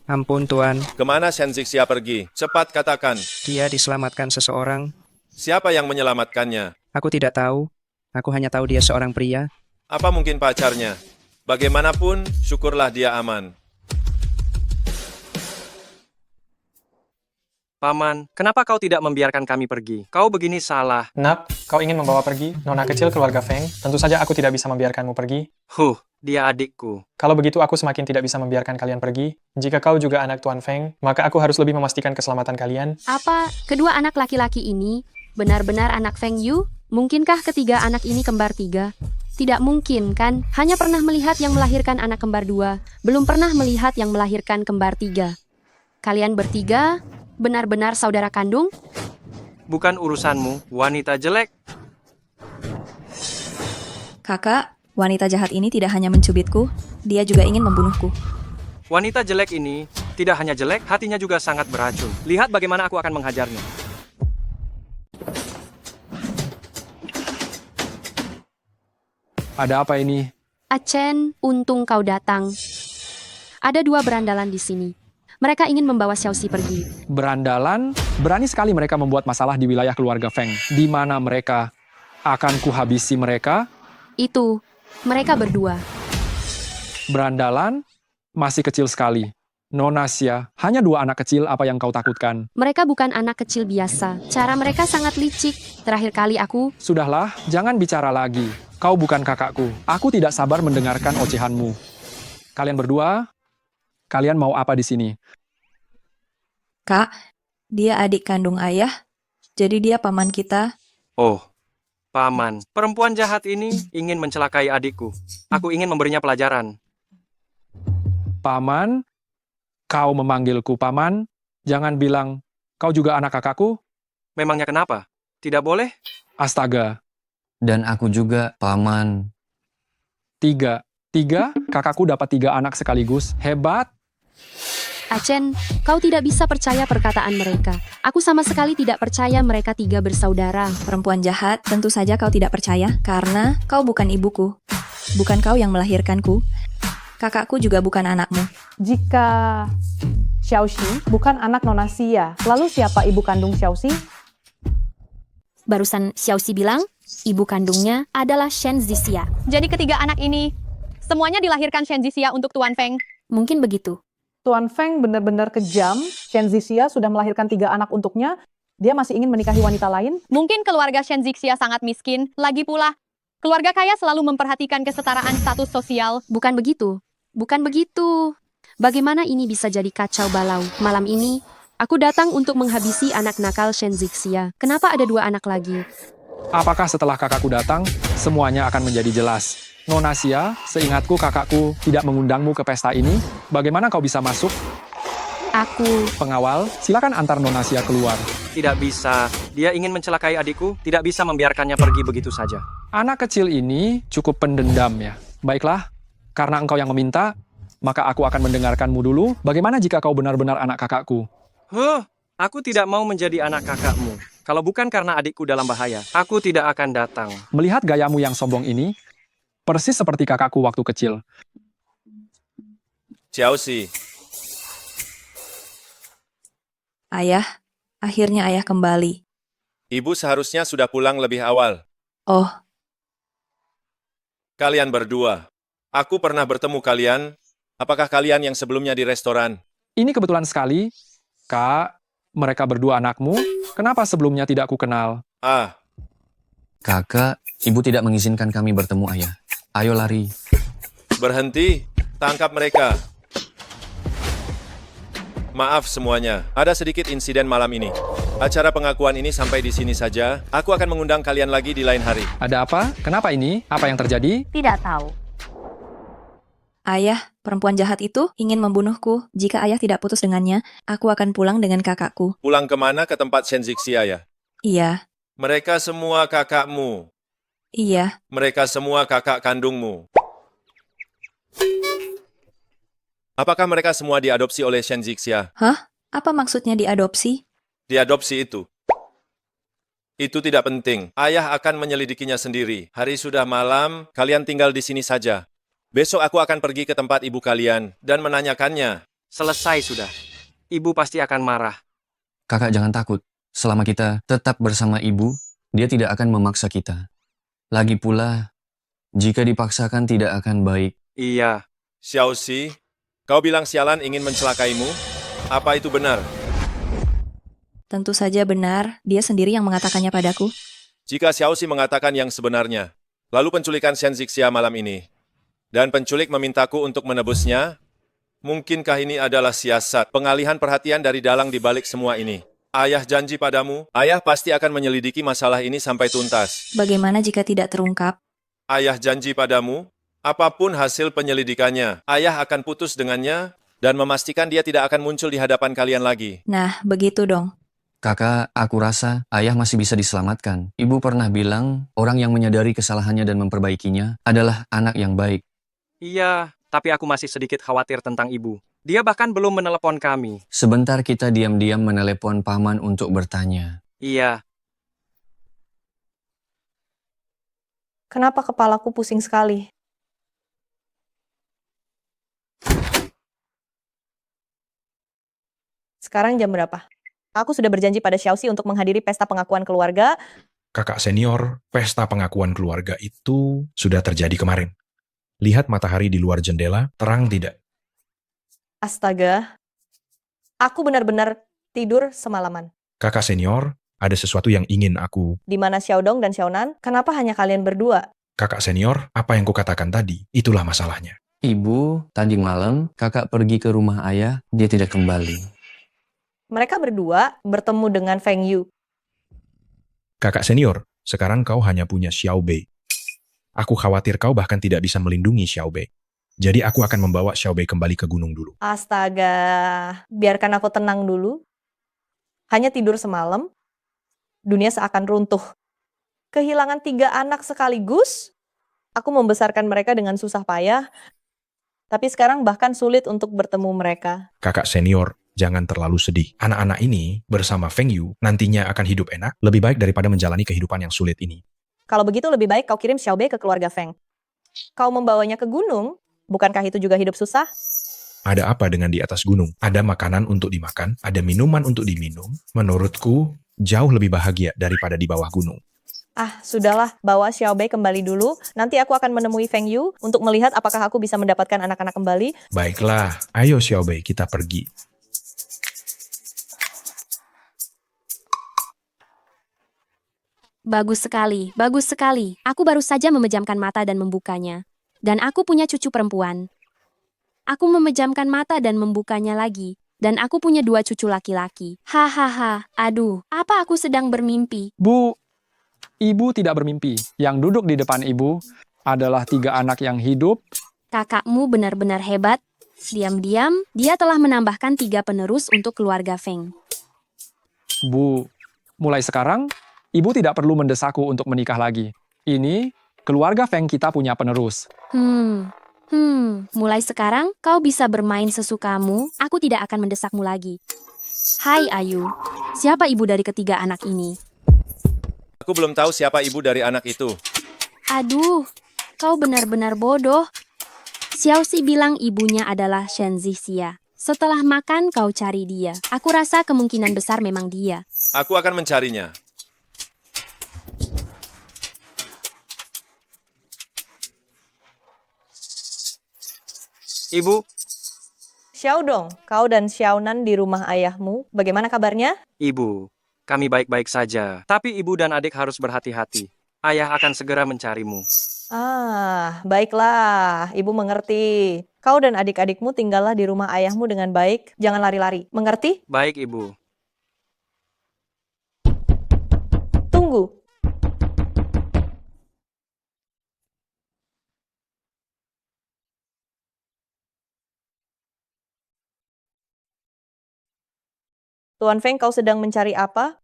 Ampun Tuan, Kemana Shen Zixia pergi? Cepat katakan. dia diselamatkan seseorang. Siapa yang menyelamatkannya? Aku tidak tahu. Aku hanya tahu dia seorang pria. Apa mungkin pacarnya? Bagaimanapun, syukurlah dia aman. Paman, kenapa kau tidak membiarkan kami pergi? Kau begini salah. Nak, kau ingin membawa pergi nona kecil keluarga Feng? Tentu saja aku tidak bisa membiarkanmu pergi. Dia adikku. Kalau begitu aku semakin tidak bisa membiarkan kalian pergi. Jika kau juga anak Tuan Feng, maka aku harus lebih memastikan keselamatan kalian. Apa kedua anak laki-laki ini benar-benar anak Feng Yu? Mungkinkah ketiga anak ini kembar tiga? Tidak mungkin, kan? Hanya pernah melihat yang melahirkan anak kembar dua, belum pernah melihat yang melahirkan kembar tiga. Kalian bertiga benar-benar saudara kandung? Bukan urusanmu, wanita jelek. Kakak, wanita jahat ini tidak hanya mencubitku, dia juga ingin membunuhku. Wanita jelek ini tidak hanya jelek, hatinya juga sangat beracun. Lihat bagaimana aku akan menghajarnya. Ada apa ini? Achen, untung kau datang. Ada dua berandalan di sini. Mereka ingin membawa Xiaoxi pergi. Berandalan, berani sekali mereka membuat masalah di wilayah keluarga Feng. Di mana mereka akan kuhabisi mereka? Itu, mereka berdua. Berandalan, masih kecil sekali. Nona Xia, hanya dua anak kecil, apa yang kau takutkan? Mereka bukan anak kecil biasa. Cara mereka sangat licik. Terakhir kali aku... Sudahlah, jangan bicara lagi. Kau bukan kakakku. Aku tidak sabar mendengarkan ocehanmu. Kalian berdua, kalian mau apa di sini? Kak, dia adik kandung ayah, jadi dia paman kita. Oh, paman. Perempuan jahat ini ingin mencelakai adikku. Aku ingin memberinya pelajaran. Paman, kau memanggilku paman? Jangan bilang, kau juga anak kakakku? Memangnya kenapa? Tidak boleh? Astaga. Dan aku juga, paman. Tiga, kakakku dapat 3 anak sekaligus. Hebat. Achen, kau tidak bisa percaya perkataan mereka. Aku sama sekali tidak percaya mereka 3 bersaudara. Perempuan jahat, tentu saja kau tidak percaya, karena kau bukan ibuku. Bukan kau yang melahirkanku. Kakakku juga bukan anakmu. Jika Xiaoxi bukan anak Nona Xia, lalu siapa ibu kandung Xiaoxi? Barusan Xiaoxi bilang, ibu kandungnya adalah Shen Zixia. Jadi ketiga anak ini, semuanya dilahirkan Shen Zixia untuk Tuan Feng. Mungkin begitu. Tuan Feng benar-benar kejam. Shen Zixia sudah melahirkan 3 anak untuknya. Dia masih ingin menikahi wanita lain. Mungkin keluarga Shen Zixia sangat miskin. Lagi pula, keluarga kaya selalu memperhatikan kesetaraan status sosial. Bukan begitu. Bukan begitu. Bagaimana ini bisa jadi kacau balau? Malam ini, aku datang untuk menghabisi anak nakal Shen Zixia. Kenapa ada 2 anak lagi? Apakah setelah kakakku datang, semuanya akan menjadi jelas? Nona Xia, seingatku kakakku tidak mengundangmu ke pesta ini. Bagaimana kau bisa masuk? Aku... Pengawal, silakan antar Nona Xia keluar. Tidak bisa. Dia ingin mencelakai adikku, tidak bisa membiarkannya pergi begitu saja. Anak kecil ini cukup pendendam ya. Baiklah, karena engkau yang meminta, maka aku akan mendengarkanmu dulu. Bagaimana jika kau benar-benar anak kakakku? Aku tidak mau menjadi anak kakakmu. Kalau bukan karena adikku dalam bahaya, aku tidak akan datang. Melihat gayamu yang sombong ini, persis seperti kakakku waktu kecil. Xiaoxi, Ayah, akhirnya ayah kembali. ibu seharusnya sudah pulang lebih awal. Oh, Kalian berdua, aku pernah bertemu kalian. Apakah kalian yang sebelumnya di restoran? Ini kebetulan sekali. Kak, mereka berdua anakmu? Kenapa sebelumnya tidak ku kenal? Kakak, ibu tidak mengizinkan kami bertemu ayah. Ayo lari. Berhenti, tangkap mereka. Maaf semuanya, ada sedikit insiden malam ini. Acara pengakuan ini sampai di sini saja. Aku akan mengundang kalian lagi di lain hari. Ada apa? Kenapa ini? Apa yang terjadi? Tidak tahu. ayah, perempuan jahat itu ingin membunuhku. Jika ayah tidak putus dengannya, aku akan pulang dengan kakakku. Pulang kemana? Ke tempat Shen Zixia ya? Iya. Mereka semua kakakmu. Iya, Mereka semua kakak kandungmu. Apakah mereka semua diadopsi oleh Shen Zixia? hah? Apa maksudnya diadopsi? Diadopsi itu. Itu tidak penting. Ayah akan menyelidikinya sendiri. Hari sudah malam, kalian tinggal di sini saja. Besok aku akan pergi ke tempat ibu kalian dan menanyakannya. Selesai sudah. Ibu pasti akan marah. Kakak jangan takut. Selama kita tetap bersama ibu, dia tidak akan memaksa kita. Lagi pula, jika dipaksakan tidak akan baik. Iya. Xiaoxi, kau bilang sialan ingin mencelakaimu? Apa itu benar? Tentu saja benar, dia sendiri yang mengatakannya padaku. Jika Xiaoxi mengatakan yang sebenarnya, lalu penculikan Shen Zixia malam ini, dan penculik memintaku untuk menebusnya, mungkinkah ini adalah siasat pengalihan perhatian dari dalang di balik semua ini? Ayah janji padamu, ayah pasti akan menyelidiki masalah ini sampai tuntas. Bagaimana jika tidak terungkap? Ayah janji padamu, apapun hasil penyelidikannya, ayah akan putus dengannya dan memastikan dia tidak akan muncul di hadapan kalian lagi. Nah, begitu dong. Kakak, aku rasa ayah masih bisa diselamatkan. Ibu pernah bilang, orang yang menyadari kesalahannya dan memperbaikinya adalah anak yang baik. Iya, tapi aku masih sedikit khawatir tentang ibu. Dia bahkan belum menelepon kami. Sebentar kita diam-diam menelepon paman untuk bertanya. Iya, Kenapa kepalaku pusing sekali? Sekarang jam berapa? Aku sudah berjanji pada Xiaoxi untuk menghadiri pesta pengakuan keluarga. Kakak senior, pesta pengakuan keluarga itu sudah terjadi kemarin. Lihat matahari di luar jendela, terang tidak? Astaga, aku benar-benar tidur semalaman. Kakak senior, ada sesuatu yang ingin aku. Di mana Xiaodong dan Xiaonan? Kenapa hanya kalian berdua? Kakak senior, apa yang kukatakan tadi, itulah masalahnya. Ibu, tadi malam kakak pergi ke rumah ayah, dia tidak kembali. Mereka berdua bertemu dengan Feng Yu. Kakak senior, sekarang kau hanya punya Xiao Bei. Aku khawatir kau bahkan tidak bisa melindungi Xiao Bei. Jadi aku akan membawa Xiao Bei kembali ke gunung dulu. Astaga, biarkan aku tenang dulu. Hanya tidur semalam, dunia seakan runtuh. Kehilangan 3 anak sekaligus, aku membesarkan mereka dengan susah payah, tapi sekarang bahkan sulit untuk bertemu mereka. Kakak senior, jangan terlalu sedih. Anak-anak ini bersama Feng Yu nantinya akan hidup enak, lebih baik daripada menjalani kehidupan yang sulit ini. Kalau begitu lebih baik kau kirim Xiao Bei ke keluarga Feng. Kau membawanya ke gunung, bukankah itu juga hidup susah? Ada apa dengan di atas gunung? Ada makanan untuk dimakan, ada minuman untuk diminum. Menurutku, jauh lebih bahagia daripada di bawah gunung. Ah, sudahlah, bawa Xiao Bei kembali dulu. Nanti aku akan menemui Feng Yu untuk melihat apakah aku bisa mendapatkan anak-anak kembali. Baiklah, ayo Xiao Bei, kita pergi. Bagus sekali, bagus sekali. Aku baru saja memejamkan mata dan membukanya. Dan aku punya cucu perempuan. Aku memejamkan mata dan membukanya lagi. Dan aku punya 2 cucu laki-laki. Hahaha, aduh, apa aku sedang bermimpi? Bu, ibu tidak bermimpi. Yang duduk di depan ibu adalah 3 anak yang hidup. Kakakmu benar-benar hebat. Diam-diam, dia telah menambahkan 3 penerus untuk keluarga Feng. Bu, mulai sekarang, ibu tidak perlu mendesakku untuk menikah lagi. Ini, keluarga Feng kita punya penerus. Mulai sekarang kau bisa bermain sesukamu, aku tidak akan mendesakmu lagi. Hai Ayu, siapa ibu dari ketiga anak ini? Aku belum tahu siapa ibu dari anak itu. Aduh, kau benar-benar bodoh. Xiaoxi bilang ibunya adalah Shen Zixia. Setelah makan kau cari dia. Aku rasa kemungkinan besar memang dia. Aku akan mencarinya. Ibu. Xiaodong, kau dan Xiaonan di rumah ayahmu. Bagaimana kabarnya? Ibu, kami baik-baik saja. Tapi ibu dan adik harus berhati-hati. Ayah akan segera mencarimu. Ah, baiklah. Ibu mengerti. Kau dan adik-adikmu tinggallah di rumah ayahmu dengan baik. Jangan lari-lari. Mengerti? Baik, Ibu. Tunggu. Tuan Feng, kau sedang mencari apa?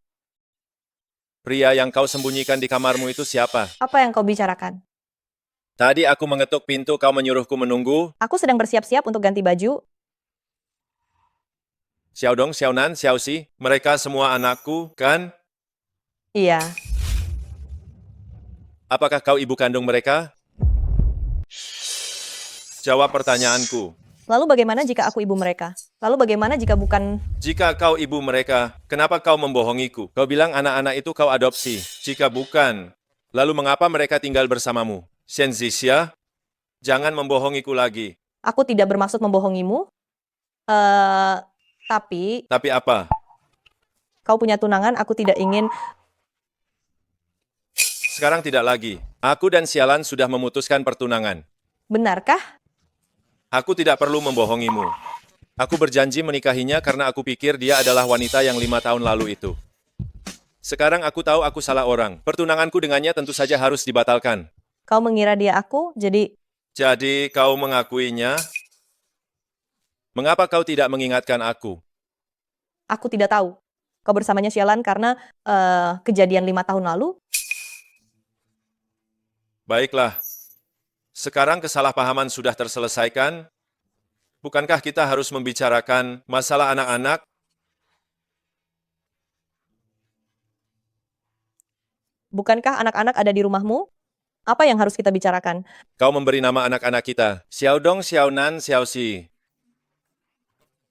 Pria yang kau sembunyikan di kamarmu itu siapa? Apa yang kau bicarakan? Tadi aku mengetuk pintu, kau menyuruhku menunggu. Aku sedang bersiap-siap untuk ganti baju. Xiaodong, Xiaonan, Xiaoxi, mereka semua anakku, kan? Iya. Apakah kau ibu kandung mereka? Jawab pertanyaanku. Lalu bagaimana jika aku ibu mereka? Lalu bagaimana jika bukan... Jika kau ibu mereka, kenapa kau membohongiku? Kau bilang anak-anak itu kau adopsi. Jika bukan, lalu mengapa mereka tinggal bersamamu? Shen Zixia, jangan membohongiku lagi. Aku tidak bermaksud membohongimu. Tapi Tapi apa? kau punya tunangan, aku tidak ingin... Sekarang tidak lagi. Aku dan Sialan sudah memutuskan pertunangan. Benarkah? Aku tidak perlu membohongimu. Aku berjanji menikahinya karena aku pikir dia adalah wanita yang 5 tahun lalu itu. Sekarang aku tahu aku salah orang. Pertunanganku dengannya tentu saja harus dibatalkan. Kau mengira dia aku, jadi... Jadi kau mengakuinya? Mengapa kau tidak mengingatkan aku? Aku tidak tahu. Kau bersamanya Sialan karena kejadian 5 tahun lalu. Baiklah. Sekarang kesalahpahaman sudah terselesaikan. Bukankah kita harus membicarakan masalah anak-anak? Bukankah anak-anak ada di rumahmu? Apa yang harus kita bicarakan? Kau memberi nama anak-anak kita. Xiaodong, Xiaonan, Xiaoxi.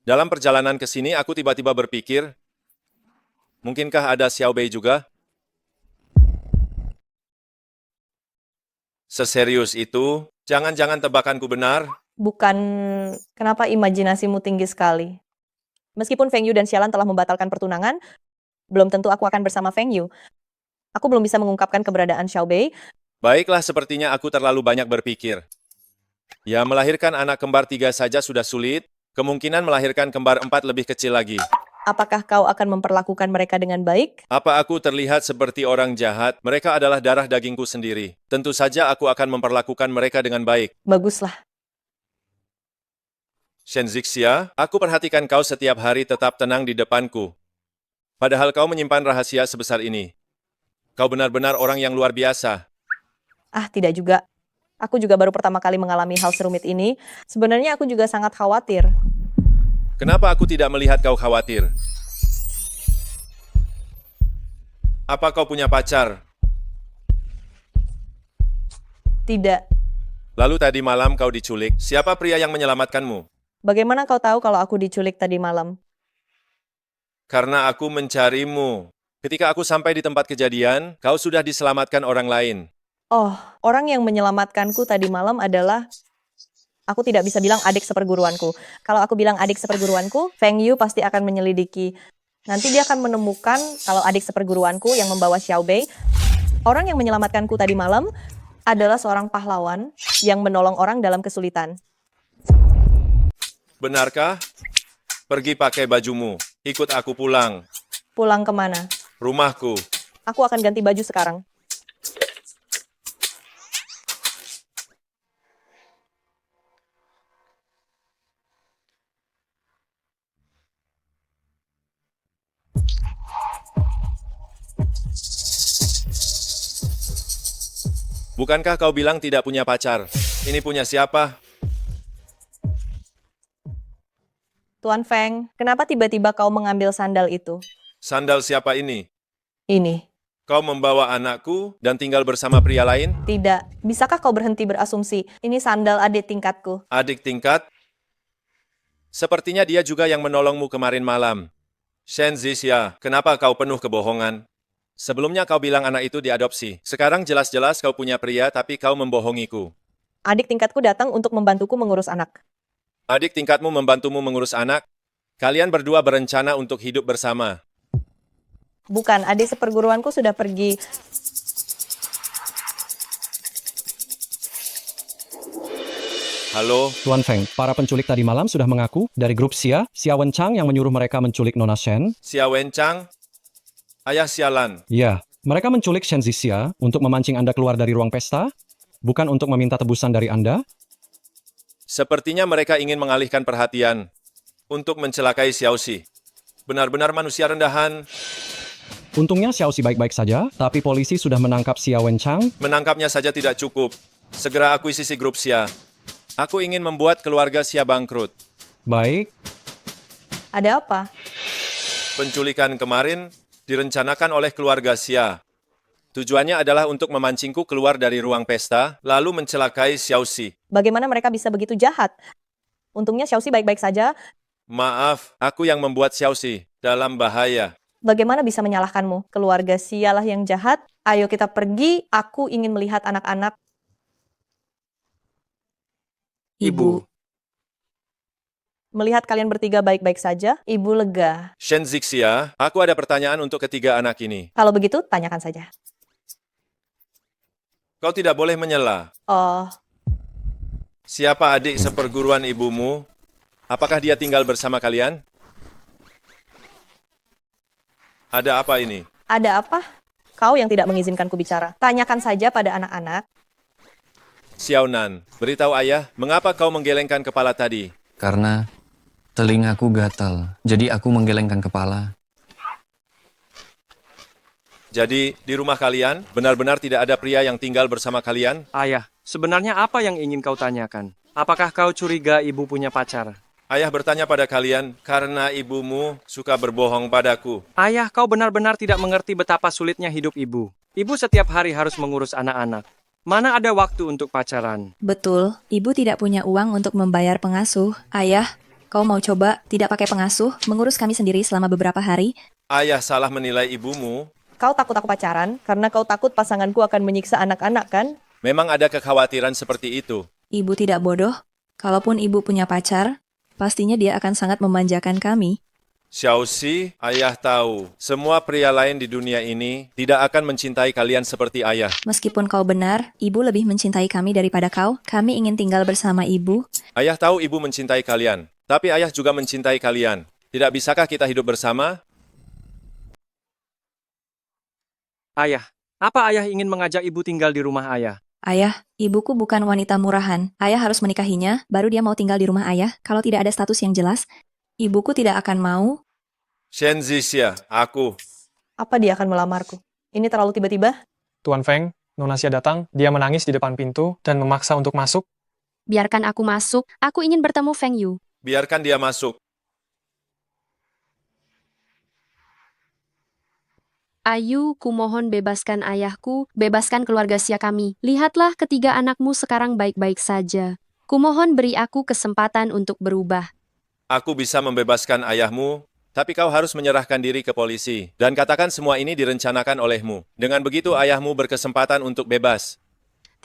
Dalam perjalanan ke sini, aku tiba-tiba berpikir, mungkinkah ada Xiaobei juga? Seserius itu, jangan-jangan tebakanku benar? Bukan, kenapa imajinasimu tinggi sekali? Meskipun Feng Yu dan Xialan telah membatalkan pertunangan, belum tentu aku akan bersama Feng Yu. Aku belum bisa mengungkapkan keberadaan Xiao Bei. Baiklah, sepertinya aku terlalu banyak berpikir. Ya, melahirkan anak kembar 3 saja sudah sulit, kemungkinan melahirkan kembar 4 lebih kecil lagi. Apakah kau akan memperlakukan mereka dengan baik? Apa aku terlihat seperti orang jahat? Mereka adalah darah dagingku sendiri. Tentu saja aku akan memperlakukan mereka dengan baik. Baguslah. Shen Zixia, aku perhatikan kau setiap hari tetap tenang di depanku. Padahal kau menyimpan rahasia sebesar ini. Kau benar-benar orang yang luar biasa. Ah, tidak juga. Aku juga baru pertama kali mengalami hal serumit ini. Sebenarnya aku juga sangat khawatir. Kenapa aku tidak melihat kau khawatir? Apa kau punya pacar? Tidak. Lalu tadi malam kau diculik. Siapa pria yang menyelamatkanmu? Bagaimana kau tahu kalau aku diculik tadi malam? Karena aku mencarimu. Ketika aku sampai di tempat kejadian, kau sudah diselamatkan orang lain. Oh, orang yang menyelamatkanku tadi malam adalah... Aku tidak bisa bilang adik seperguruanku. Kalau aku bilang adik seperguruanku, Feng Yu pasti akan menyelidiki. Nanti dia akan menemukan kalau adik seperguruanku yang membawa Xiao Bei. Orang yang menyelamatkanku tadi malam adalah seorang pahlawan yang menolong orang dalam kesulitan. Benarkah? Pergi pakai bajumu. Ikut aku pulang. Pulang kemana? Rumahku. Aku akan ganti baju sekarang. Bukankah kau bilang tidak punya pacar? Ini punya siapa? Tuan Feng, kenapa tiba-tiba kau mengambil sandal itu? Sandal siapa ini? Ini. Kau membawa anakku dan tinggal bersama pria lain? Tidak. Bisakah kau berhenti berasumsi? Ini sandal adik tingkatku. Adik tingkat? Sepertinya dia juga yang menolongmu kemarin malam. Shen Zixia, kenapa kau penuh kebohongan? Sebelumnya kau bilang anak itu diadopsi. Sekarang jelas-jelas kau punya pria, tapi kau membohongiku. Adik tingkatku datang untuk membantuku mengurus anak. Adik tingkatmu membantumu mengurus anak? Kalian berdua berencana untuk hidup bersama. Bukan, adik seperguruanku sudah pergi. Halo? Tuan Feng, para penculik tadi malam sudah mengaku dari grup Xia Wenchang yang menyuruh mereka menculik Nona Shen. Xia Wenchang? Ayah Sialan. Ya, mereka menculik Shen Zixia untuk memancing Anda keluar dari ruang pesta, bukan untuk meminta tebusan dari Anda. Sepertinya mereka ingin mengalihkan perhatian untuk mencelakai Xiaoxi. Benar-benar manusia rendahan. Untungnya Xiaoxi baik-baik saja, tapi polisi sudah menangkap Xia Wenchang. Menangkapnya saja tidak cukup. Segera akuisisi grup Xia. Aku ingin membuat keluarga Xia bangkrut. Baik. Ada apa? Penculikan kemarin direncanakan oleh keluarga Xia. Tujuannya adalah untuk memancingku keluar dari ruang pesta, lalu mencelakai Xiaoxi. Bagaimana mereka bisa begitu jahat? Untungnya Xiaoxi baik-baik saja. Maaf, aku yang membuat Xiaoxi dalam bahaya. Bagaimana bisa menyalahkanmu? Keluarga Xia lah yang jahat. Ayo kita pergi, aku ingin melihat anak-anak. Ibu. Melihat kalian bertiga baik-baik saja, Ibu lega. Shen Zixia, aku ada pertanyaan untuk ketiga anak ini. Kalau begitu, tanyakan saja. Kau tidak boleh menyela. Oh, Siapa adik seperguruan ibumu? Apakah dia tinggal bersama kalian? Ada apa ini? ada apa? Kau yang tidak mengizinkanku bicara. Tanyakan saja pada anak-anak. Xiaonan, beritahu ayah, mengapa kau menggelengkan kepala tadi? Karena telingaku gatal, jadi aku menggelengkan kepala. Jadi, di rumah kalian, benar-benar tidak ada pria yang tinggal bersama kalian? Ayah, sebenarnya apa yang ingin kau tanyakan? Apakah kau curiga ibu punya pacar? Ayah bertanya pada kalian, karena ibumu suka berbohong padaku. Ayah, kau benar-benar tidak mengerti betapa sulitnya hidup ibu. Ibu setiap hari harus mengurus anak-anak. Mana ada waktu untuk pacaran? Betul, ibu tidak punya uang untuk membayar pengasuh. Ayah, kau mau coba tidak pakai pengasuh, mengurus kami sendiri selama beberapa hari? Ayah salah menilai ibumu. Kau takut aku pacaran karena kau takut pasanganku akan menyiksa anak-anak, kan? Memang ada kekhawatiran seperti itu. Ibu tidak bodoh. Kalaupun ibu punya pacar, pastinya dia akan sangat memanjakan kami. Xiaoxi, ayah tahu, semua pria lain di dunia ini tidak akan mencintai kalian seperti ayah. Meskipun kau benar, ibu lebih mencintai kami daripada kau. Kami ingin tinggal bersama ibu. Ayah tahu ibu mencintai kalian, tapi ayah juga mencintai kalian. Tidak bisakah kita hidup bersama? Ayah, apa ayah ingin mengajak ibu tinggal di rumah ayah? Ayah, ibuku bukan wanita murahan. Ayah harus menikahinya, baru dia mau tinggal di rumah ayah. Kalau tidak ada status yang jelas, ibuku tidak akan mau. Shen Zixia, aku. Apa dia akan melamarku? Ini terlalu tiba-tiba? Tuan Feng, Nona Xia datang, dia menangis di depan pintu dan memaksa untuk masuk. Biarkan aku masuk, aku ingin bertemu Feng Yu. Biarkan dia masuk. Ayu, kumohon bebaskan ayahku, bebaskan keluarga Xia kami. Lihatlah ketiga anakmu sekarang baik-baik saja. Kumohon beri aku kesempatan untuk berubah. Aku bisa membebaskan ayahmu, tapi kau harus menyerahkan diri ke polisi. Dan katakan semua ini direncanakan olehmu. Dengan begitu ayahmu berkesempatan untuk bebas.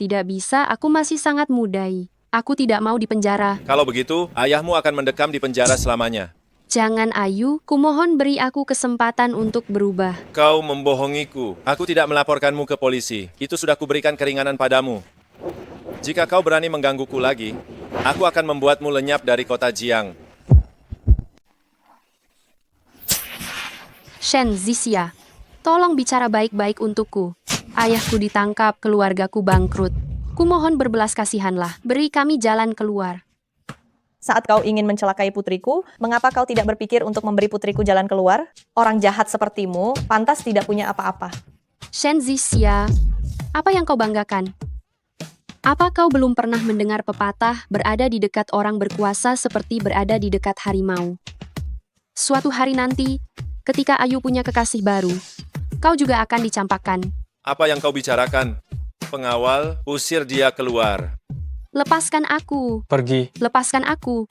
Tidak bisa, aku masih sangat mudai. Aku tidak mau dipenjara. Kalau begitu, ayahmu akan mendekam di penjara selamanya. Jangan Ayu, kumohon beri aku kesempatan untuk berubah. Kau membohongiku. Aku tidak melaporkanmu ke polisi. Itu sudah kuberikan keringanan padamu. Jika kau berani menggangguku lagi, aku akan membuatmu lenyap dari kota Jiang. Shen Zixia, tolong bicara baik-baik untukku. Ayahku ditangkap, keluargaku bangkrut. Kumohon berbelas kasihanlah, beri kami jalan keluar. Saat kau ingin mencelakai putriku, mengapa kau tidak berpikir untuk memberi putriku jalan keluar? Orang jahat sepertimu, pantas tidak punya apa-apa. Shen Zixia, apa yang kau banggakan? Apa kau belum pernah mendengar pepatah berada di dekat orang berkuasa seperti berada di dekat harimau? Suatu hari nanti, ketika Ayu punya kekasih baru, kau juga akan dicampakkan. Apa yang kau bicarakan? Pengawal, usir dia keluar. Lepaskan aku. Pergi. Lepaskan aku.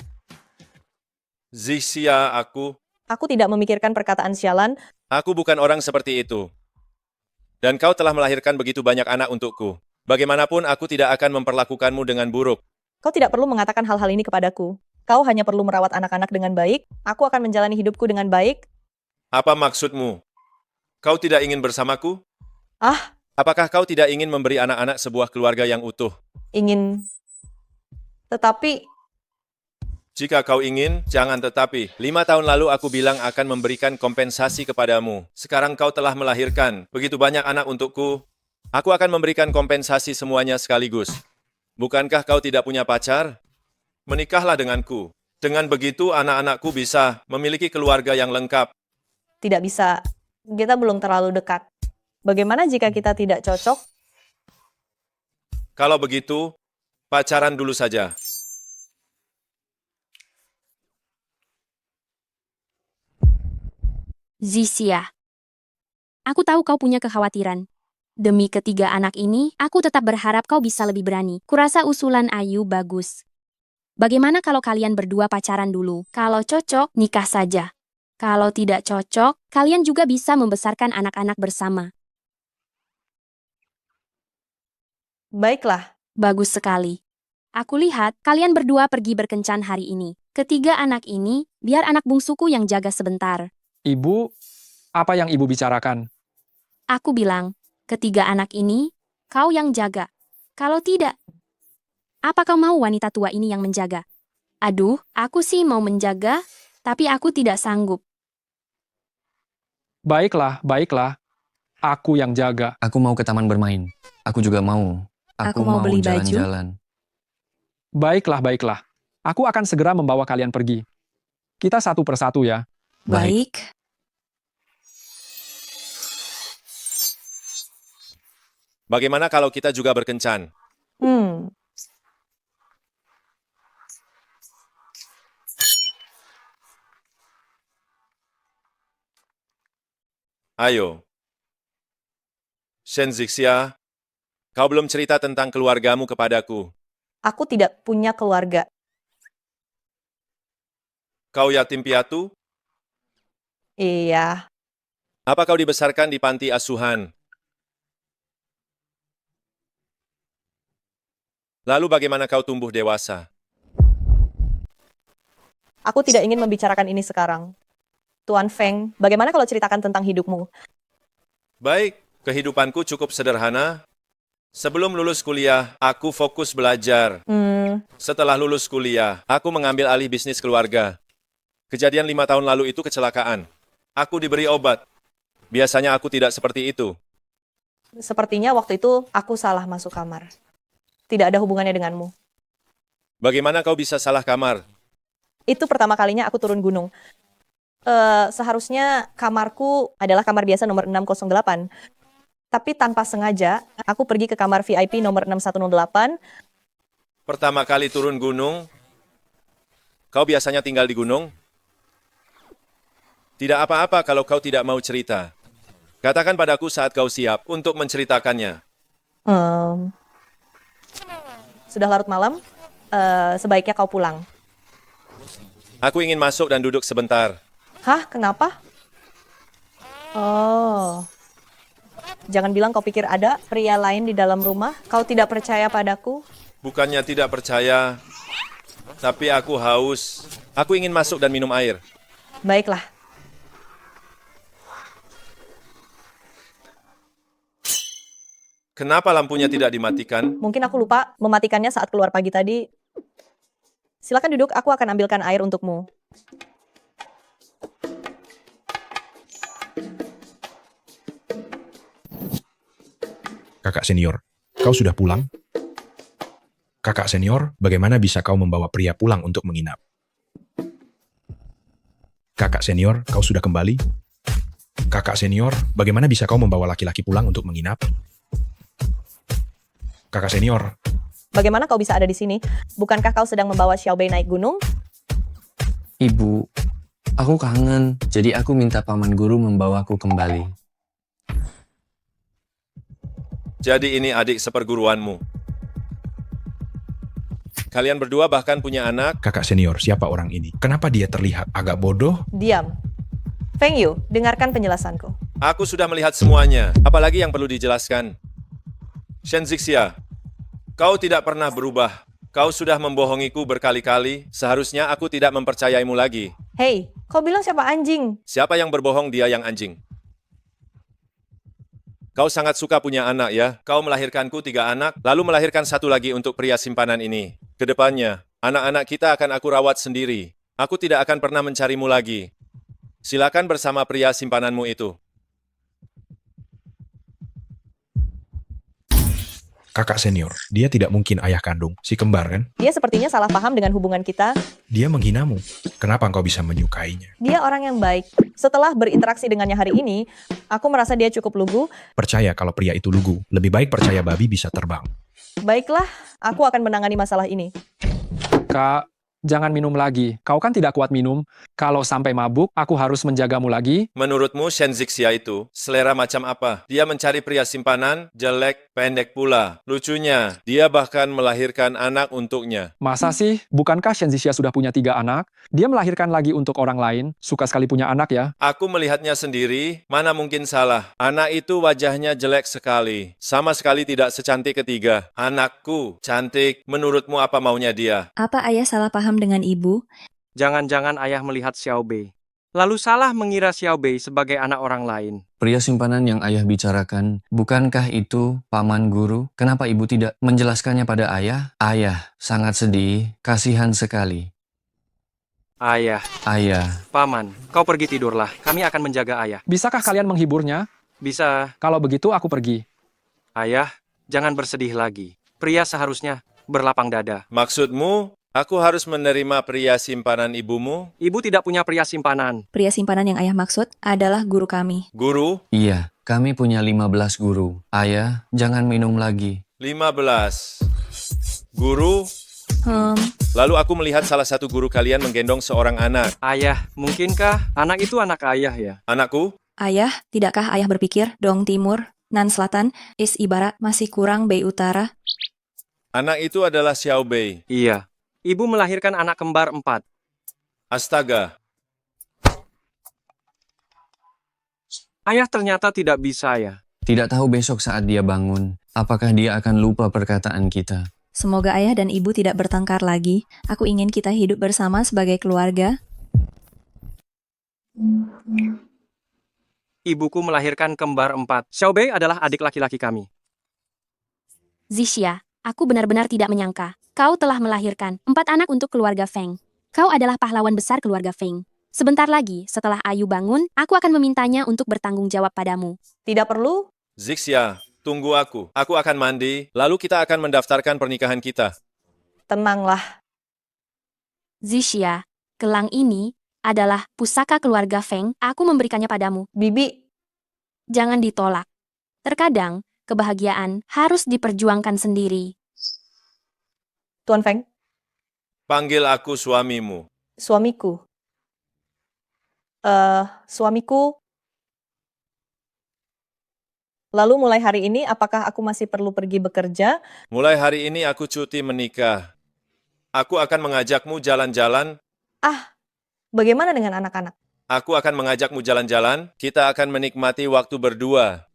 Zixia, aku. Aku tidak memikirkan perkataan sialan. Aku bukan orang seperti itu. Dan kau telah melahirkan begitu banyak anak untukku. Bagaimanapun aku tidak akan memperlakukanmu dengan buruk. Kau tidak perlu mengatakan hal-hal ini kepadaku. Kau hanya perlu merawat anak-anak dengan baik. Aku akan menjalani hidupku dengan baik. Apa maksudmu? Kau tidak ingin bersamaku? Ah, Apakah kau tidak ingin memberi anak-anak sebuah keluarga yang utuh? ingin. Tetapi, Jika kau ingin, jangan tetapi. 5 tahun lalu aku bilang akan memberikan kompensasi kepadamu. Sekarang kau telah melahirkan begitu banyak anak untukku. Aku akan memberikan kompensasi semuanya sekaligus. Bukankah kau tidak punya pacar? Menikahlah denganku. Dengan begitu anak-anakku bisa memiliki keluarga yang lengkap. tidak bisa. Kita belum terlalu dekat. Bagaimana jika kita tidak cocok? Kalau begitu, pacaran dulu saja. Zisia. Aku tahu kau punya kekhawatiran. Demi ketiga anak ini, aku tetap berharap kau bisa lebih berani. Kurasa usulan Ayu bagus. Bagaimana kalau kalian berdua pacaran dulu? Kalau cocok, nikah saja. Kalau tidak cocok, kalian juga bisa membesarkan anak-anak bersama. Baiklah. Bagus sekali. Aku lihat kalian berdua pergi berkencan hari ini. Ketiga anak ini, biar anak bungsuku yang jaga sebentar. Ibu, apa yang ibu bicarakan? Aku bilang, ketiga anak ini, kau yang jaga. Kalau tidak, apa kau mau wanita tua ini yang menjaga? Aduh, aku sih mau menjaga, tapi aku tidak sanggup. Baiklah, baiklah. Aku yang jaga. Aku mau ke taman bermain. Aku juga mau. Aku mau beli baju. jalan-jalan. Baiklah, baiklah. Aku akan segera membawa kalian pergi. Kita satu persatu ya. Baik. Bagaimana kalau kita juga berkencan? Ayo. Shen Zixia, kau belum cerita tentang keluargamu kepadaku. Aku tidak punya keluarga. Kau yatim piatu? Iya. Apa kau dibesarkan di panti asuhan? Lalu bagaimana kau tumbuh dewasa? Aku tidak ingin membicarakan ini sekarang. Tuan Feng, bagaimana kalau ceritakan tentang hidupmu? Baik, kehidupanku cukup sederhana. Sebelum lulus kuliah, aku fokus belajar. Setelah lulus kuliah, aku mengambil alih bisnis keluarga. Kejadian 5 tahun lalu itu kecelakaan. Aku diberi obat. Biasanya aku tidak seperti itu. Sepertinya waktu itu aku salah masuk kamar. Tidak ada hubungannya denganmu. Bagaimana kau bisa salah kamar? Itu pertama kalinya aku turun gunung. Seharusnya kamarku adalah kamar biasa nomor 608. Tapi tanpa sengaja, aku pergi ke kamar VIP nomor 6108. Pertama kali turun gunung, kau biasanya tinggal di gunung? Tidak apa-apa kalau kau tidak mau cerita. Katakan padaku saat kau siap untuk menceritakannya. Sudah larut malam, sebaiknya kau pulang. Aku ingin masuk dan duduk sebentar. Hah, kenapa? Oh, jangan bilang kau pikir ada pria lain di dalam rumah. Kau tidak percaya padaku? Bukannya tidak percaya, tapi aku haus. Aku ingin masuk dan minum air. Baiklah. Kenapa lampunya tidak dimatikan? Mungkin aku lupa mematikannya saat keluar pagi tadi. Silakan duduk, aku akan ambilkan air untukmu. Kakak senior, kau sudah pulang? Kakak senior, bagaimana bisa kau membawa pria pulang untuk menginap? Kakak senior, kau sudah kembali? Kakak senior, bagaimana bisa kau membawa laki-laki pulang untuk menginap? Kakak senior, Bagaimana kau bisa ada di sini? Bukankah kau sedang membawa Xiaobei naik gunung? Ibu, aku kangen. Jadi aku minta paman guru membawaku kembali. Jadi ini adik seperguruanmu. Kalian berdua bahkan punya anak. kakak senior, siapa orang ini? Kenapa dia terlihat agak bodoh? Diam. Feng Yu, dengarkan penjelasanku. Aku sudah melihat semuanya. Apalagi yang perlu dijelaskan? Shen Zixia, kau tidak pernah berubah. Kau sudah membohongiku berkali-kali. Seharusnya aku tidak mempercayaimu lagi. Hei, kau bilang siapa anjing? Siapa yang berbohong, dia yang anjing. Kau sangat suka punya anak ya. Kau melahirkanku 3 anak, lalu melahirkan 1 lagi untuk pria simpanan ini. Kedepannya, anak-anak kita akan aku rawat sendiri. Aku tidak akan pernah mencarimu lagi. Silakan bersama pria simpananmu itu. Kakak senior, dia tidak mungkin ayah kandung. Si kembar kan? Dia sepertinya salah paham dengan hubungan kita. Dia menghinamu. Kenapa engkau bisa menyukainya? Dia orang yang baik. Setelah berinteraksi dengannya hari ini, aku merasa dia cukup lugu. Percaya kalau pria itu lugu. Lebih baik percaya babi bisa terbang. Baiklah, aku akan menangani masalah ini. Kak, jangan minum lagi. Kau kan tidak kuat minum. Kalau sampai mabuk, aku harus menjagamu lagi. Menurutmu Shen Zixia itu selera macam apa? Dia mencari pria simpanan, jelek, pendek pula. Lucunya, dia bahkan melahirkan anak untuknya. Masa sih? Bukankah Shenzixia sudah punya 3 anak? Dia melahirkan lagi untuk orang lain. Suka sekali punya anak ya. Aku melihatnya sendiri, mana mungkin salah. Anak itu wajahnya jelek sekali. Sama sekali tidak secantik ketiga. Anakku, cantik. Menurutmu apa maunya dia? Apa ayah salah paham dengan ibu? Jangan-jangan ayah melihat Xiao Bei. Lalu salah mengira Xiao Bei sebagai anak orang lain. Pria simpanan yang ayah bicarakan, bukankah itu paman guru? Kenapa ibu tidak menjelaskannya pada ayah? Ayah, sangat sedih, kasihan sekali. Ayah, Ayah, paman, kau pergi tidurlah. Kami akan menjaga ayah. Bisakah kalian menghiburnya? Bisa. Kalau begitu, aku pergi. Ayah, jangan bersedih lagi. Pria seharusnya berlapang dada. Maksudmu, aku harus menerima pria simpanan ibumu? Ibu tidak punya pria simpanan. Pria simpanan yang ayah maksud adalah guru kami. Guru? iya, kami punya 15 guru. Ayah, jangan minum lagi. 15. Guru? Lalu aku melihat salah satu guru kalian menggendong seorang anak. Ayah, mungkinkah anak itu anak ayah ya? Anakku? Ayah, tidakkah ayah berpikir Dong Timur, Nan Selatan, East Ibarat masih kurang Bei Utara? Anak itu adalah Xiao Bei. Iya. Ibu melahirkan anak kembar 4. Astaga. Ayah ternyata tidak bisa ya. Tidak tahu besok saat dia bangun, apakah dia akan lupa perkataan kita. Semoga ayah dan ibu tidak bertengkar lagi. Aku ingin kita hidup bersama sebagai keluarga. Ibuku melahirkan kembar 4. Xiao Bei adalah adik laki-laki kami. Zixia, aku benar-benar tidak menyangka. Kau telah melahirkan 4 anak untuk keluarga Feng. Kau adalah pahlawan besar keluarga Feng. Sebentar lagi, setelah Ayu bangun, aku akan memintanya untuk bertanggung jawab padamu. Tidak perlu. Zixia, tunggu aku. Aku akan mandi, lalu kita akan mendaftarkan pernikahan kita. Tenanglah. Zixia, gelang ini adalah pusaka keluarga Feng. Aku memberikannya padamu. Bibi. Jangan ditolak. Terkadang, kebahagiaan harus diperjuangkan sendiri. Tuan Feng, Panggil aku suamimu. suamiku. Suamiku. Lalu mulai hari ini, apakah aku masih perlu pergi bekerja? Mulai hari ini aku cuti menikah. Aku akan mengajakmu jalan-jalan. Bagaimana dengan anak-anak? Aku akan mengajakmu jalan-jalan. Kita akan menikmati waktu berdua.